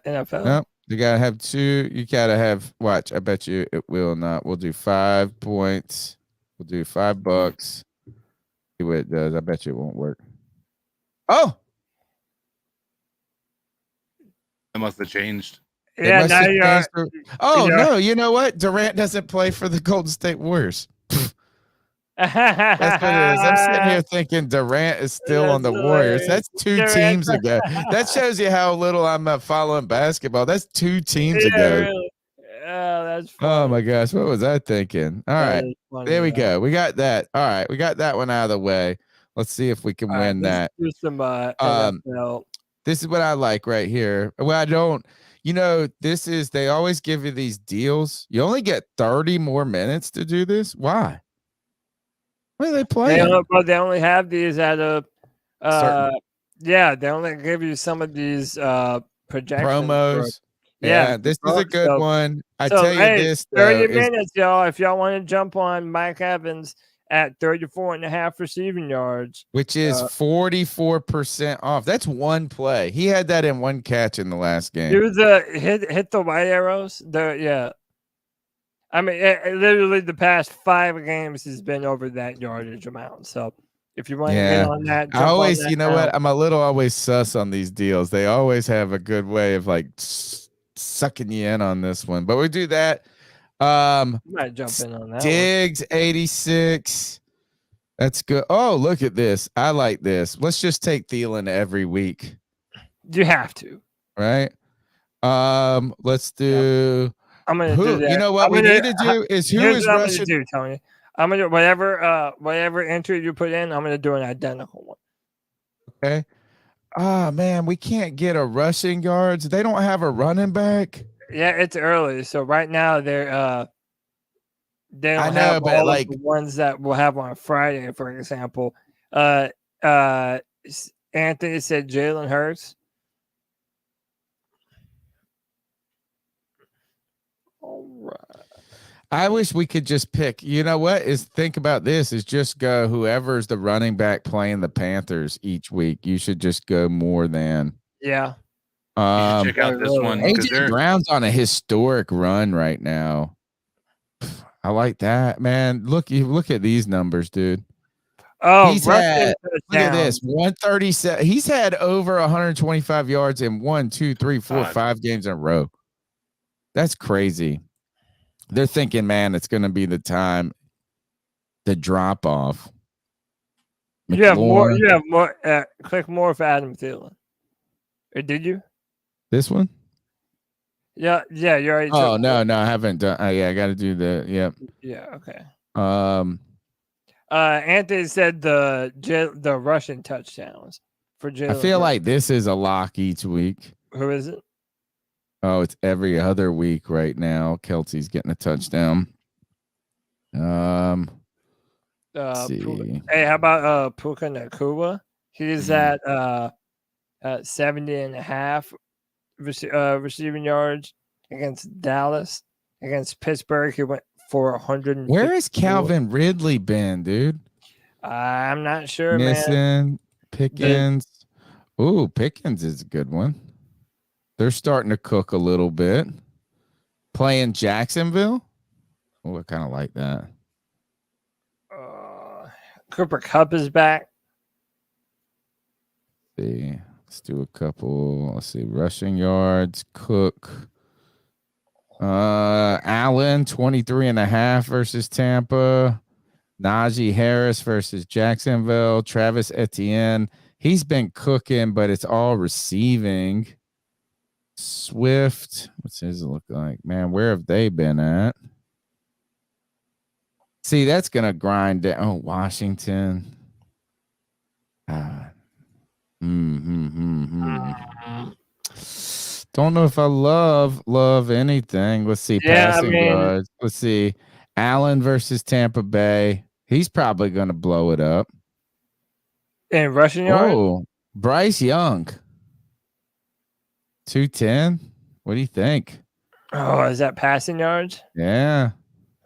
NFL. Nope. You got to have 2. You got to have, watch, I bet you it will not. We'll do 5 points. We'll do $5. See what it does. I bet you it won't work. Oh! It must have changed. Yeah, now you're. No, you know what? Durant doesn't play for the Golden State Warriors. That's what it is. I'm sitting here thinking Durant is still on the Warriors. That's 2 teams ago. That shows you how little I'm following basketball. That's 2 teams ago. Really. Oh, that's funny. Oh my gosh, what was I thinking? All right, there we go. We got that. All right, we got that one out of the way. Let's see if we can win that. This is what I like right here. Well, I don't. They always give you these deals. You only get 30 more minutes to do this. Why? What are they playing? They only have these at a. They only give you some of these projections. Promos. Yeah, this is a good one. I tell you this. 30 minutes, y'all. If y'all want to jump on Mike Evans at 34.5 receiving yards, which is 44% off. That's one play. He had that in 1 catch in the last game. Do hit the white arrows. I mean, literally the past 5 games has been over that yardage amount. So if you want to get on that, I always, what? I'm a little always sus on these deals. They always have a good way of like sucking you in on this one. But we do that. Might jump in on that. Diggs 86. That's good. Oh, look at this. I like this. Let's just take Thielen every week. You have to. Right? Let's do. I'm gonna do that. You know what we need to do is who is rushing. I'm gonna do, Tony. I'm gonna whatever entry you put in, I'm gonna do an identical one. Okay. Man, we can't get a rushing yards. They don't have a running back. Yeah, it's early. So right now they don't have all of the ones that we'll have on Friday, for example. Anthony said Jalen Hurts. All right. I wish we could just pick. You know what? Think about this. Is just go whoever's the running back playing the Panthers each week. You should just go more than. Yeah. Check out this one. AJ Brown's on a historic run right now. I like that, man. Look at these numbers, dude. Oh, look at this. 137. He's had over 125 yards in 1, 2, 3, 4, 5 games in a row. That's crazy. They're thinking, man, it's going to be the time to drop off. You have more. You have more. Click more for Adam Thielen. Or did you? This one? Yeah. You already. Oh no, I haven't done. Yeah, I got to do the. Yep. Yeah. Okay. Anthony said the Russian touchdowns for Jalen. I feel like this is a lock each week. Who is it? Oh, it's every other week right now. Kelsey's getting a touchdown. See. Hey, how about Puka Nakua? He's at 70.5 receiving yards against Dallas. Against Pittsburgh, he went for 100. Where has Calvin Ridley been, dude? I'm not sure, man. Pickens. Ooh, Pickens is a good one. They're starting to cook a little bit. Playing Jacksonville. Oh, I kind of like that. Cooper Kupp is back. Let's see. Let's do a couple. Let's see. Rushing yards. Cook. Allen, 23.5 versus Tampa. Najee Harris versus Jacksonville. Travis Etienne. He's been cooking, but it's all receiving. Swift. What's his look like? Man, where have they been at? See, that's going to grind down. Oh, Washington. Don't know if I love anything. Let's see. Passing yards. Let's see. Allen versus Tampa Bay. He's probably going to blow it up. And rushing yards? Oh, Bryce Young. 210. What do you think? Oh, is that passing yards? Yeah.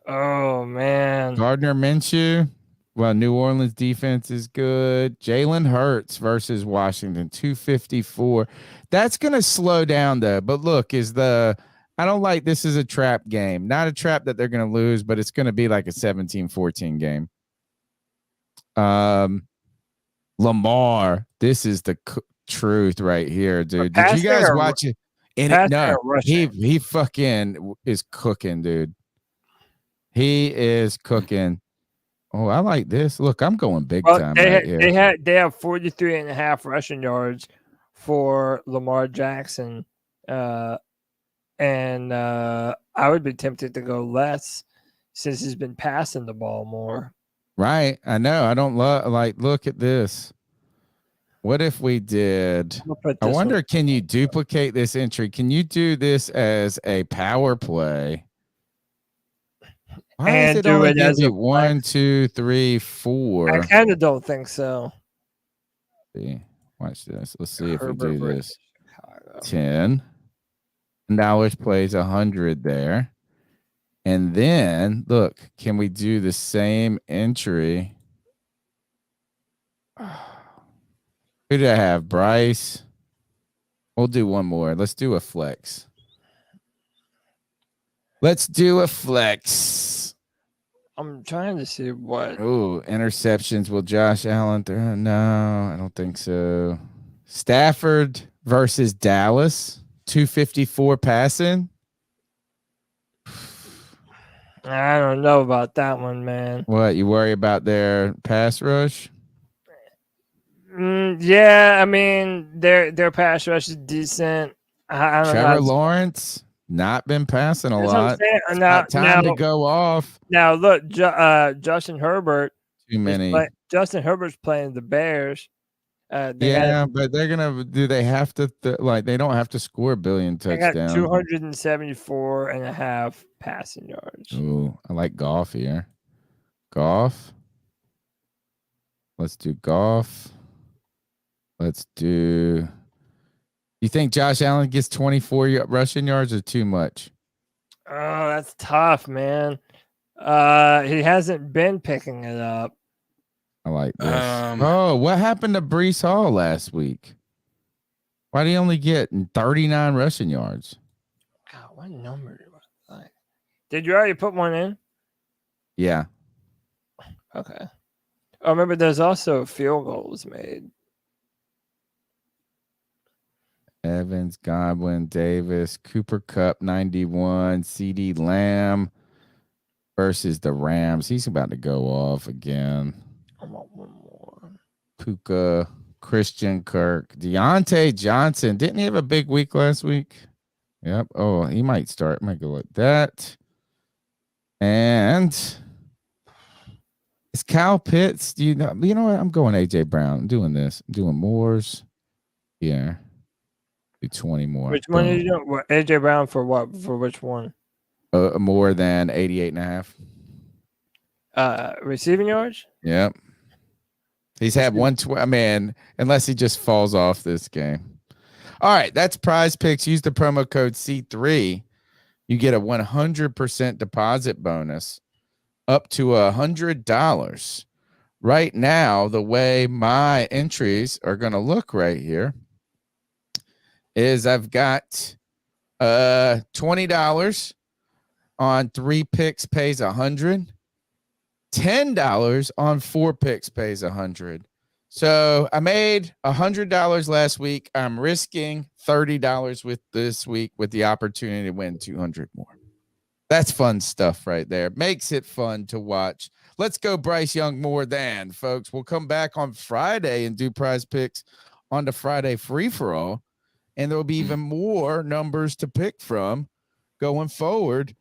Oh, man. Gardner Minshew. Well, New Orleans defense is good. Jalen Hurts versus Washington, 254. That's going to slow down, though. But look, I don't like this is a trap game. Not a trap that they're going to lose, but it's going to be like a 17-14 game. Lamar, this is the truth right here, dude. Did you guys watch it? No, he fucking is cooking, dude. He is cooking. Oh, I like this. Look, I'm going big time right here. They have 43.5 rushing yards for Lamar Jackson. And I would be tempted to go less since he's been passing the ball more. Right. I know. I don't look at this. What if we did? I wonder, can you duplicate this entry? Can you do this as a power play? Why and is it do only it as a 1, 2, 3, 4? I kind of don't think so. See, watch this. Let's see if we do this. 10. $10 plays 100 there. And then look, can we do the same entry? Who did I have? Bryce. We'll do one more. Let's do a flex. I'm trying to see what. Oh, interceptions. Will Josh Allen throw? No, I don't think so. Stafford versus Dallas. 254 passing. I don't know about that one, man. What, you worry about their pass rush? Yeah, I mean their pass rush is decent. I don't Trevor know. Lawrence not been passing a lot. Now, time to go off. Now look, Justin Herbert. Too many. Justin Herbert's playing the Bears. But they're gonna. Do they have to? They don't have to score a billion touchdowns. They got 274.5 passing yards. Ooh, I like Goff here. Goff. Let's do Goff. Let's do. You think Josh Allen gets 24 rushing yards or too much? Oh, that's tough, man. He hasn't been picking it up. I like this. What happened to Breece Hall last week? Why did he only get 39 rushing yards? God, what number was that? Did you already put one in? Yeah. Okay. Oh, remember, there's also field goals made. Evans, Godwin, Davis, Cooper Kupp, 91, CD Lamb. versus the Rams. He's about to go off again. I want one more. Puka, Christian Kirk, Deontay Johnson. Didn't he have a big week last week? Yep. Oh, he might start. Might go like that. And it's Kyle Pitts. You know what? I'm going AJ Brown. I'm doing this. I'm doing Moore's. Yeah. Do 20 more. Which one are you doing? What, AJ Brown for what? For which one? More than 88.5. Receiving yards? Yep. He's had 120. Man, unless he just falls off this game. All right, that's PrizePicks. Use the promo code C3. You get a 100% deposit bonus up to $100. Right now, the way my entries are going to look right here is I've got $20 on 3 picks pays $100. $10 on 4 picks pays $100. So I made $100 last week. I'm risking $30 with this week with the opportunity to win 200 more. That's fun stuff right there. Makes it fun to watch. Let's go Bryce Young more than, folks. We'll come back on Friday and do PrizePicks on the Friday free-for-all. And there will be even more numbers to pick from going forward.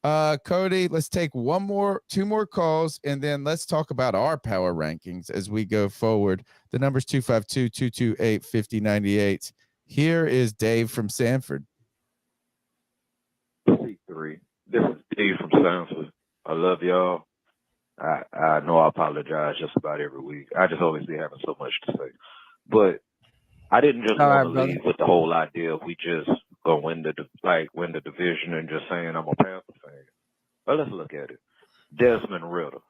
Cody, let's take two more calls, and then let's talk about our power rankings as we go forward. The number's 252-228-5098. Here is Dave from Sanford. C3. This is Dave from Sanford. I love y'all. I know I apologize just about every week. I just always be having so much to say. But I didn't just want to leave with the whole idea of we just go win the division and just saying I'm a Panther fan. But let's look at it. Desmond Ridder,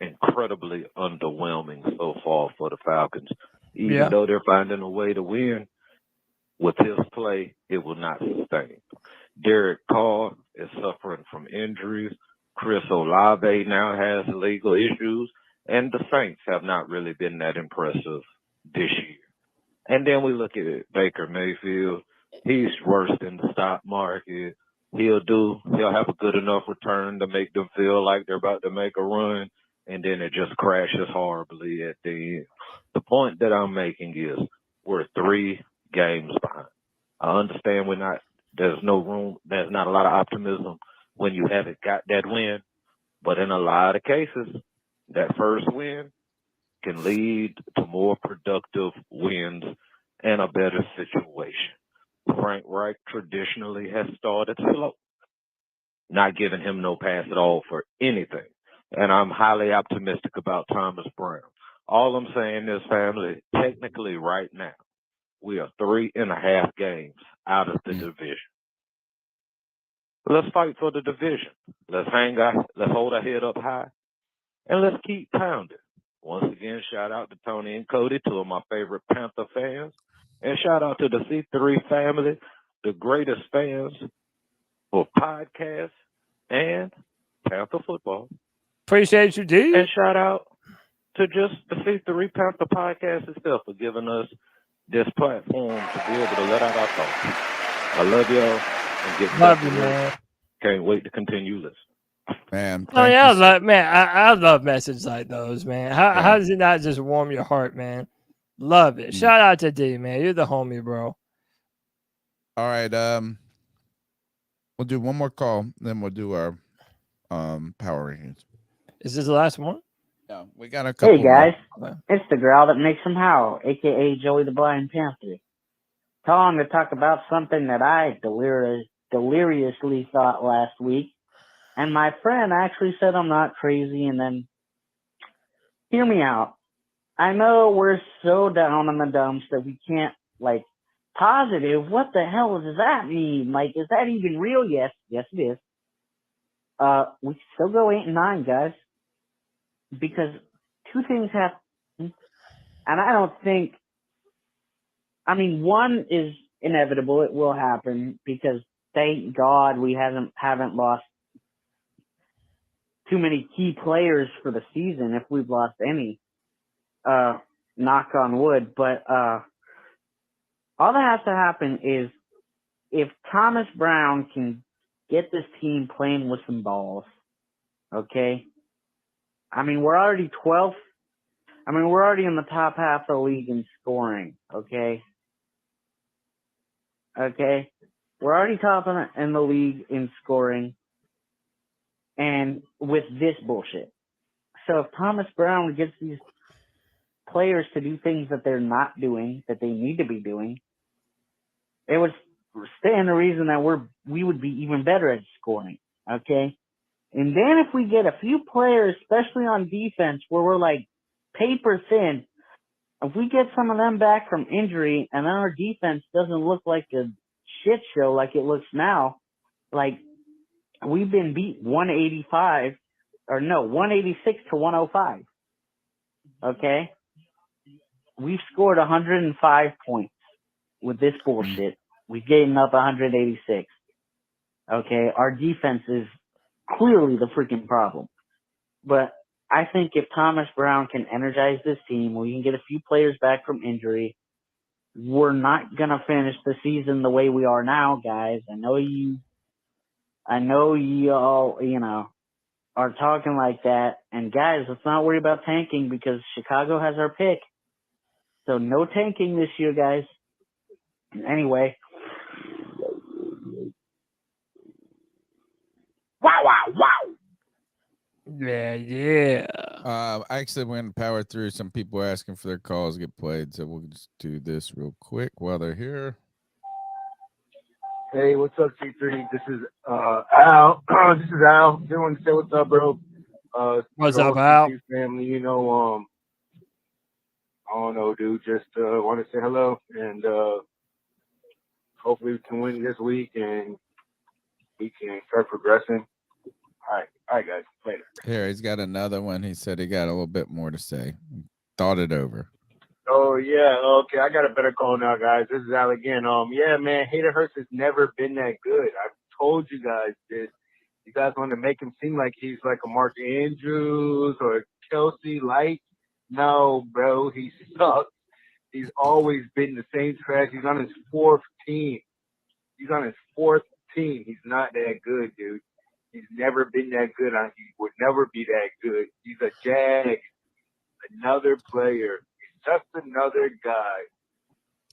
incredibly underwhelming so far for the Falcons. Even though they're finding a way to win, with his play, it will not sustain. Derek Carr is suffering from injuries. Chris Olave now has legal issues. And the Saints have not really been that impressive this year. And then we look at it. Baker Mayfield, he's worse than the stock market. He'll have a good enough return to make them feel like they're about to make a run, and then it just crashes horribly at the end. The point that I'm making is we're 3 games behind. I understand there's not a lot of optimism when you haven't got that win, but in a lot of cases, that first win can lead to more productive wins and a better situation. Frank Reich traditionally has started slow, not giving him no pass at all for anything. And I'm highly optimistic about Thomas Brown. All I'm saying is, family, technically right now, we are 3.5 games out of the division. Let's fight for the division. Let's hold our head up high, and let's keep pounding. Once again, shout out to Tony and Cody, 2 of my favorite Panther fans. And shout out to the C3 family, the greatest fans for podcasts and Panther football. Appreciate you, D. And shout out to just the C3 Panther Podcast itself for giving us this platform to be able to let out our thoughts. I love y'all and get love you, man. Can't wait to continue listening. Man. Oh yeah, I love messages like those, man. How does it not just warm your heart, man? Love it. Shout out to D, man. You're the homie, bro. All right. We'll do one more call, then we'll do our power rankings. Is this the last one? No, we got a couple. Hey guys, more. It's the growl that makes them howl, aka Joey the Blind Panther. Calling to talk about something that I deliriously thought last week, and my friend actually said I'm not crazy. And then, hear me out. I know we're so down in the dumps that we can't positive. What the hell does that mean? Is that even real? Yes, it is. We still go 8-9, guys. Because 2 things happen, and I don't think. One is inevitable; it will happen because thank God we haven't lost too many key players for the season. If we've lost any, knock on wood. But all that has to happen is if Thomas Brown can get this team playing with some balls. Okay? I mean, we're already 12th. I mean, we're already in the top half of the league in scoring. Okay? Okay? We're already top in the league in scoring. And with this bullshit. So if Thomas Brown gets these players to do things that they're not doing, that they need to be doing, it would stand the reason that we would be even better at scoring, okay? And then if we get a few players, especially on defense, where we're like paper thin, if we get some of them back from injury and our defense doesn't look like a shit show like it looks now, like we've been beat 186 to 105, okay? We've scored 105 points with this bullshit. We've gained up 186. Okay, our defense is clearly the freaking problem. But I think if Thomas Brown can energize this team, we can get a few players back from injury, we're not going to finish the season the way we are now, guys. I know you all, are talking like that. And guys, let's not worry about tanking because Chicago has our pick. So no tanking this year, guys. Anyway. Wow. Yeah. I actually went and power through. Some people asking for their calls to get played, so we'll just do this real quick while they're here. Hey, what's up, C3? This is Al. This is Al. Just wanted to say what's up, bro. What's up, Al? Family, I don't know, dude. Just want to say hello, and hopefully we can win this week and we can start progressing. All right, guys. Later. Here, he's got another one. He said he got a little bit more to say. Thought it over. Oh, yeah. Okay, I got a better call now, guys. This is Al again. Yeah, man, Hayden Hurst has never been that good. I've told you guys this. You guys want to make him seem like he's like a Mark Andrews or a Kelsey Light. No, bro, he sucks. He's always been the same trash. He's on his fourth team. He's not that good, dude. He's never been that good. He would never be that good. He's a Jag, another player. He's just another guy.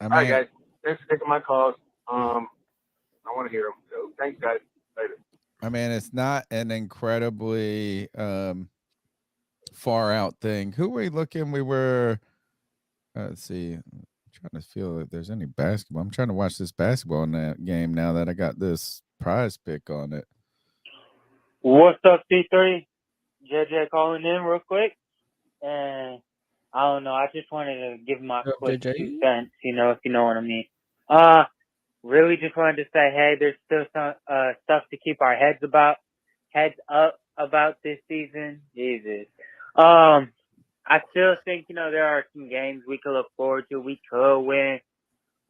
All right, guys. Thanks for taking my calls. I want to hear them. So thanks, guys. Later. I mean, it's not an incredibly far out thing. Who were we looking? We were, let's see. I'm trying to feel if there's any basketball. I'm trying to watch this basketball in that game now that I got this prize pick on it. What's up, C3? JJ calling in real quick. And I don't know. I just wanted to give my quick 2 cents, if you know what I mean. Really just wanted to say, hey, there's still some stuff to keep our heads up about this season. Jesus. I still think, there are some games we could look forward to. We could win.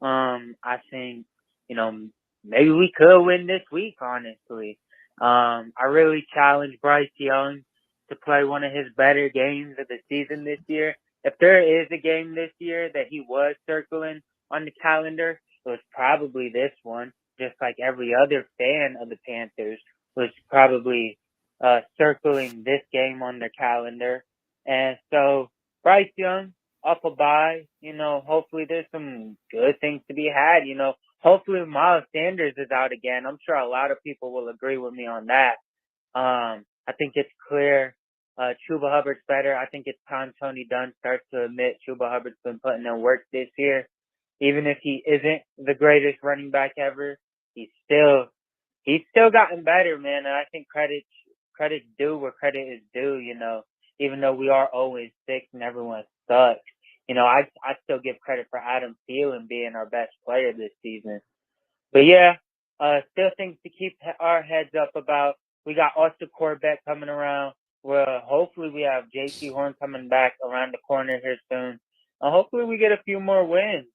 I think, maybe we could win this week, honestly. I really challenge Bryce Young to play one of his better games of the season this year. If there is a game this year that he was circling on the calendar, it was probably this one, just like every other fan of the Panthers was probably circling this game on their calendar. And so Bryce Young, up a bye, hopefully there's some good things to be had, Hopefully Miles Sanders is out again. I'm sure a lot of people will agree with me on that. I think it's clear Chuba Hubbard's better. I think it's time Tony Dunn starts to admit Chuba Hubbard's been putting in work this year. Even if he isn't the greatest running back ever, he's still gotten better, man. And I think credit's due where credit is due, even though we are always 6 and everyone sucks. I still give credit for Adam Thielen being our best player this season. But yeah, still things to keep our heads up about. We got Austin Corbett coming around. Well, hopefully we have JC Horn coming back around the corner here soon. Hopefully we get a few more wins.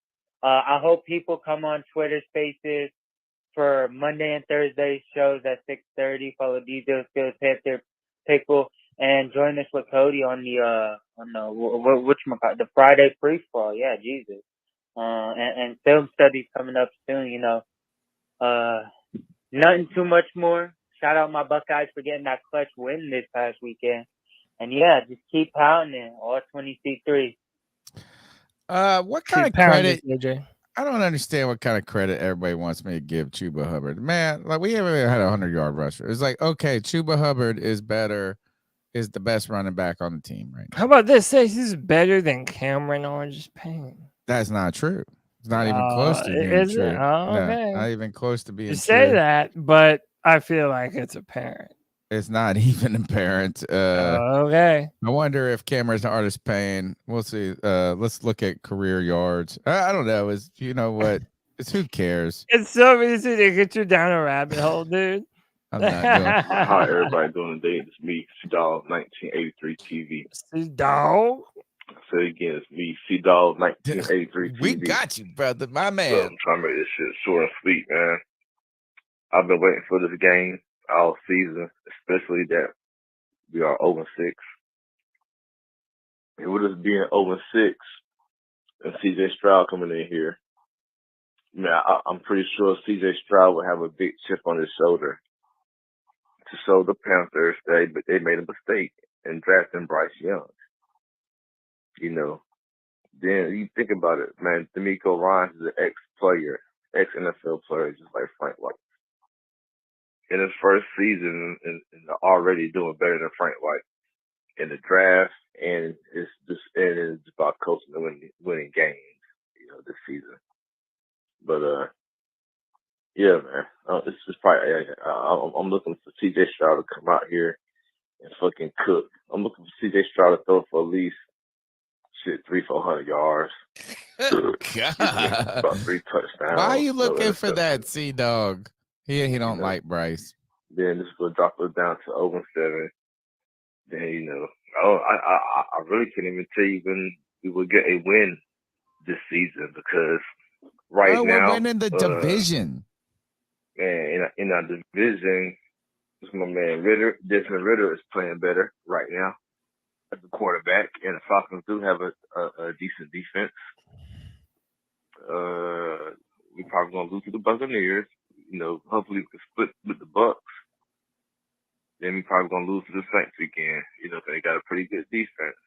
I hope people come on Twitter Spaces for Monday and Thursday shows at 6:30. Follow DJ Skills Panther Pickle and join us with Cody on the Friday free fall. Yeah, Jesus. And film studies coming up soon. Nothing too much more. shout out my Buckeyes for getting that clutch win this past weekend. And yeah, just keep pounding it, all 20 C3. What kind of credit? I don't understand what kind of credit everybody wants me to give Chuba Hubbard. Man, like we haven't even had a 100-yard rusher. It's like, okay, Chuba Hubbard is the best running back on the team right now. How about this? Say he's better than Cameron Orange Payne. That's not true. It's not even close to being true. Oh, okay. No, not even close to being You true. say that, but I feel like it's apparent. It's not even apparent. Okay. I wonder if Cameron Artist Payne. We'll see. Let's look at career yards. I don't know. You know what? It's who cares? It's so easy to get you down a rabbit hole, dude. I'm not doing. How everybody doing today? It's me, C-Dog 1983 TV. C-Dog? So again, it's me, C-Dog 1983 TV. We got you, brother, my man. So I'm trying to make this shit short and sweet, man. I've been waiting for this game all season, especially that we are 0-6. And with us being 0-6 and CJ Stroud coming in here, man, I'm pretty sure CJ Stroud will have a big chip on his shoulder to show the Panthers that they made a mistake in drafting Bryce Young. You know, then you think about it, man. D'Amico Ryans is an ex-player, ex-NFL player, just like Frank White. In his first season, and already doing better than Frank White in the draft, and it's about coaching and winning games, you know, this season. But yeah, man, it's just probably I'm looking for CJ Stroud to come out here and fucking cook. I'm looking for CJ Stroud to throw for at least 300-400 yards. God. About 3 touchdowns. Why are you looking for that, C-Dog? He don't like Bryce. Then just go drop it down to 0-7. Then, you know, I really can't even tell you when we will get a win this season because now we're winning the division. Man, in our division, my man Desmond Ritter is playing better right now as a quarterback, and the Falcons do have a decent defense. We're probably gonna lose to the Buccaneers. You know, hopefully we can split with the Bucks. Then we're probably gonna lose to the Saints again. You know, they got a pretty good defense.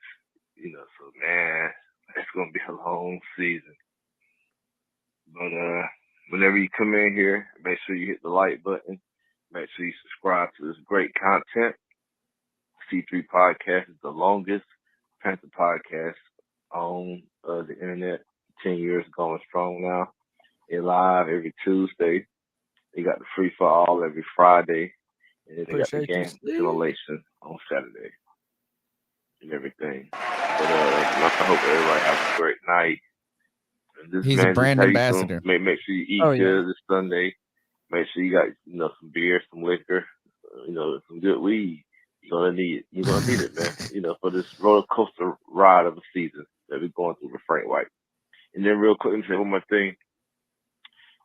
You know, so man, it's gonna be a long season. But whenever you come in here, make sure you hit the like button. Make sure you subscribe to this great content. C3 Podcast is the longest Panther podcast on the internet. 10 years going strong now. They're live every Tuesday. They got the free for all every Friday. And then they got the game simulation on Saturday. And everything. But I hope everybody has a great night. He's a brand ambassador. Make sure you eat good this Sunday. Make sure you got some beer, some liquor, some good weed. You're gonna need it, man. For this roller coaster ride of a season that we're going through with Frank White. And then real quick, let me say one more thing.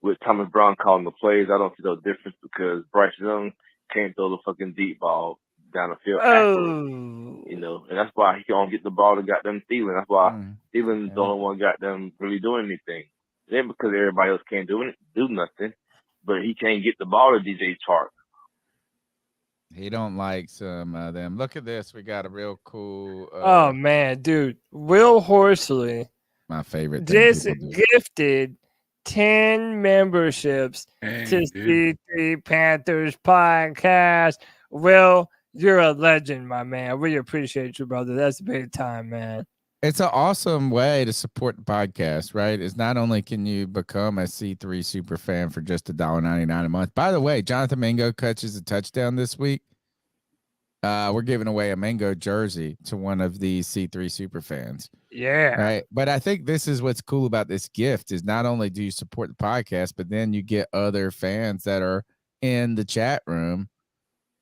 With Thomas Brown calling the plays, I don't see no difference because Bryce Young can't throw the fucking deep ball down the field accurately. And that's why he can't get the ball to goddamn Thielen. That's why Thielen's the only one got them really doing anything. Then because everybody else can't do nothing, but he can't get the ball to DJ Chark. He don't like some of them. Look at this. We got a real cool. Oh man, dude, Will Horsley, my favorite. Just gifted 10 memberships to C3 Panthers Podcast. Will, you're a legend, my man. We appreciate you, brother. That's big time, man. It's an awesome way to support the podcast, right? It's not only can you become a C3 super fan for just $1.99 a month. By the way, Jonathan Mingo catches a touchdown this week. We're giving away a Mingo jersey to one of these C3 super fans. Yeah. Right. But I think this is what's cool about this gift is not only do you support the podcast, but then you get other fans that are in the chat room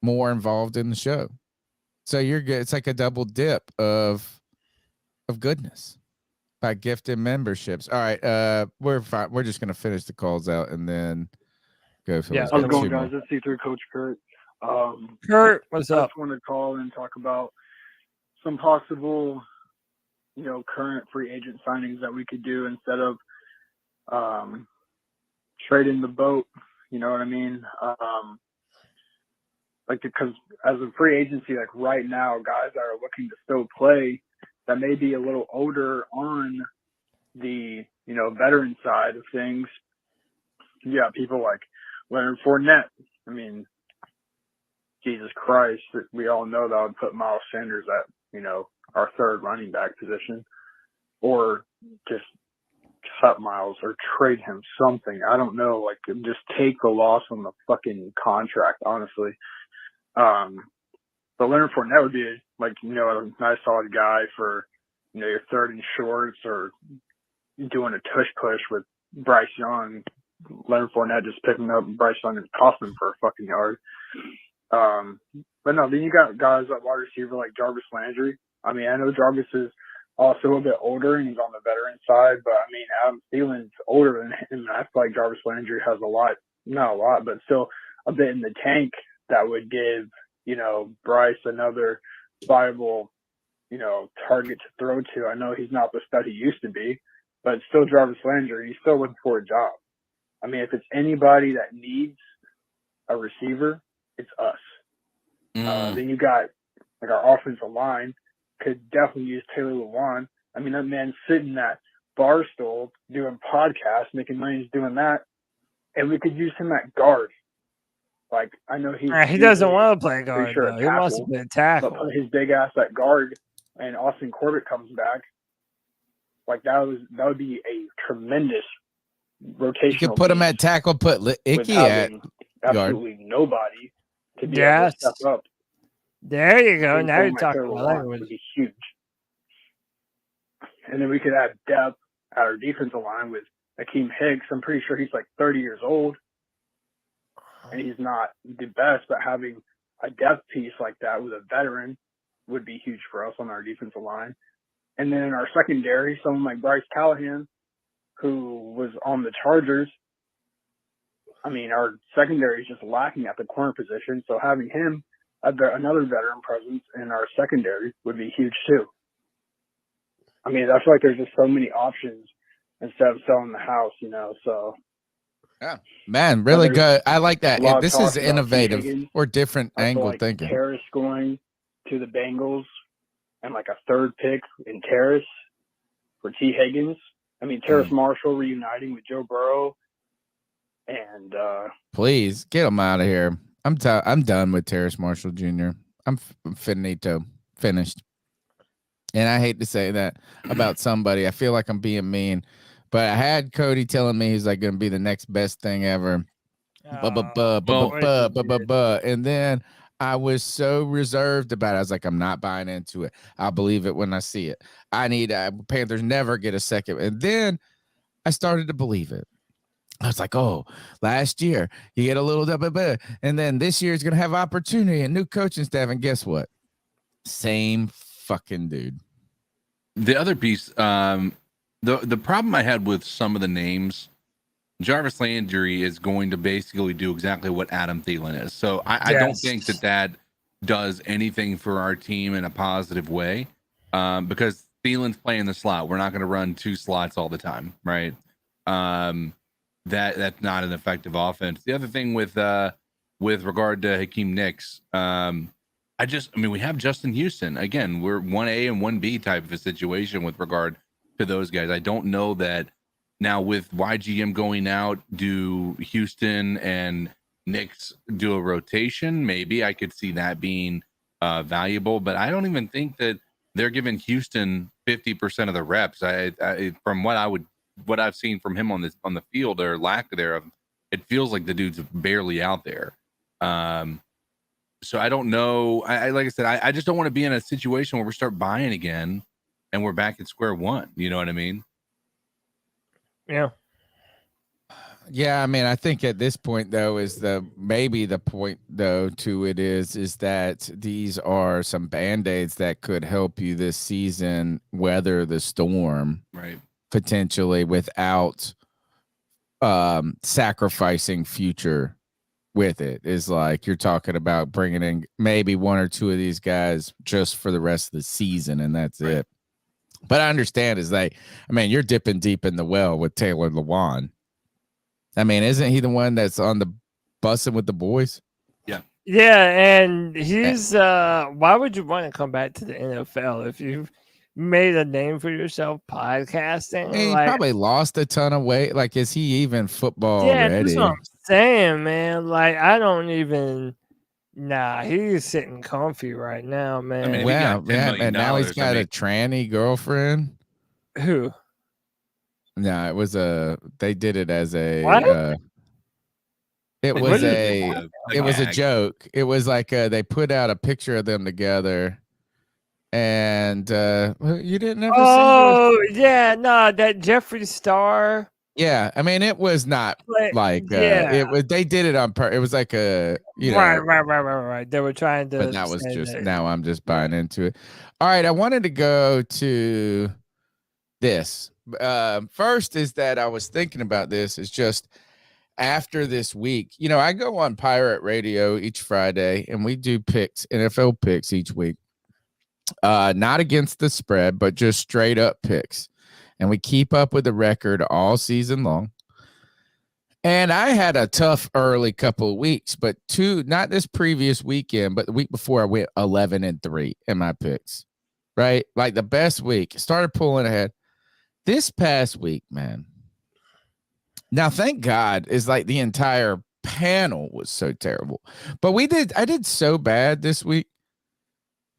more involved in the show. So you're good. It's like a double dip of goodness by gifting memberships. All right. We're fine. We're just going to finish the calls out and then go for How's it going, guys? It's C3 Coach Kurt. Kurt, what's up? I just want to call and talk about some possible, current free agent signings that we could do instead of trading the boat. You know what I mean? like, because as a free agency, like right now, guys that are looking to still play that may be a little older on the, veteran side of things. Yeah, people like Leonard Fournette. I mean, Jesus Christ, we all know that would put Miles Sanders at, our third running back position, or just cut Miles or trade him something. I don't know, like just take the loss on the fucking contract, honestly. But Leonard Fournette would be like, a nice solid guy for, your third and shorts, or doing a tush push with Bryce Young. Leonard Fournette just picking up Bryce Young and tossing him for a fucking yard. But no, then you got guys at wide receiver like Jarvis Landry. I mean, I know Jarvis is also a bit older and he's on the veteran side, but I mean, Adam Thielen's older than him. I feel like Jarvis Landry has not a lot, but still a bit in the tank that would give, Bryce another viable, target to throw to. I know he's not the stud he used to be, but still Jarvis Landry, he's still looking for a job. I mean, if it's anybody that needs a receiver, it's us. Then you got, like, our offensive line could definitely use Taylor Lewan. I mean, that man's sitting at Barstool doing podcasts, making millions doing that, and we could use him at guard. Like, I know he doesn't want to play guard, though. He wants to play a tackle. But put his big ass at guard, and Austin Corbett comes back. Like, that would be a tremendous rotational. You could put him at tackle, put Icky at absolutely guard. Nobody to be able to step up. There you go. Now you're talking about language. Would be huge. And then we could add depth at our defensive line with Akeem Hicks. I'm pretty sure he's like 30 years old, and he's not the best, but having a depth piece like that with a veteran would be huge for us on our defensive line. And then in our secondary, someone like Bryce Callahan, who was on the Chargers. I mean, our secondary is just lacking at the corner position, so having him, another veteran presence in our secondary, would be huge too. I mean, I feel like there's just so many options instead of selling the house, so. Yeah, man, really good. I like that. This is innovative or different angle like thinking. Terrace going to the Bengals and like a third pick in Terrace for T. Higgins. I mean, Terrace Marshall reuniting with Joe Burrow. And please get him out of here. I'm done with Terrace Marshall Jr. I'm finito, finished. And I hate to say that about somebody. I feel like I'm being mean, but I had Cody telling me he's like going to be the next best thing ever. And then I was so reserved about it. I was like, I'm not buying into it. I'll believe it when I see it. I need Panthers never get a second. And then I started to believe it. I was like, oh, last year you get a little bit, and then this year is going to have opportunity and new coaching staff. And guess what? Same fucking dude. The other piece, the problem I had with some of the names, Jarvis Landry is going to basically do exactly what Adam Thielen is. So I don't think that does anything for our team in a positive way, because Thielen's playing the slot. We're not going to run two slots all the time, right? That's not an effective offense. The other thing with regard to Hakeem Nicks, we have Justin Houston. Again, we're 1A and 1B type of a situation with regard to those guys. I don't know that now with YGM going out, do Houston and Nicks do a rotation? Maybe I could see that being valuable, but I don't even think that they're giving Houston 50% of the reps. From what I've seen from him on the field or lack thereof, it feels like the dude's barely out there. So I don't know. Like I said, I just don't want to be in a situation where we start buying again and we're back at square one. You know what I mean? Yeah. Yeah, I mean, I think at this point though maybe the point though to it is that these are some band-aids that could help you this season weather the storm, right? Potentially without sacrificing future with it. Is like you're talking about bringing in maybe one or two of these guys just for the rest of the season, and that's it. But I understand you're dipping deep in the well with Taylor Lewan. I mean, isn't he the one that's on the bussing with the boys? Yeah. Yeah, and he's why would you want to come back to the NFL if you've made a name for yourself podcasting? And he probably lost a ton of weight. Like, is he even football yeah, ready? that's what I'm saying, man. Like, I don't even. Nah, he's sitting comfy right now, man. I mean, Wow, yeah, and now he's got a tranny girlfriend. Who? No, it was they did it as a What? it was a joke. It was like they put out a picture of them together, and you didn't ever see this? Yeah, no, that Jeffree Star. Yeah, I mean, it was not like yeah. it was. They did it on purpose. It was like a right. They were trying to. But that was just now. I'm just buying into it. All right, I wanted to go to this. First is that I was thinking about this. Is just after this week. You know, I go on Pirate Radio each Friday, and we do picks, NFL picks each week. Not against the spread, but just straight up picks. And we keep up with the record all season long. And I had a tough early couple of weeks, but not this previous weekend, but the week before I went 11-3 in my picks, right? Like the best week. Started pulling ahead. This past week, man. Now, thank God, is like the entire panel was so terrible. But I did so bad this week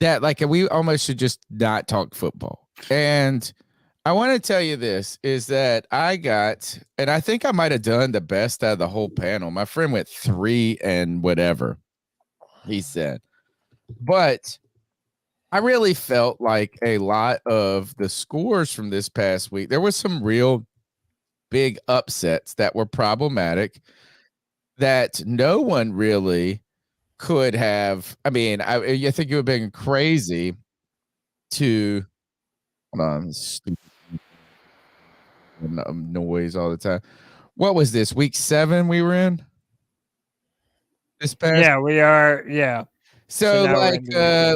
that like we almost should just not talk football. And I want to tell you this is that I got, and I think I might have done the best out of the whole panel. My friend went 3 and whatever he said, but I really felt like a lot of the scores from this past week, there was some real big upsets that were problematic that no one really could have. I mean, I think it would have been crazy to, hold on, stupid noise all the time. What was this, week 7 we were in? This past? Yeah, we are. Yeah. So like,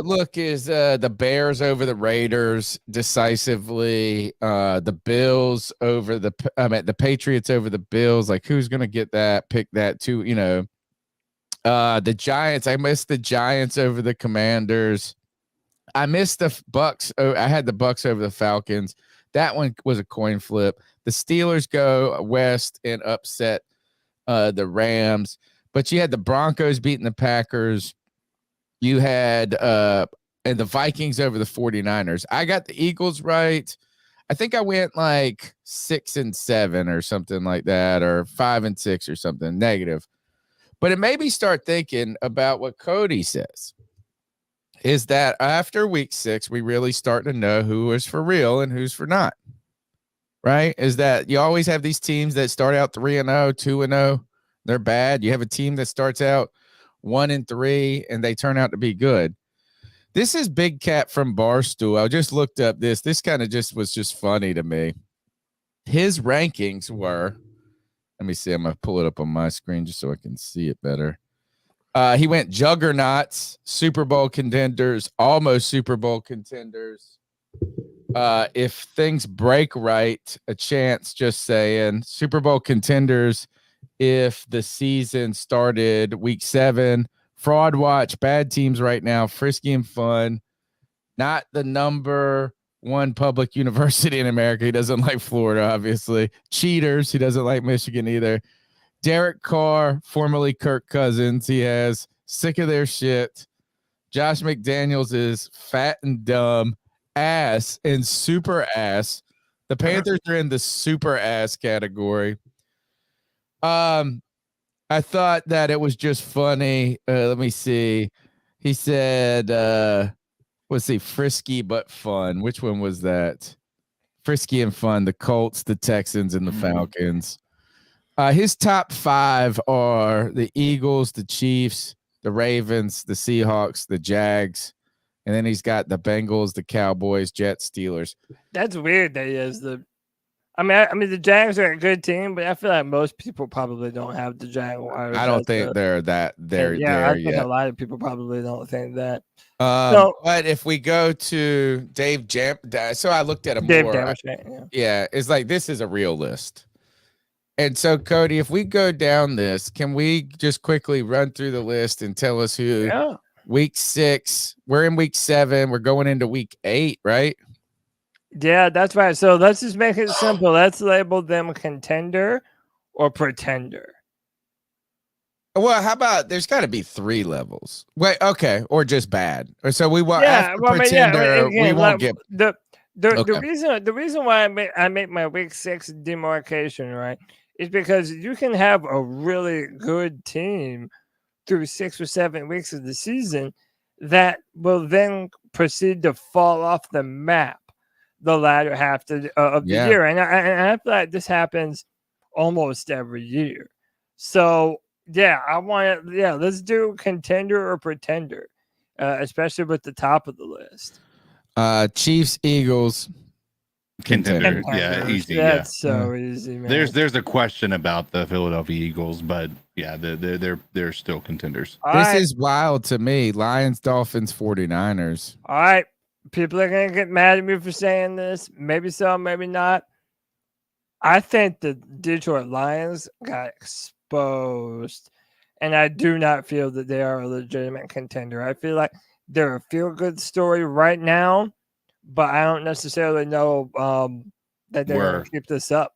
look, is the Bears over the Raiders decisively? The Bills over the Patriots over the Bills. Like, who's gonna get that? Pick that too. You know, the Giants. I missed the Giants over the Commanders. I missed the Bucks. Oh, I had the Bucks over the Falcons. That one was a coin flip. The Steelers go west and upset the Rams, but you had the Broncos beating the Packers. You had and the Vikings over the 49ers. I got the Eagles right. I think I went like 6-7 or something like that, or 5-6 or something negative. But it made me start thinking about what Cody says. Is that after week 6, we really start to know who is for real and who's for not. Right? Is that you always have these teams that start out 3-0, 2-0. They're bad. You have a team that starts out 1-3 and they turn out to be good. This is Big Cat from Barstool. I just looked up this. This kind of was just funny to me. His rankings were, let me see. I'm going to pull it up on my screen just so I can see it better. He went juggernauts, Super Bowl contenders, almost Super Bowl contenders. If things break right, a chance, just saying. Super Bowl contenders if the season started week 7. Fraud watch, bad teams right now, frisky and fun. Not the number 1 public university in America. He doesn't like Florida, obviously. Cheaters. He doesn't like Michigan either. Derek Carr, formerly Kirk Cousins, he has sick of their shit. Josh McDaniels is fat and dumb, ass and super ass. The Panthers are in the super ass category. I thought that it was just funny. Let me see. He said, let's see, frisky but fun. Which one was that? Frisky and fun. The Colts, the Texans, and the Falcons. His top 5 are the Eagles, the Chiefs, the Ravens, the Seahawks, the Jags, and then he's got the Bengals, the Cowboys, Jets, Steelers. That's weird that he has the. I mean, the Jags are a good team, but I feel like most people probably don't have the Jaguars. I don't think they're there I think yet. a lot of people probably don't think that. But if we go to Dave Jam, so I looked at him more. Yeah, Yeah, it's like this is a real list. And so, Cody, if we go down this, can we just quickly run through the list and tell us who week 6, we're in week 7, we're going into week 8, right? Yeah, that's right. So let's just make it simple. Let's label them contender or pretender. Well, how about there's got to be 3 levels. Wait, okay, or just bad. Or so we want pretender. We won't get the reason why I make my week 6 demarcation, right, is because you can have a really good team through 6 or 7 weeks of the season that will then proceed to fall off the map the latter half of the year. And I feel like this happens almost every year. So, yeah, let's do contender or pretender, especially with the top of the list. Chiefs, Eagles, contender. Yeah, easy. That's so easy, man. There's a question about the Philadelphia Eagles, but yeah, they're still contenders. This is wild to me. Lions, Dolphins, 49ers. All right. People are going to get mad at me for saying this. Maybe so, maybe not. I think the Detroit Lions got exposed, and I do not feel that they are a legitimate contender. I feel like they're a feel-good story right now, but I don't necessarily know that they're going to keep this up.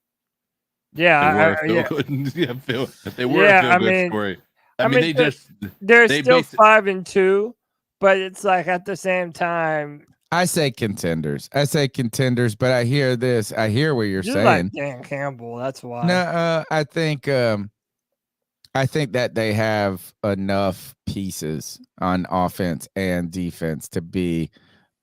Yeah, they were a feel-good story. I mean, they're still 5-2, but it's like at the same time. I say contenders, but I hear this. I hear what you're saying. Like Dan Campbell, that's why. No, I think that they have enough pieces on offense and defense to be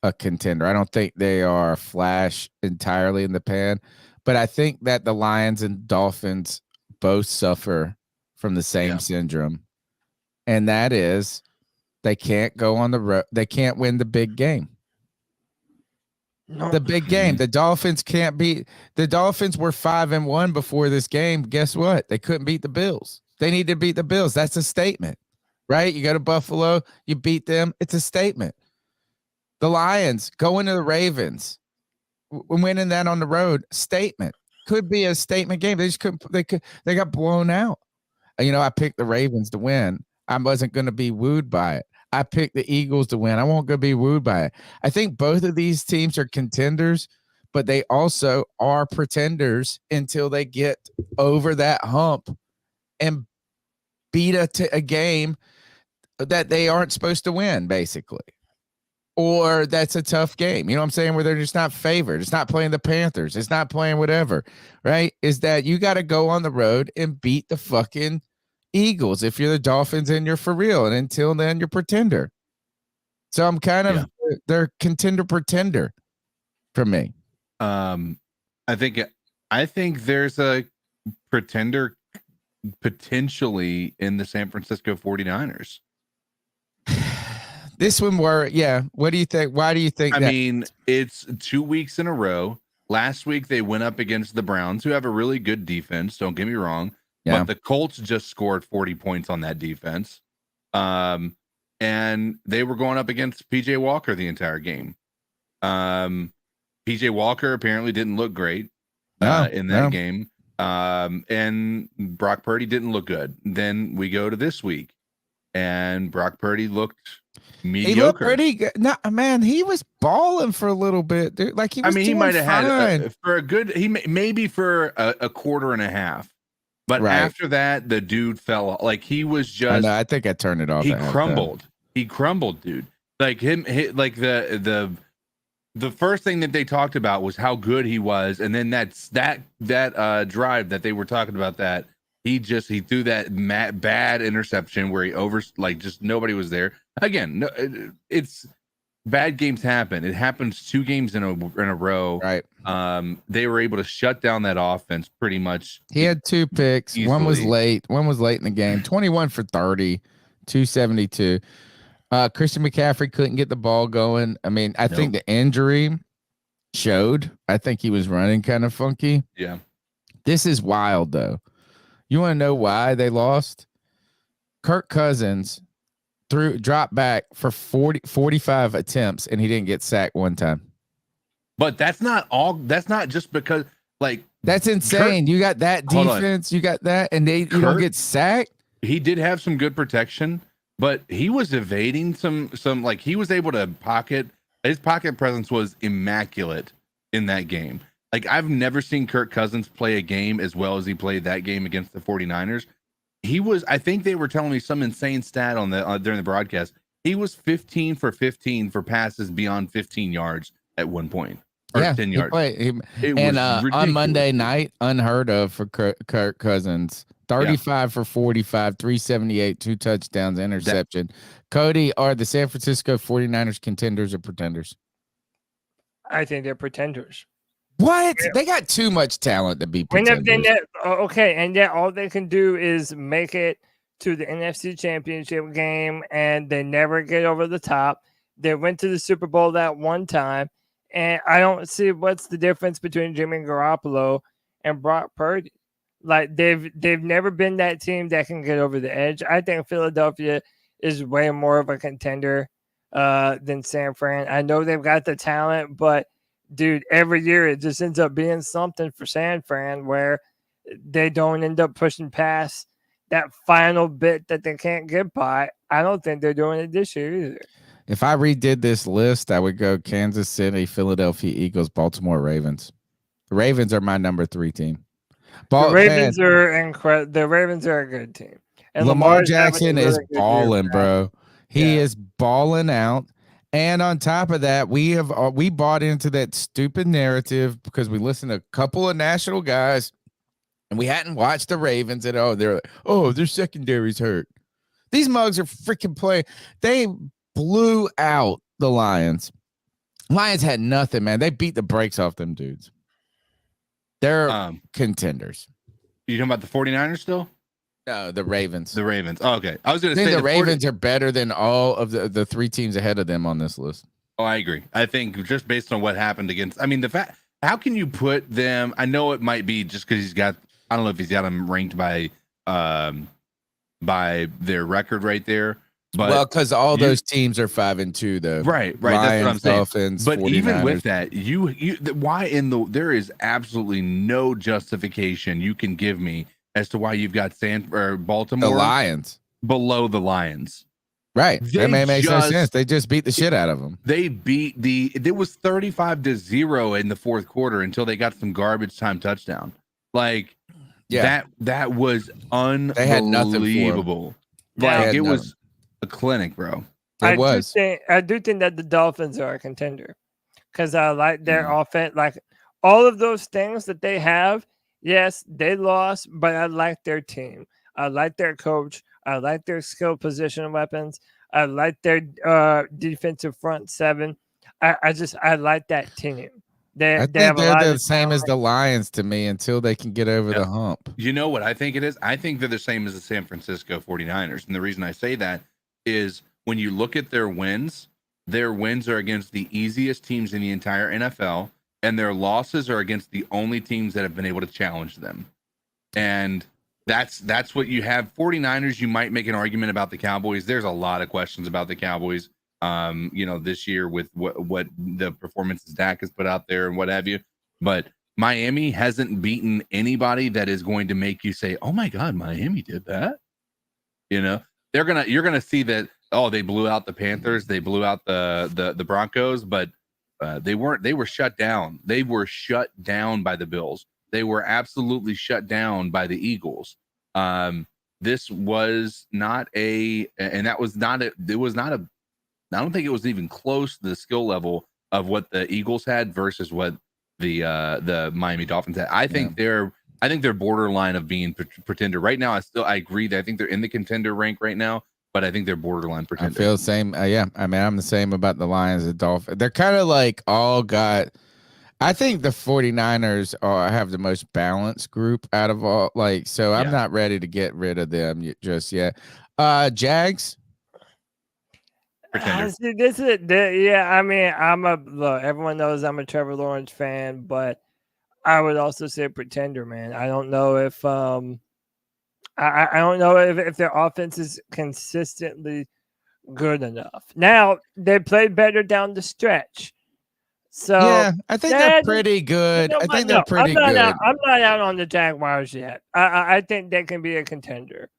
a contender. I don't think they are flash entirely in the pan, but I think that the Lions and Dolphins both suffer from the same syndrome, and that is they can't go on the road. They can't win the big game. The big game. The Dolphins can't beat. The Dolphins were 5-1 before this game. Guess what? They couldn't beat the Bills. They need to beat the Bills. That's a statement, right? You go to Buffalo, you beat them. It's a statement. The Lions going to the Ravens, winning that on the road, statement. Could be a statement game. They just couldn't. They got blown out. I picked the Ravens to win. I wasn't going to be wooed by it. I picked the Eagles to win. I won't go be wooed by it. I think both of these teams are contenders, but they also are pretenders until they get over that hump and beat a game that they aren't supposed to win, basically. Or that's a tough game. You know what I'm saying? Where they're just not favored. It's not playing the Panthers. It's not playing whatever, right? Is that you got to go on the road and beat the fucking Eagles if you're the Dolphins and you're for real, and until then you're pretender. So I'm kind of they're contender pretender for me. I think there's a pretender potentially in the San Francisco 49ers. This one what do you think? Why do you think I mean, it's 2 weeks in a row. Last week they went up against the Browns, who have a really good defense, don't get me wrong. But the Colts just scored 40 points on that defense. And they were going up against PJ Walker the entire game. PJ Walker apparently didn't look great in that game. And Brock Purdy didn't look good. Then we go to this week, and Brock Purdy looked mediocre. He looked pretty good. No, man, he was balling for a little bit, dude. Like he was. He might have had for a good. Maybe for a quarter and a half. But after that, the dude fell. Like he was just. I think I turned it off. He crumbled. He crumbled, dude. Like like the first thing that they talked about was how good he was, and then that drive that they were talking about, that he threw that bad interception where he just nobody was there. Again, it's bad games happen. It happens 2 games in a row. Right. They were able to shut down that offense pretty much. He had 2 picks. Easily. One was late in the game. 21 for 30, 272. Christian McCaffrey couldn't get the ball going. I mean, I think the injury showed. I think he was running kind of funky. Yeah. This is wild, though. You want to know why they lost? Kirk Cousins dropped back for 45 attempts, and he didn't get sacked one time. But that's not all. That's not just because, like, That's insane. You got that defense, you got that, and you don't get sacked. He did have some good protection, but he was evading some like he was able to pocket. His pocket presence was immaculate in that game. Like I've never seen Kirk Cousins play a game as well as he played that game against the 49ers. He was, I think they were telling me some insane stat on the during the broadcast. He was 15 for 15 for passes beyond 15 yards at one point. Or 10 yards. On Monday night, unheard of for Kirk Cousins. 35 for 45, 378, 2 touchdowns, interception. Cody, are the San Francisco 49ers contenders or pretenders? I think they're pretenders. What? Yeah. They got too much talent to be pretenders. Okay, and yet all they can do is make it to the NFC Championship game, and they never get over the top. They went to the Super Bowl that one time, and I don't see what's the difference between Jimmy Garoppolo and Brock Purdy. Like they've never been that team that can get over the edge. I think Philadelphia is way more of a contender than San Fran. I know they've got the talent, but dude, every year it just ends up being something for San Fran where they don't end up pushing past that final bit that they can't get by. I don't think they're doing it this year either. If I redid this list, I would go Kansas City, Philadelphia Eagles, Baltimore Ravens. The Ravens are my number 3 team. The Ravens are incredible. The Ravens are a good team. And Lamar Jackson is balling, bro. He is balling out. And on top of that, we bought into that stupid narrative because we listened to a couple of national guys and we hadn't watched the Ravens at all. They're like, their secondary's hurt. These mugs are freaking playing. They blew out the Lions. Lions had nothing, man. They beat the brakes off them dudes. They're contenders. You talking about the 49ers still? No, the Ravens. The Ravens. Oh, okay. I was going to say the Ravens are better than all of the 3 teams ahead of them on this list. Oh, I agree. I think just based on what happened against, I mean, the fact, how can you put them? I know it might be just because I don't know if he's got them ranked by their record right there. But because all those teams are 5-2, though. Right. Lions, that's what I'm saying. Dolphins, but 49ers. Even with that, there is absolutely no justification you can give me as to why you've got Baltimore, the Lions, below the Lions. Right. That may make no sense. They just beat the shit out of them. They beat it was 35-0 in the fourth quarter until they got some garbage time touchdown. Like that was unbelievable. They had nothing for them. It was a clinic, bro. I do think that the Dolphins are a contender because I like their offense. Like all of those things that they have. Yes, they lost, but I like their team. I like their coach. I like their skill position weapons. I like their defensive front 7. I like that team. I think they're the same as the Lions to me until they can get over the hump. You know what I think it is? I think they're the same as the San Francisco 49ers. And the reason I say that is when you look at their wins are against the easiest teams in the entire NFL. And their losses are against the only teams that have been able to challenge them. And that's what you have. 49ers, you might make an argument about the Cowboys. There's a lot of questions about the Cowboys, this year with what the performances Dak has put out there and what have you. But Miami hasn't beaten anybody that is going to make you say, oh, my God, Miami did that. You're going to see that, they blew out the Panthers. They blew out the Broncos, but they were shut down. They were shut down by the Bills. They were absolutely shut down by the Eagles. This was not I don't think it was even close to the skill level of what the Eagles had versus what the Miami Dolphins had. I think they're borderline of being pretender right now. I agree that I think they're in the contender rank right now. But I think they're borderline pretender. I feel the same. I mean, I'm the same about the Lions and Dolphins. They're kind of like all got. I think the 49ers have the most balanced group out of all. I'm not ready to get rid of them just yet. Jags. Pretender. I mean, everyone knows I'm a Trevor Lawrence fan, but I would also say pretender, man. I don't know if I don't know if their offense is consistently good enough. Now, they played better down the stretch. So yeah, I think they're pretty good. You know I what? think they're pretty I'm good. I'm not out on the Jaguars yet. I think they can be a contender.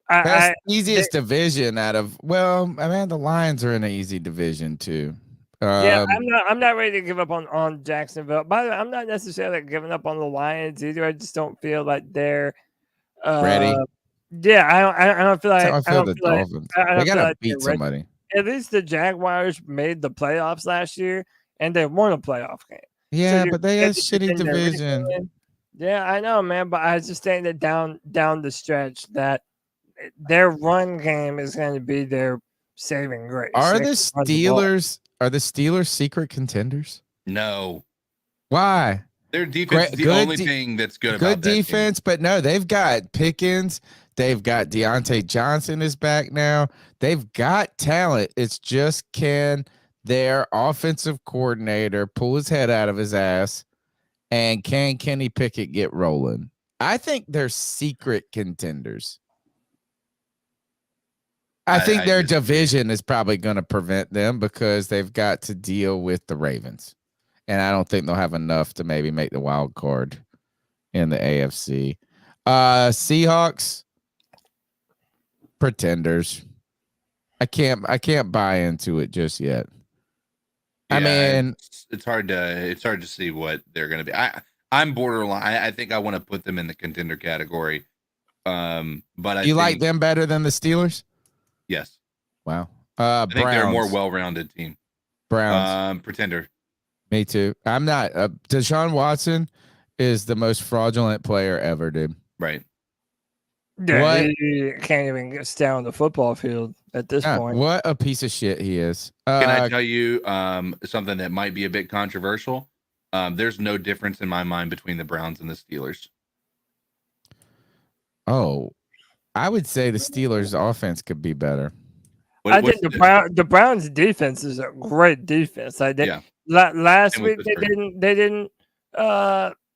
That's the easiest division out of. Well, I mean, the Lions are in an easy division too. Yeah, I'm not ready to give up on Jacksonville. By the way, I'm not necessarily giving up on the Lions either. I just don't feel like they're ready. Yeah, I don't feel like I feel the Dolphins. They gotta like beat somebody. At least the Jaguars made the playoffs last year, and they won a playoff game. Yeah, but they have a shitty division. Yeah, I know, man. But I just think that down the stretch that their run game is going to be their saving grace. Are the Steelers secret contenders? No. Why? Their defense is the only thing that's good about that defense, but no, they've got Pickens. They've got Deontay Johnson is back now. They've got talent. It's just can their offensive coordinator pull his head out of his ass, and can Kenny Pickett get rolling? I think they're secret contenders. I think their division is probably going to prevent them because they've got to deal with the Ravens. And I don't think they'll have enough to maybe make the wild card in the AFC. Seahawks, pretenders. I can't buy into it just yet. Yeah, I mean, it's hard to see what they're going to be. I'm borderline. I think I want to put them in the contender category. But I think, like them better than the Steelers? Yes. Wow. I think they're a more well-rounded team. Browns. Pretender. Me too. I'm not. Deshaun Watson is the most fraudulent player ever, dude. Right. Yeah, he can't even stay on the football field at this point. What a piece of shit he is. Can I tell you something that might be a bit controversial? There's no difference in my mind between the Browns and the Steelers. Oh, I would say the Steelers' offense could be better. I think the Browns' defense is a great defense. Like last week they didn't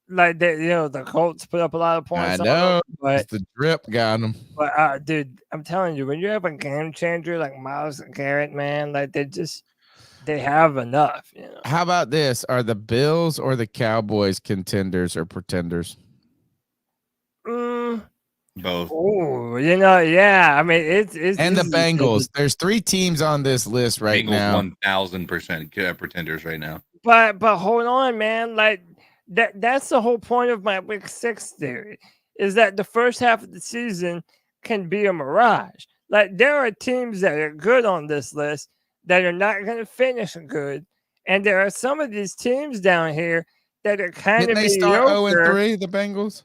like they, the Colts put up a lot of points. I know, but the drip got them. But dude, I'm telling you, when you have a game changer like Myles Garrett, man, like they have enough. How about this? Are the Bills or the Cowboys contenders or pretenders? Both. Oh, yeah. I mean, it's and the Bengals. There's 3 teams on this list right now. 1,000% pretenders right now. But hold on, man. Like that's the whole point of my Week 6 theory, is that the first half of the season can be a mirage. Like there are teams that are good on this list that are not going to finish good, and there are some of these teams down here that are kind of mediocre. They start 0-3, the Bengals.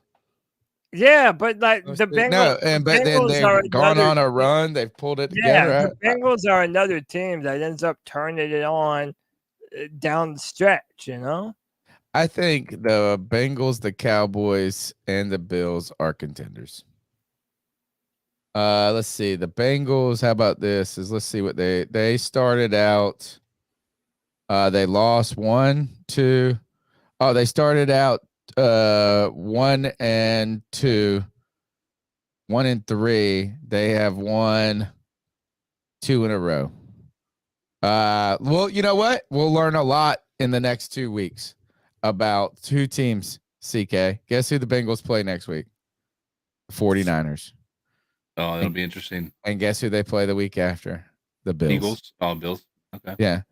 Yeah, but like the Bengals, but then they've gone on a run. They've pulled it together. Yeah, the Bengals are another team that ends up turning it on down the stretch. I think the Bengals, the Cowboys, and the Bills are contenders. Let's see. The Bengals, how about this? Let's see what they started out. They lost 1, 2. Oh, they started out 1 and 2, 1 and 3. They have won 2 in a row. Well, you know what? We'll learn a lot in the next 2 weeks about 2 teams. CK, guess who the Bengals play next week? 49ers. Oh, that'll be interesting. And guess who they play the week after? The Bills. Eagles. Oh, Bills. Okay. Yeah.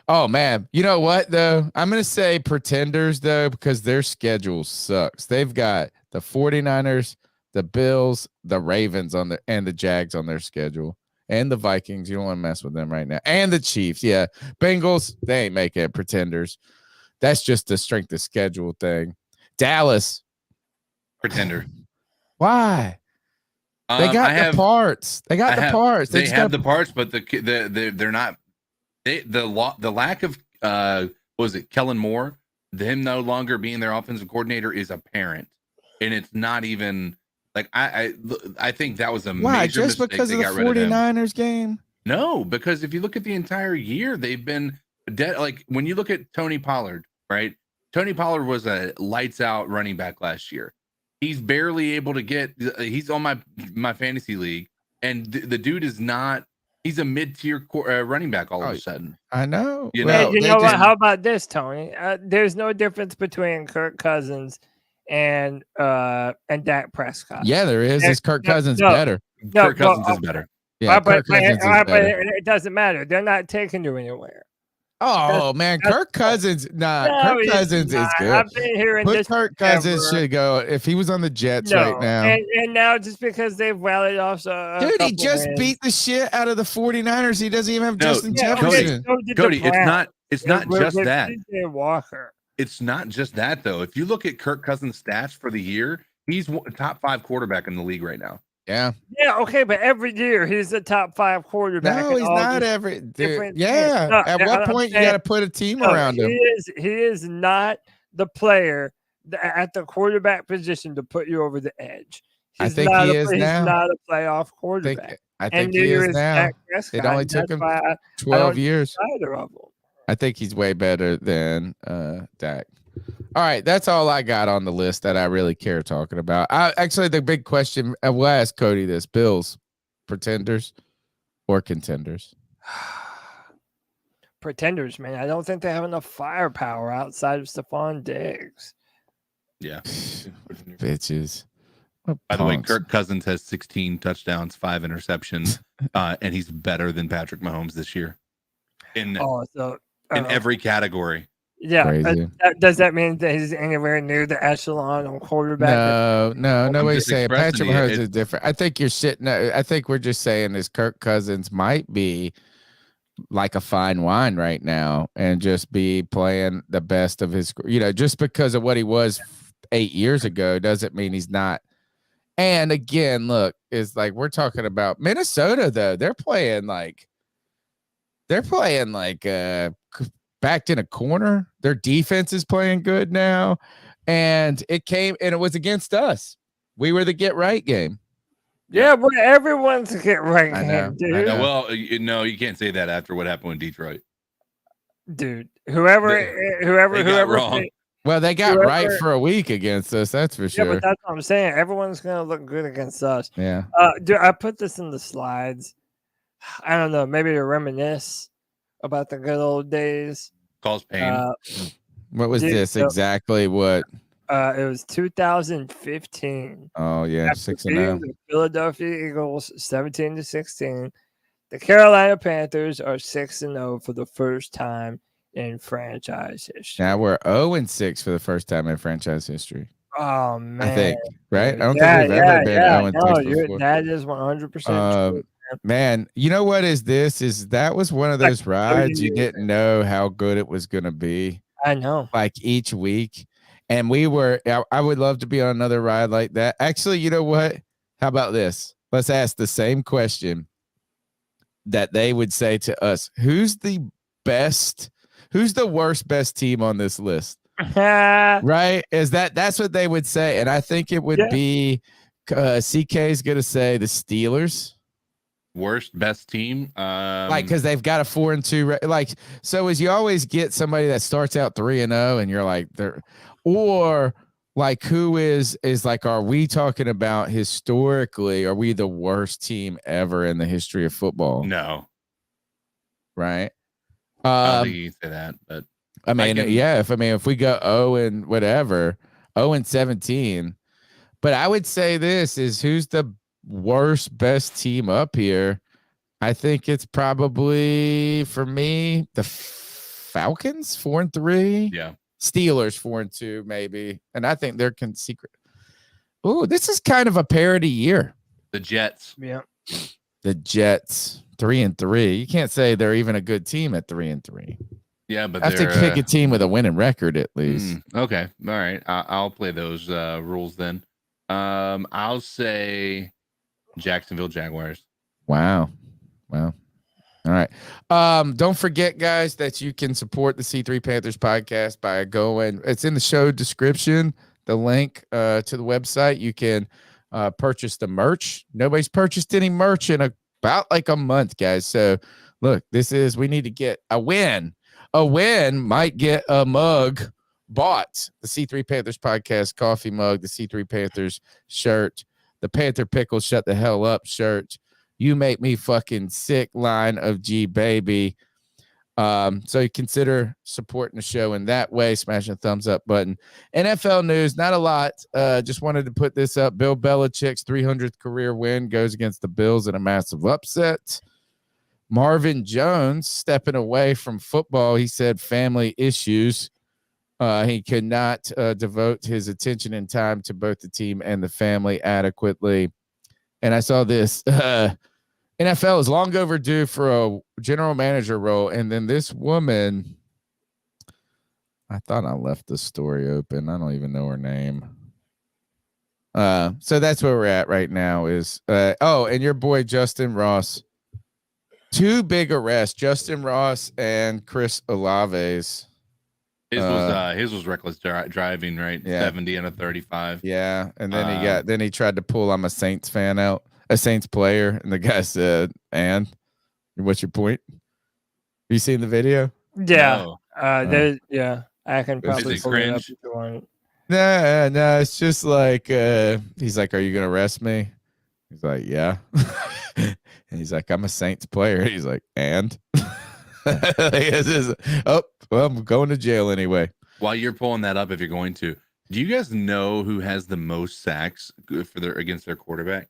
Oh, man. You know what, though? I'm going to say pretenders, though, because their schedule sucks. They've got the 49ers, the Bills, the Ravens and the Jags on their schedule, and the Vikings. You don't want to mess with them right now. And the Chiefs. Yeah. Bengals, they ain't making it pretenders. That's just the strength of schedule thing. Dallas. Pretender. Why? They got the parts. They got the parts. They have the parts, but they're not. The lack of what was it, Kellen Moore, him no longer being their offensive coordinator is apparent, and it's not even like I think that was a major just mistake. Because of the 49ers game? No, because if you look at the entire year, they've been dead. Like when you look at Tony Pollard, right? Tony Pollard was a lights out running back last year. He's barely able to get. He's on my fantasy league, and the dude is not. He's a mid-tier running back all of a sudden. I know. You Hey, know, you know what? How about this, Tony? There's no difference between Kirk Cousins and Dak Prescott. Yeah, there is. Is Kirk Cousins better? Kirk Cousins is better. Yeah, Kirk Cousins is better. It doesn't matter. They're not taking you anywhere. Oh man, Kirk Cousins. Kirk Cousins is good. I've been hearing this. Kirk Cousins should go if he was on the Jets right now. And now just because they've rallied off, dude, he just beat the shit out of the 49ers. He doesn't even have Justin Jefferson. Cody, it's not just that. Walker. It's not just that though. If you look at Kirk Cousins' stats for the year, he's a top 5 quarterback in the league right now. Yeah. Yeah. Okay, but every year he's the top 5 quarterback. No, he's not every. Yeah. No, at what point you got to put a team around him? He is not the player at the quarterback position to put you over the edge. I think he is now. He's not a playoff quarterback. I think he is now. It only took him 12 years. Either of them. I think he's way better than Dak. All right, that's all I got on the list that I really care talking about. Actually, the big question, we'll ask Cody this: Bills, pretenders or contenders? Pretenders, man. I don't think they have enough firepower outside of Stephon Diggs. Yeah. Bitches. By the way, Kirk Cousins has 16 touchdowns, 5 interceptions, and he's better than Patrick Mahomes this year in every category. Yeah. Does that mean that he's anywhere near the echelon on quarterback? No. Nobody's saying Patrick Mahomes is different. I think you're sitting. I think we're just saying is Kirk Cousins might be like a fine wine right now and just be playing the best of his. Just because of what he was 8 years ago doesn't mean he's not. And again, look, it's like we're talking about Minnesota though. They're playing like backed in a corner. Their defense is playing good now. And it was against us. We were the get right game. Yeah, but everyone's a get right game, dude. I know. Well, no, you can't say that after what happened in Detroit. Dude, whoever wrong. Well, they got right for a week against us. That's for sure. Yeah, but that's what I'm saying. Everyone's gonna look good against us. Yeah. Dude, I put this in the slides. I don't know, maybe to reminisce about the good old days. Calls pain. What was this exactly? What? It was 2015. Oh yeah, 6-0. The Philadelphia Eagles 17-16. The Carolina Panthers are 6-0 for the first time in franchise history. Now we're 0-6 for the first time in franchise history. Oh man, I think right. I don't think we've ever been 0-6 before. That is 100% true. Man, you know what is this? That was one of those rides you didn't know how good it was going to be. I know. Like each week. And I would love to be on another ride like that. Actually, you know what? How about this? Let's ask the same question that they would say to us. Who's the worst best team on this list? Right? That's what they would say. And I think it would be CK is going to say the Steelers. Worst best team, because they've got a 4-2. So as you always get somebody that starts out 3-0, and you're like, or like who is like, are we talking about historically? Are we the worst team ever in the history of football? No, right? I don't think you can say that, but I mean, if we go 0-17, but I would say this is who's the worst best team up here. I think it's probably for me the Falcons 4-3. Yeah, Steelers 4-2 maybe, and I think they're secret. Oh, this is kind of a parody year. The Jets. Yeah, the Jets 3-3. You can't say they're even a good team at 3-3. Yeah, but I have to pick a team with a winning record at least. Okay, all right. I'll play those rules then. I'll say Jacksonville Jaguars. Wow. All right. Don't forget, guys, that you can support the C3 Panthers podcast by going. It's in the show description. The link to the website. You can purchase the merch. Nobody's purchased any merch in about like a month, guys. So look, we need to get a win. A win might get a mug bought. The C3 Panthers podcast coffee mug, the C3 Panthers shirt, the Panther Pickles Shut the Hell Up shirt, You make me fucking sick line of G baby. So you consider supporting the show in that way, smashing the thumbs up button. NFL news, not a lot. Just wanted to put this up. Bill Belichick's 300th career win goes against the Bills in a massive upset. Marvin Jones stepping away from football. He said family issues. He could not devote his attention and time to both the team and the family adequately. And I saw this. NFL is long overdue for a general manager role. And then this woman, I thought I left the story open. I don't even know her name. So that's where we're at right now is, and your boy, Justin Ross, 2 big arrests, Justin Ross and Chris Olave's. His was reckless driving, right? Yeah. 70 and a 35. Yeah. And then he tried to pull I'm a Saints fan out. A Saints player, and the guy said, "And what's your point? You seen the video?" Yeah, I can probably pull it up if you want. No, it's just like he's like, "Are you gonna arrest me?" He's like, "Yeah," and he's like, "I'm a Saints player." He's like, "And?" Oh, well, I'm going to jail anyway. While you're pulling that up, if you're going to, do you guys know who has the most sacks against their quarterback?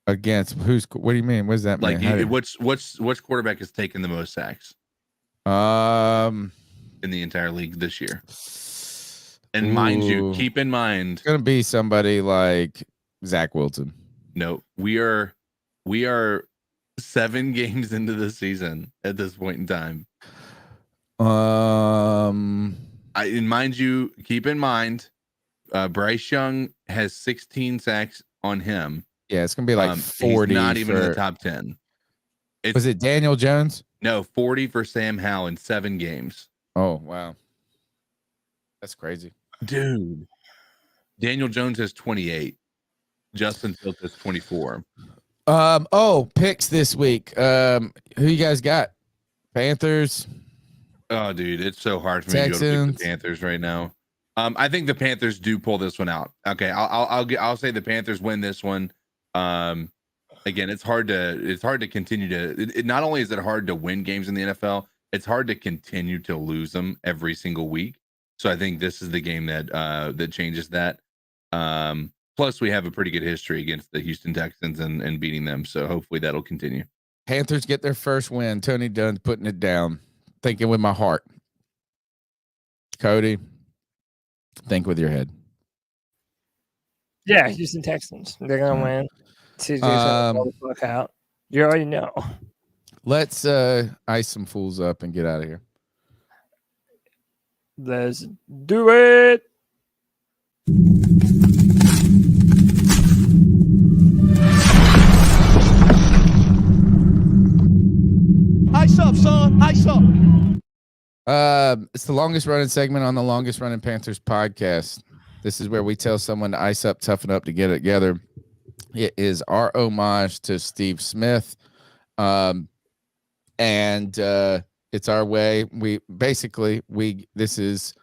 Against who's? What do you mean? What does that mean? Which quarterback has taken the most sacks? In the entire league this year. And mind you, keep in mind, it's gonna be somebody like Zach Wilson. No, we are 7 games into the season at this point in time. Mind you, keep in mind, Bryce Young has 16 sacks on him. Yeah, it's gonna be like 40. He's not even in the top 10. Was it Daniel Jones? No, 40 for Sam Howell in 7 games. Oh wow, that's crazy, dude. Daniel Jones has 28. Justin Fields has 24. Picks this week. Who you guys got? Panthers. Oh, dude, it's so hard for me to go to pick the Panthers right now. I think the Panthers do pull this one out. Okay, I'll say the Panthers win this one. Again, it's hard to continue to. Not only is it hard to win games in the NFL, it's hard to continue to lose them every single week. So I think this is the game that changes that. Plus, we have a pretty good history against the Houston Texans and beating them. So hopefully that'll continue. Panthers get their first win. Tony Dunn's putting it down. Thinking with my heart. Cody, think with your head. Yeah, Houston Texans. They're gonna win. CJ's gonna blow the fuck out. You already know. Let's ice some fools up and get out of here. Let's do it. Ice up, son. Ice up. It's the longest running segment on the longest running Panthers podcast. This is where we tell someone to ice up, toughen up to get it together. It is our homage to Steve Smith. And it's our way. This is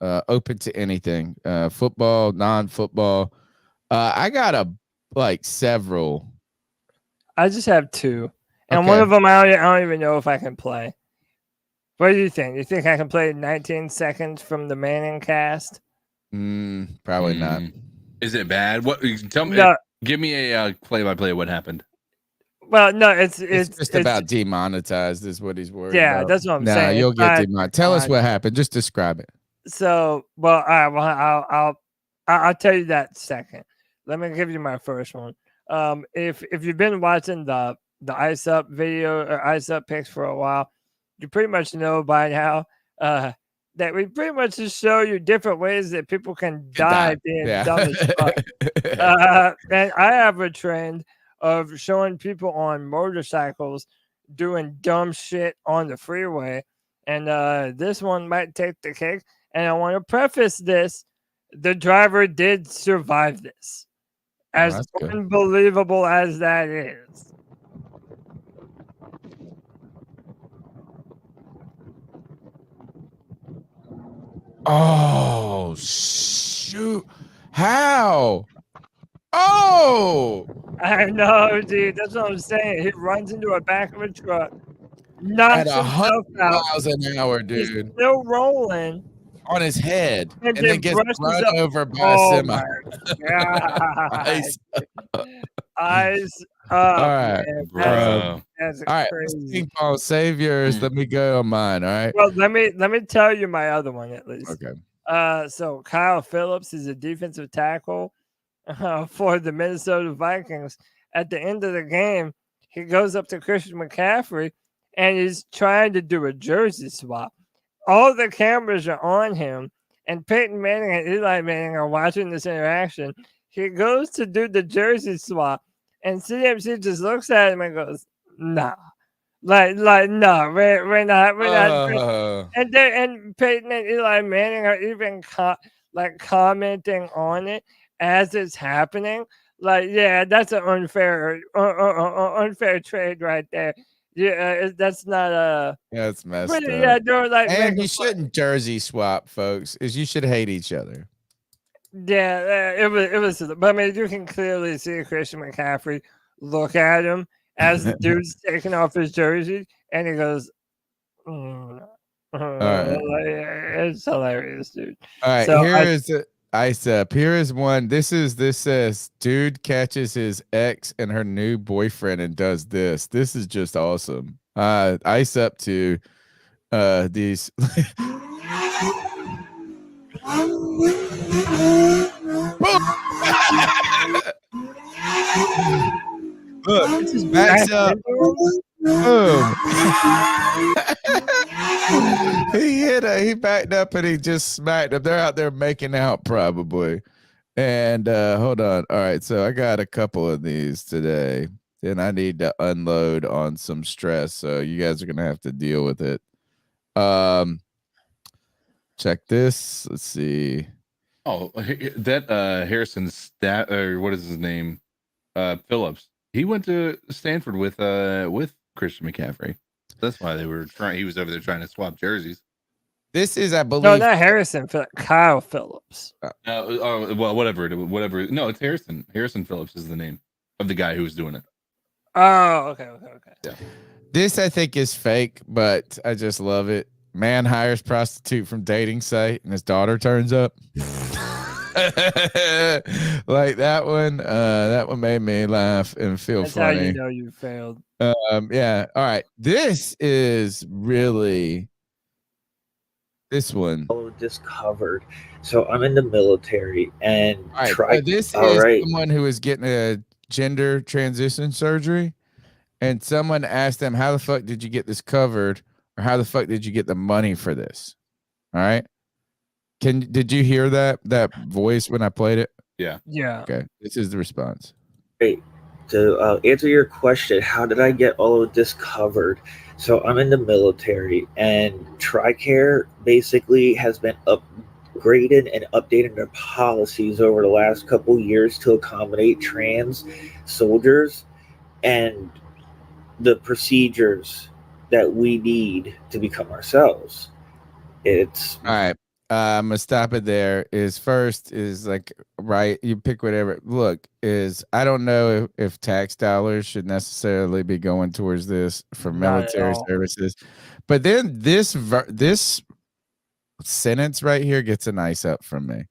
open to anything. Football, non-football. I got several. I just have 2. And Okay. one of them I don't even know if I can play. What do you think? You think I can play 19 seconds from the Manning cast? Probably not. Is it bad? What? Tell me. No. Give me a play-by-play of what happened. Well, no, It's just about demonetized is what he's worried about. Yeah, that's what I'm saying. You'll It's get not demonetized. Tell us what happened. Just describe it. So, well, all right, well, I'll tell you that second. Let me give you my first one. If you've been watching the Ice Up video or Ice Up picks for a while, you pretty much know by now that we pretty much just show you different ways that people can die being dumb as fuck. And I have a trend of showing people on motorcycles doing dumb shit on the freeway. And this one might take the cake. And I want to preface this. The driver did survive this. As unbelievable as that is. Oh, shoot. How? Oh! I I know, dude. That's what I'm saying. He runs into a back of a truck, knocks At 100 himself out. miles an hour, He's dude. still rolling. On his head. And And then gets brushes run up. over by a Oh semi. my god. Ice. Eyes up, All right, man. bro. That's All right, crazy. Ping Pong, save yours. Let me go on mine. All right. Well, let me tell you my other one at least. Okay. So Kyle Phillips is a defensive tackle for the Minnesota Vikings. At the end of the game, he goes up to Christian McCaffrey and he's trying to do a jersey swap. All the cameras are on him, and Peyton Manning and Eli Manning are watching this interaction. He goes to do the jersey swap, and CMC just looks at him and goes, "Nah." Like, no, we're not. And Peyton and Eli Manning are even commenting on it as it's happening. Like, yeah, that's an unfair trade right there. Yeah, that's not a. Yeah, it's messed But, up. yeah, they're like and making you shouldn't jersey swap, folks. Is you should hate each other. Yeah, it was. But I mean, you can clearly see Christian McCaffrey look at him as the dude's taking off his jersey, and he goes, right. "It's hilarious, dude." All right, So here is ice up. Here is one. This says dude catches his ex and her new boyfriend and does this. This is just awesome. Ice up to these. Look, this is backs up. Boom. He backed up and he just smacked him. They're out there making out probably. And hold on. All right, so I got a couple of these today. And I need to unload on some stress. So you guys are gonna have to deal with it. Check this. Let's see. Oh, that Harrison Stat or what is his name? Phillips. He went to Stanford with Christian McCaffrey. That's why they were trying. He was over there trying to swap jerseys. This is, I believe, no, not Harrison. Kyle Phillips. Well, whatever. No, it's Harrison. Harrison Phillips is the name of the guy who was doing it. Oh, okay. Yeah. This I think is fake, but I just love it. Man hires prostitute from dating site, and his daughter turns up. Like that one. That one made me laugh and feel That's funny. how you know you failed. Yeah. All right. This is really this one. Discovered. So I'm in the military and this is someone who is getting a gender transition surgery, and someone asked them, "How the fuck did you get this covered?" Or how the fuck did you get the money for this? All right. Did you hear that voice when I played it? Yeah. Yeah. Okay. This is the response. Great. To answer your question, how did I get all of this covered? So I'm in the military, and TRICARE basically has been upgraded and updated their policies over the last couple years to accommodate trans soldiers and the procedures that we need to become ourselves. It's all right. I'm gonna stop it there. First is like, right, you pick whatever. Look, I don't know if tax dollars should necessarily be going towards this for military services, but then this sentence right here gets a nice up from me.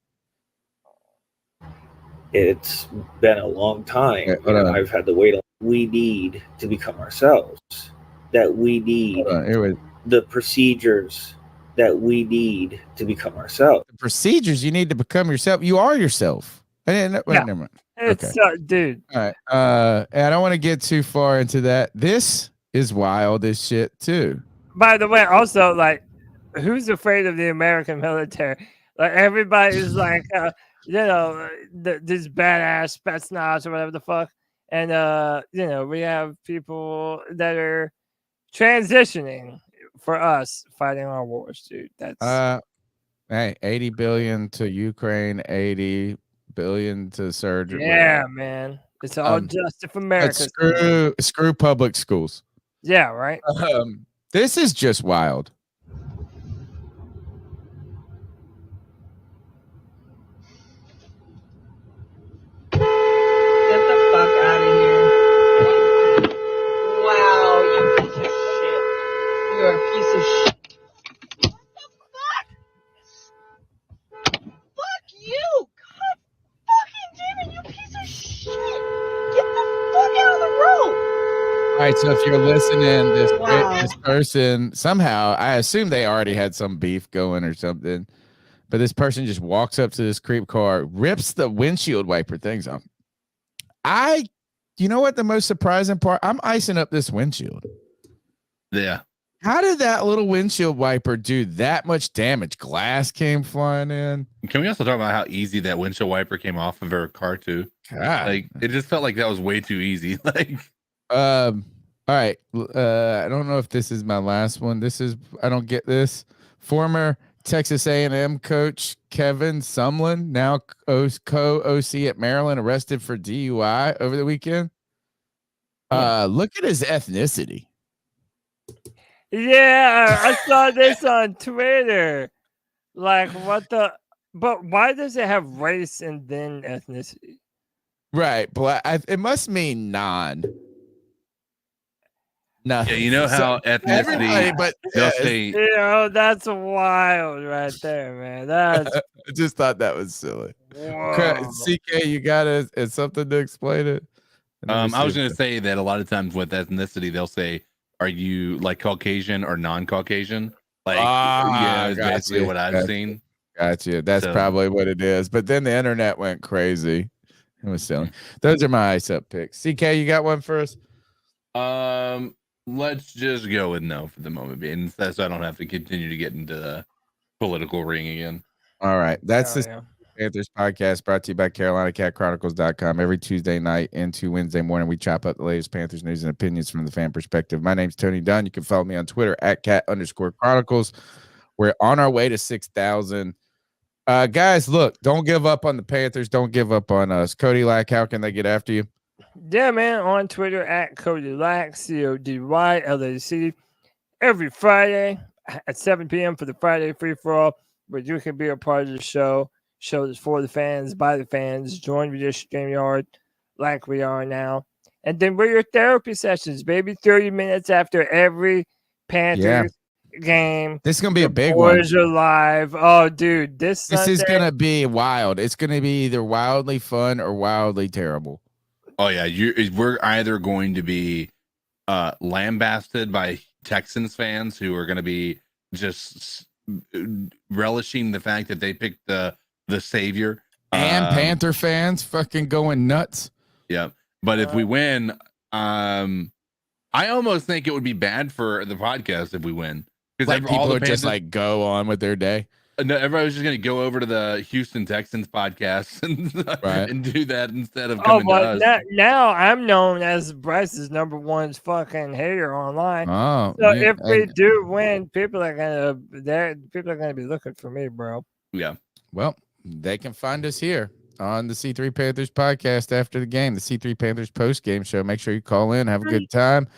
It's been a long time. I've had to wait. We need to become ourselves. That we need the procedures that we need to become ourselves. The procedures you need to become yourself. You are yourself. Never mind. It's dude. All right. And I don't want to get too far into that. This is wild as shit too. By the way, also, like, who's afraid of the American military? Like, everybody's like, this badass Spetsnaz or whatever the fuck. And, we have people that are transitioning for us fighting our wars, dude. That's hey, 80 billion to Ukraine, 80 billion to surgery. Yeah, man. It's all just if America. Screw public schools. Yeah, right. This is just wild. Get the fuck out of here. So if you're listening, this person somehow, I assume they already had some beef going or something, but this person just walks up to this creep car, rips the windshield wiper things off. You know what the most surprising part? I'm icing up this windshield. Yeah. How did that little windshield wiper do that much damage? Glass came flying in. Can we also talk about how easy that windshield wiper came off of her car too? God. Like it just felt like that was way too easy. Like, all right. I don't know if this is my last one. I don't get this. Former Texas A&M coach Kevin Sumlin, now co-OC at Maryland, arrested for DUI over the weekend. Look at his ethnicity. Yeah, I saw this on Twitter. Like, but why does it have race and then ethnicity? Right, black. It must mean non. Nothing. Yeah, you know how ethnicity, but they'll say, that's wild right there, man. That's I just thought that was silly. Whoa. CK, you got something to explain it? I was going to say that a lot of times with ethnicity, they'll say, "Are you like Caucasian or non-Caucasian?" Like, that's basically what I've seen. Gotcha. That's probably what it is. But then the internet went crazy. It was silly. Those are my ice up picks. CK, you got one for us? Let's just go with no for the moment, and so I don't have to continue to get into the political ring again. All right. That's the Panthers podcast brought to you by CarolinaCatChronicles.com. Every Tuesday night into Wednesday morning, we chop up the latest Panthers news and opinions from the fan perspective. My name's Tony Dunn. You can follow me on Twitter at @cat_Chronicles. We're on our way to 6,000. Guys, look, don't give up on the Panthers. Don't give up on us. Cody Lack, how can they get after you? Yeah, man, on Twitter at Cody Lack, CODYLAC. Every Friday at 7 p.m. for the Friday free-for-all, where you can be a part of the show. Show is for the fans, by the fans. Join with your StreamYard like we are now. And then we're your therapy sessions, baby. 30 minutes after every Panthers game. This is going to be a big one. Boys are live. Oh, dude, this is going to be wild. It's going to be either wildly fun or wildly terrible. Oh, yeah. We're either going to be lambasted by Texans fans who are going to be just relishing the fact that they picked the savior, and Panther fans fucking going nuts. Yeah, but if we win, I almost think it would be bad for the podcast if we win, because like people would just like go on with their day. No, everybody's just going to go over to the Houston Texans podcast and do that instead of coming to us. Now I'm known as Bryce's #1 fucking hater online. Oh, so if we do win, people are gonna be looking for me, bro. Yeah. Well, they can find us here on the C3 Panthers podcast after the game, the C3 Panthers post game show. Make sure you call in, have a good time.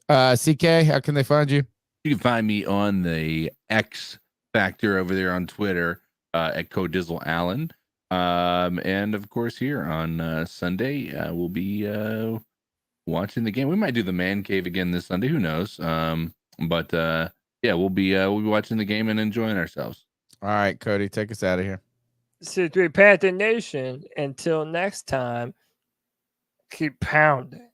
CK, how can they find you? You can find me on the X Factor over there on Twitter at CodizzleAllen. And of course, here on Sunday, we'll be watching the game. We might do the man cave again this Sunday. Who knows? But we'll be watching the game and enjoying ourselves. All right, Cody, take us out of here. C3 Panther Nation. Until next time, keep pounding.